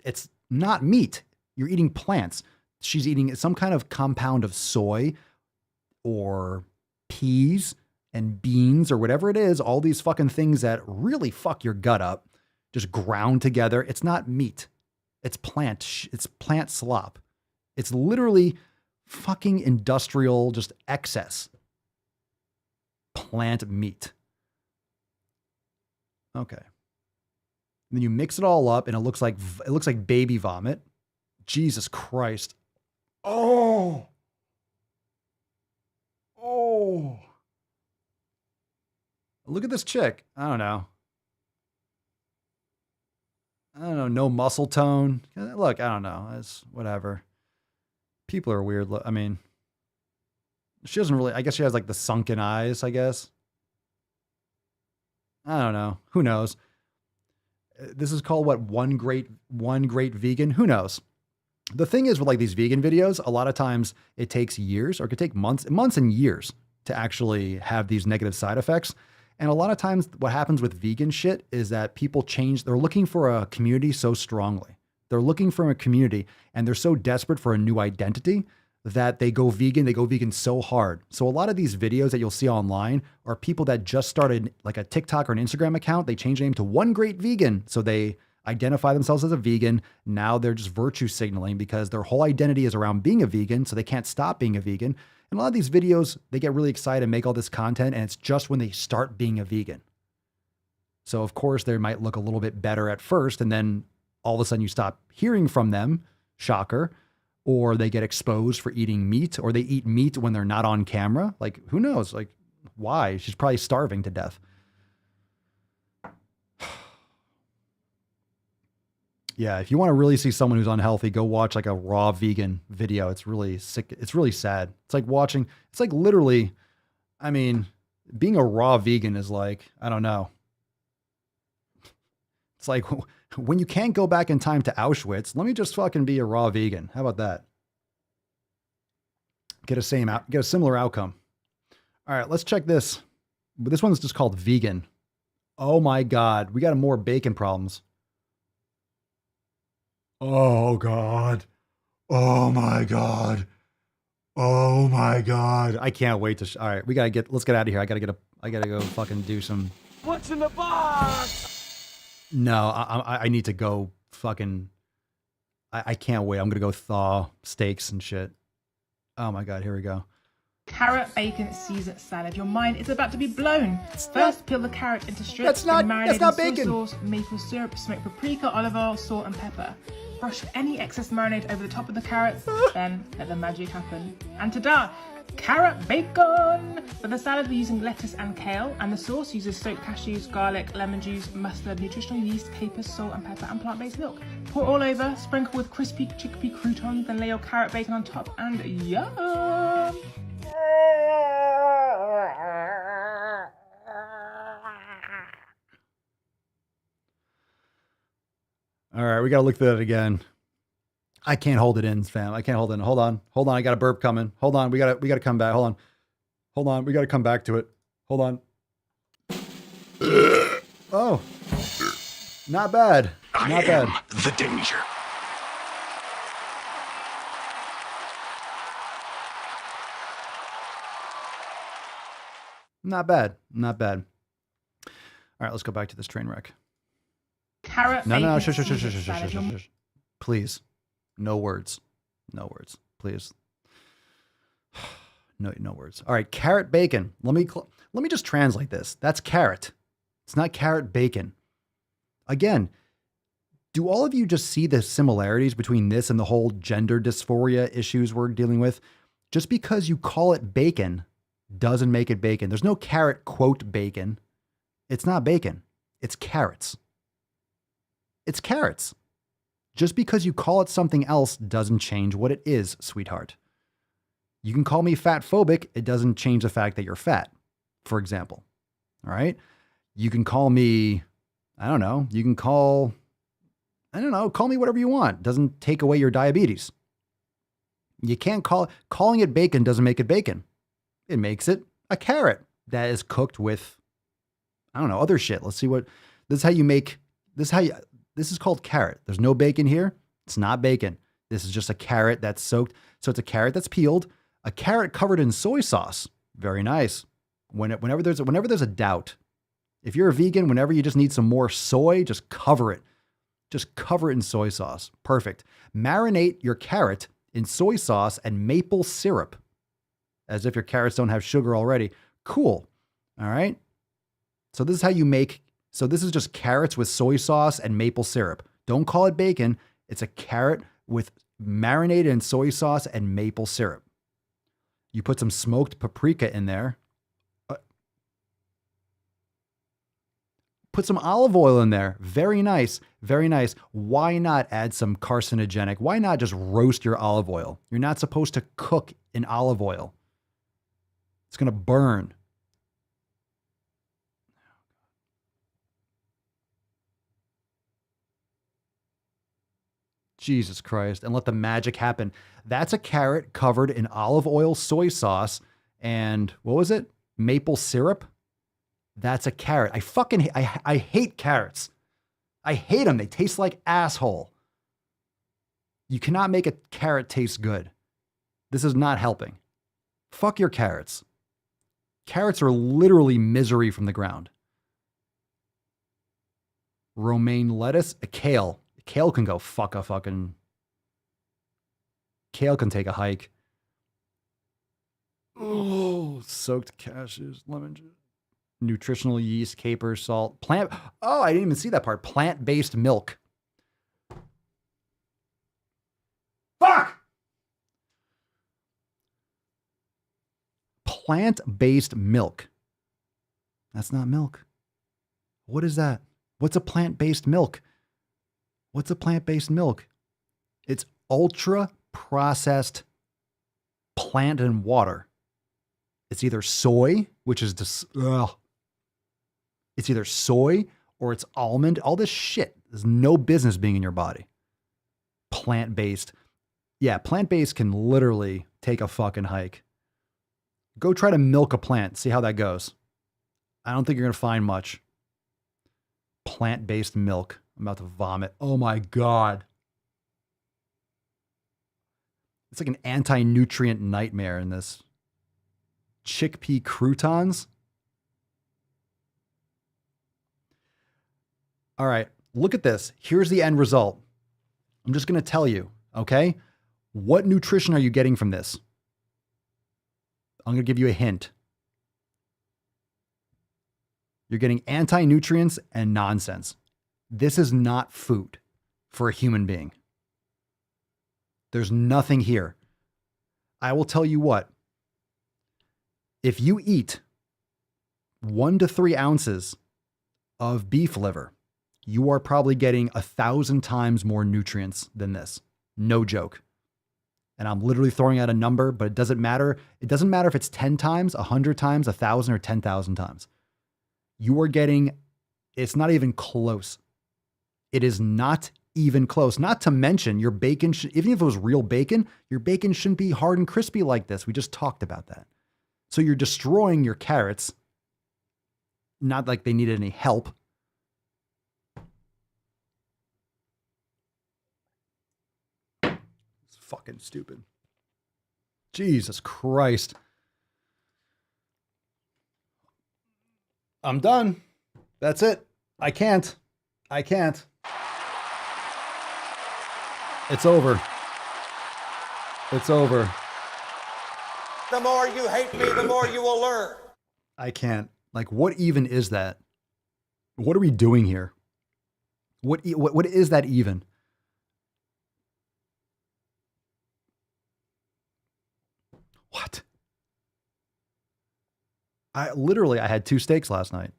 It's not meat. You're eating plants. She's eating some kind of compound of soy or peas and beans or whatever it is. All these fucking things that really fuck your gut up, just ground together. It's not meat. It's plant slop. It's literally fucking industrial, just excess. Plant meat. Okay. And then you mix it all up and it looks like baby vomit. Jesus Christ. Oh. Oh. Look at this chick. I don't know. No muscle tone. Look, I don't know. It's whatever. People are weird. I mean, she doesn't really, I guess she has like the sunken eyes, I guess. I don't know. Who knows? This is called what? One great vegan. Who knows? The thing is with like these vegan videos, a lot of times it takes years or it could take months and years to actually have these negative side effects. And a lot of times what happens with vegan shit is that people change. They're looking for a community so strongly. They're looking for a community and they're so desperate for a new identity that they go vegan so hard. So a lot of these videos that you'll see online are people that just started like a TikTok or an Instagram account. They change the name to One Great Vegan. So they identify themselves as a vegan. Now they're just virtue signaling because their whole identity is around being a vegan. So they can't stop being a vegan. And a lot of these videos, they get really excited and make all this content. And it's just when they start being a vegan. So of course they might look a little bit better at first. And then all of a sudden you stop hearing from them. Shocker. Or they get exposed for eating meat, or they eat meat when they're not on camera. Like, who knows? Like, why? She's probably starving to death. Yeah, if you want to really see someone who's unhealthy, go watch like a raw vegan video. It's really sick. It's really sad. It's like literally, I mean, being a raw vegan is like, I don't know. It's like when you can't go back in time to Auschwitz, let me just fucking be a raw vegan. How about that? Get a similar outcome. All right, let's check this. This one's just called vegan. Oh my God, we got more bacon problems. Oh God. Oh my God. Oh my God. I can't wait to, all right, let's get out of here. I gotta go fucking do some. What's in the box? No, I need to go fucking, I can't wait. I'm going to go thaw steaks and shit. Oh my God, here we go. Carrot bacon Caesar salad. Your mind is about to be blown. First, peel the carrot into strips That's and marinate not in soy bacon. sauce, maple syrup, smoked paprika, olive oil, salt, and pepper. Brush any excess marinade over the top of the carrots, then let the magic happen. And ta-da! Carrot bacon! For the salad, we're using lettuce and kale, and the sauce uses soaked cashews, garlic, lemon juice, mustard, nutritional yeast, capers, salt and pepper, and plant-based milk. Pour all over, sprinkle with crispy chickpea croutons, then lay your carrot bacon on top, and yum! All right, we got to look through that again. I can't hold it in, fam. I can't hold it in. Hold on. I got a burp coming. Hold on. We got to come back. Hold on. We got to come back to it. Hold on. Oh, not bad. Not bad. The danger. Not bad. Not bad. All right, let's go back to this train wreck. Carrot No, bacon shush. Caesar salad. Please. No words. No words. Please. No words. All right, carrot bacon. Let me just translate this. That's carrot. It's not carrot bacon. Again, do all of you just see the similarities between this and the whole gender dysphoria issues we're dealing with? Just because you call it bacon doesn't make it bacon. There's no carrot quote bacon. It's not bacon. It's carrots. It's carrots. Just because you call it something else doesn't change what it is, sweetheart. You can call me fat phobic. It doesn't change the fact that you're fat, for example. All right. You can call me, I don't know. You can call me whatever you want. Doesn't take away your diabetes. You can't calling it bacon doesn't make it bacon. It makes it a carrot that is cooked with, I don't know, other shit. Let's see this is called carrot. There's no bacon here. It's not bacon. This is just a carrot that's soaked. So it's a carrot that's peeled, a carrot covered in soy sauce. Very nice. Whenever there's a doubt, if you're a vegan, whenever you just need some more soy, just cover it. Just cover it in soy sauce. Perfect. Marinate your carrot in soy sauce and maple syrup. As if your carrots don't have sugar already. Cool. All right. So this is just carrots with soy sauce and maple syrup. Don't call it bacon. It's a carrot with marinated in soy sauce and maple syrup. You put some smoked paprika in there. Put some olive oil in there. Very nice. Very nice. Why not add some carcinogenic? Why not just roast your olive oil? You're not supposed to cook in olive oil. It's going to burn. Jesus Christ. And let the magic happen. That's a carrot covered in olive oil, soy sauce, and what was it? Maple syrup? That's a carrot. I hate carrots. I hate them. They taste like asshole. You cannot make a carrot taste good. This is not helping. Fuck your carrots. Carrots are literally misery from the ground. Romaine lettuce, a kale. Kale can go fuck a fucking. Kale can take a hike. Oh, soaked cashews, lemon juice, nutritional yeast, capers, salt, plant. Oh, I didn't even see that part. Plant-based milk. Fuck! Plant-based milk. That's not milk. What is that? What's a plant-based milk? What's a plant-based milk? It's ultra-processed plant and water. It's either soy, which is it's either soy or it's almond. All this shit. There's no business being in your body. Plant-based. Yeah, plant-based can literally take a fucking hike. Go try to milk a plant. See how that goes. I don't think you're going to find much. Plant-based milk. I'm about to vomit. Oh my God. It's like an anti-nutrient nightmare in this. Chickpea croutons. All right, look at this. Here's the end result. I'm just going to tell you, okay? What nutrition are you getting from this? I'm going to give you a hint. You're getting anti-nutrients and nonsense. This is not food for a human being. There's nothing here. I will tell you what. If you eat 1 to 3 ounces of beef liver, you are probably getting 1,000 times more nutrients than this. No joke. And I'm literally throwing out a number, but it doesn't matter. It doesn't matter if it's 10 times, 100 times, 1,000, or 10,000 times. You are getting, it's not even close. It is not even close. Not to mention your bacon, even if it was real bacon, your bacon shouldn't be hard and crispy like this. We just talked about that. So you're destroying your carrots. Not like they needed any help. It's fucking stupid. Jesus Christ. I'm done. That's it. I can't. It's over. It's over. The more you hate me, the more you will learn. I can't. Like, what even is that? What are we doing here? What is that even? What? I had 2 steaks last night.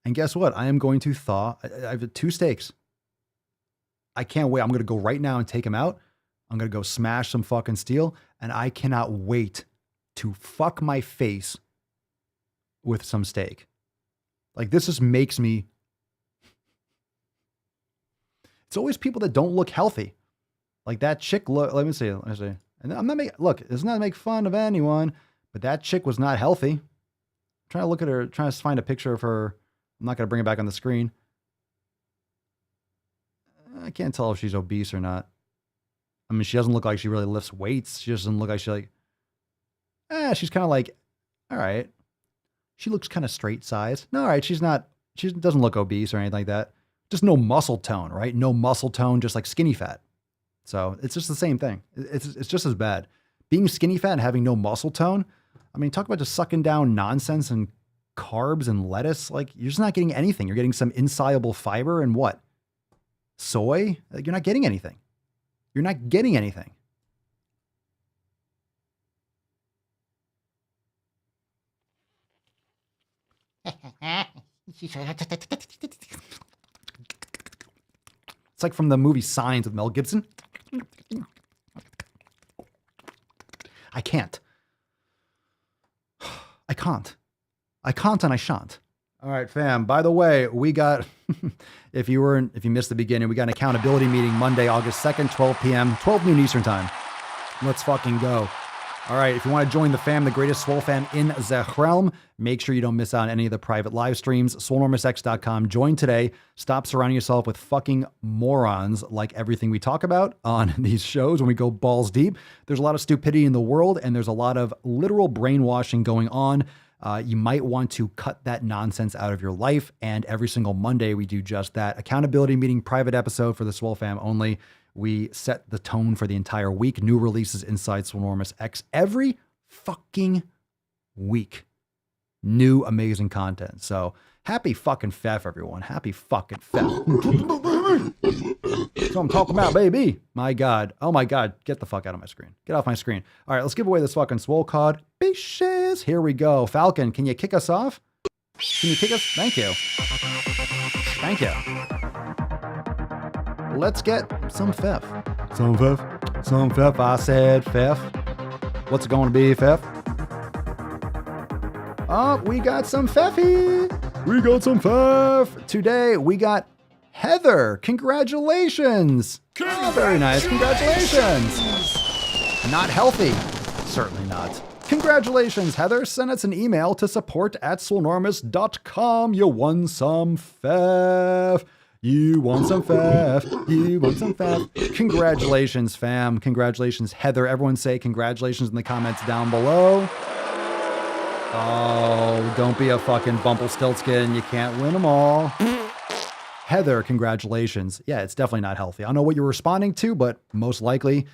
And guess what? I am going to thaw. I have 2 steaks. I can't wait. I'm going to go right now and take them out. I'm going to go smash some fucking steel. And I cannot wait to fuck my face with some steak. Like, this just makes me. It's always people that don't look healthy. Like that chick. Let me see. And I'm not making. Look, it's not to make fun of anyone, but that chick was not healthy. I'm trying to look at her, trying to find a picture of her. I'm not going to bring it back on the screen. I can't tell if she's obese or not. I mean, she doesn't look like she really lifts weights. She doesn't look like she's kind of like, all right. She looks kind of straight size. No, all right. She doesn't look obese or anything like that. Just no muscle tone, right? No muscle tone, just like skinny fat. So it's just the same thing. It's just as bad. Being skinny fat and having no muscle tone. I mean, talk about just sucking down nonsense and carbs and lettuce. Like, you're just not getting anything. You're getting some insoluble fiber and what? Soy? Like, you're not getting anything. You're not getting anything. It's like from the movie Signs with Mel Gibson. I can't. I can't and I shan't. All right, fam. By the way, we got, if you missed the beginning, we got an accountability meeting Monday, August 2nd, 12 p.m., 12 noon Eastern time. Let's fucking go. All right, if you want to join the fam, the greatest Swole fam in the realm, make sure you don't miss out on any of the private live streams. SwoleNormousX.com. Join today. Stop surrounding yourself with fucking morons like everything we talk about on these shows when we go balls deep. There's a lot of stupidity in the world, and there's a lot of literal brainwashing going on. You might want to cut that nonsense out of your life. And every single Monday, we do just that. Accountability meeting, private episode for the Swole fam only. We set the tone for the entire week. New releases inside Swolenormous X every fucking week. New amazing content. So happy fucking Fef, everyone. Happy fucking Fef. That's what I'm talking about, baby. My God. Oh my God. Get the fuck out of my screen. Get off my screen. All right, let's give away this fucking Swole card. Bitches. Here we go. Falcon, can you kick us off? Can you kick us? Thank you. Thank you. Let's get some Fef. Some Fef. Some Fef. I said Fef. What's it going to be, Fef? Oh, we got some Feffy. We got some Fef. Today, we got Heather. Congratulations. Oh, very nice. Congratulations. Not healthy. Certainly not. Congratulations, Heather. Send us an email to support@swolenormous.com. You won some Fef. You want some Fef. You want some Fef. Congratulations, fam. Congratulations, Heather. Everyone say congratulations in the comments down below. Oh, don't be a fucking Bumpelstiltskin. You can't win them all. Heather, congratulations. Yeah, it's definitely not healthy. I don't know what you're responding to, but most likely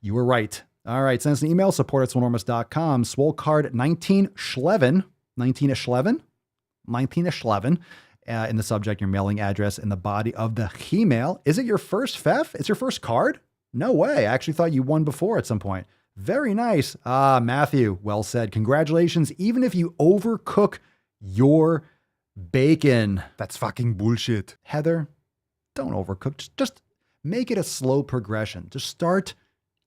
you were right. All right, send us an email, support@swolenormous.com. Swole card 1911, 1911, in the subject, your mailing address, in the body of the email. Is it your first FEF? It's your first card? No way. I actually thought you won before at some point. Very nice. Matthew, well said. Congratulations. Even if you overcook your bacon. That's fucking bullshit. Heather, don't overcook. Just make it a slow progression. Just start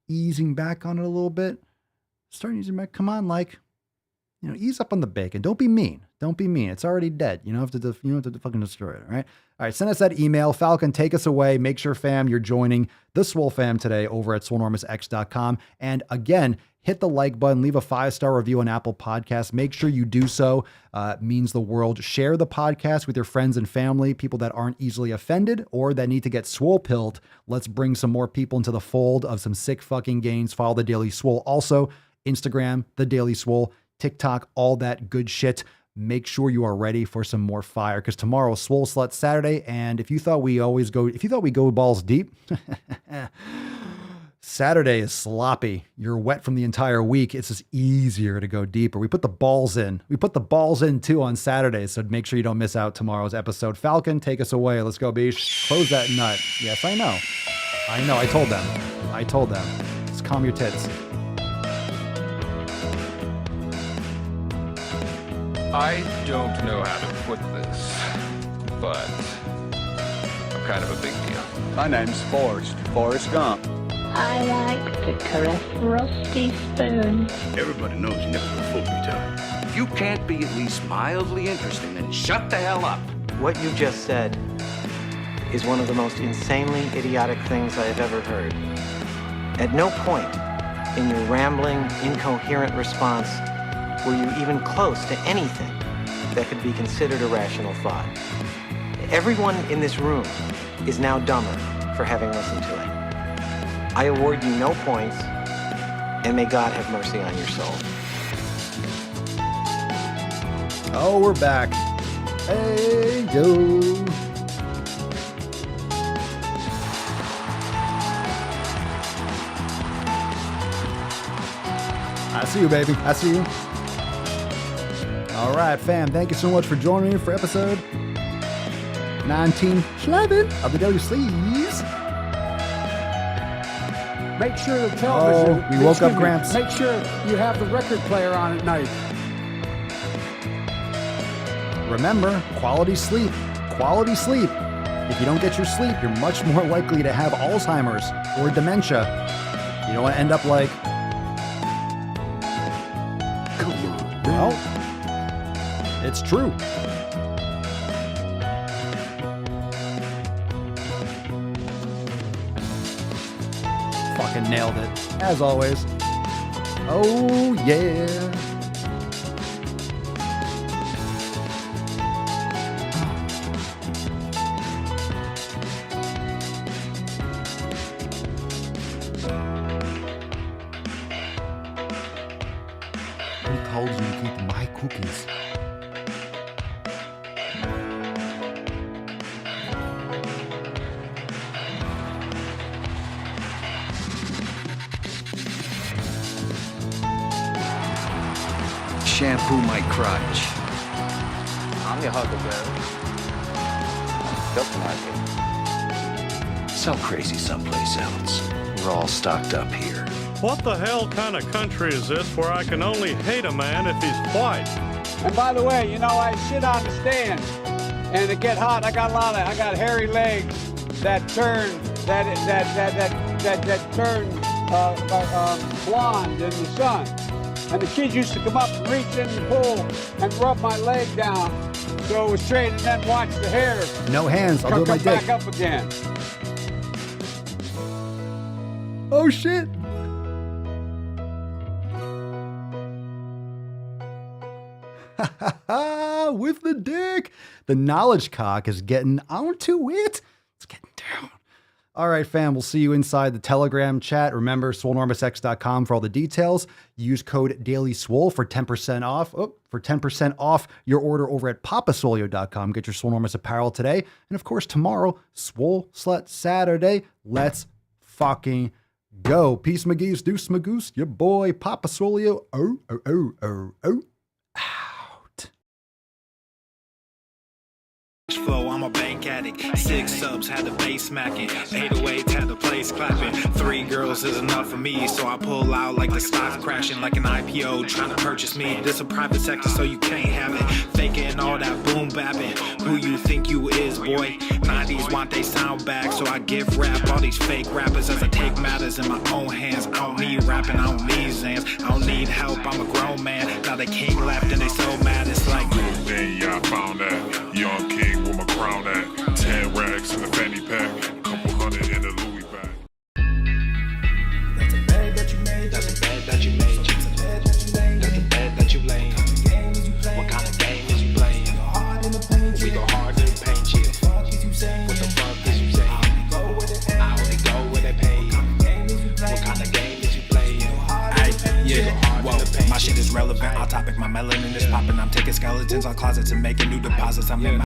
easing back on it a little bit. Start easing back. Come on, ease up on the bacon. Don't be mean. Don't be mean. It's already dead. You don't have to fucking destroy it, all right? All right, send us that email. Falcon, take us away. Make sure, fam, you're joining the Swole fam today over at swolenormousx.com. And again, hit the like button. Leave a 5-star review on Apple Podcasts. Make sure you do so. It means the world. Share the podcast with your friends and family, people that aren't easily offended or that need to get swole pilled. Let's bring some more people into the fold of some sick fucking gains. Follow The Daily Swole. Also, Instagram, The Daily Swole, TikTok, all that good shit. Make sure you are ready for some more fire, because tomorrow is Swole Slut Saturday, and if you thought we go balls deep, Saturday is sloppy. You're wet from the entire week. It's just easier to go deeper. We put the balls in. We put the balls in too on Saturdays, so make sure you don't miss out tomorrow's episode. Falcon, take us away. Let's go, Beesh. Close that nut. Yes, I know. I told them. Just calm your tits. I don't know how to put this, but I'm kind of a big deal. My name's Forrest Gump. I like to caress rusty spoons. Everybody knows you never go full retard. If you can't be at least mildly interesting, then shut the hell up. What you just said is one of the most insanely idiotic things I have ever heard. At no point in your rambling, incoherent response were you even close to anything that could be considered a rational thought. Everyone in this room is now dumber for having listened to it. I award you no points, and may God have mercy on your soul. Oh, we're back. Hey, yo. I see you, baby. I see you. All right, fam. Thank you so much for joining me for episode 1911 of the Daily Sleeves. Make sure the television... Oh, we woke up Gramps. Make sure you have the record player on at night. Remember, quality sleep. Quality sleep. If you don't get your sleep, you're much more likely to have Alzheimer's or dementia. You don't want to end up like... Come on. Well, it's true. Fucking nailed it, as always. Oh, yeah. Who told you to keep my cookies? Shampoo my crotch. I'm your huckleberry. Silk market. Sell crazy someplace else. We're all stocked up here. What the hell kind of country is this where I can only hate a man if he's white? And by the way, I shit on the stand, and it get hot. I got hairy legs that turn turn blonde in the sun. And the kids used to come up and reach in the pool and rub my leg down so it was straight, and then watch the hair. No hands. I'll do it with my dick. Back up again. Oh shit. With the dick. The knowledge cock is getting onto it. It's getting down. All right, fam, we'll see you inside the Telegram chat. Remember, swolenormousx.com for all the details. Use code DailySwole for 10% off. For 10% off your order over at papasolio.com. Get your Swole Enormous apparel today. And of course, tomorrow, Swole Slut Saturday. Let's fucking Go. Peace, McGee's, Deuce, Magoose, your boy, Papa Swolio. Out. Flow, I'm a bank addict. 6 subs, had the bass smacking. 808s, had the place clapping. 3 girls is enough for me, so I pull out like the stock crashing, like an IPO trying to purchase me. This a private sector, so you can't have it. Faking all that boom bapping. Who you think you is, boy? 90s want they sound back, so I give rap all these fake rappers as I take matters in my own hands. I don't need rapping, I don't need Zans, I don't need help. I'm a grown man. Now they king left and they so mad. It's like, then yeah, I found that young king with my crown at 10 racks in the fanny pack, couple hundred in the Louis bag. that's a bed that you made. That's a bed that you made. That's a bed that you laid. That's a bed that you laid. What kind of game is you playing? We go hard in the paint, yeah. What the fuck is you saying? I only go where they pay. What kind of game is you playing? Yeah, whoa, my shit is relevant, off topic, my melanin is popping. I'm taking skeletons out closets and making new deposits. I'm in my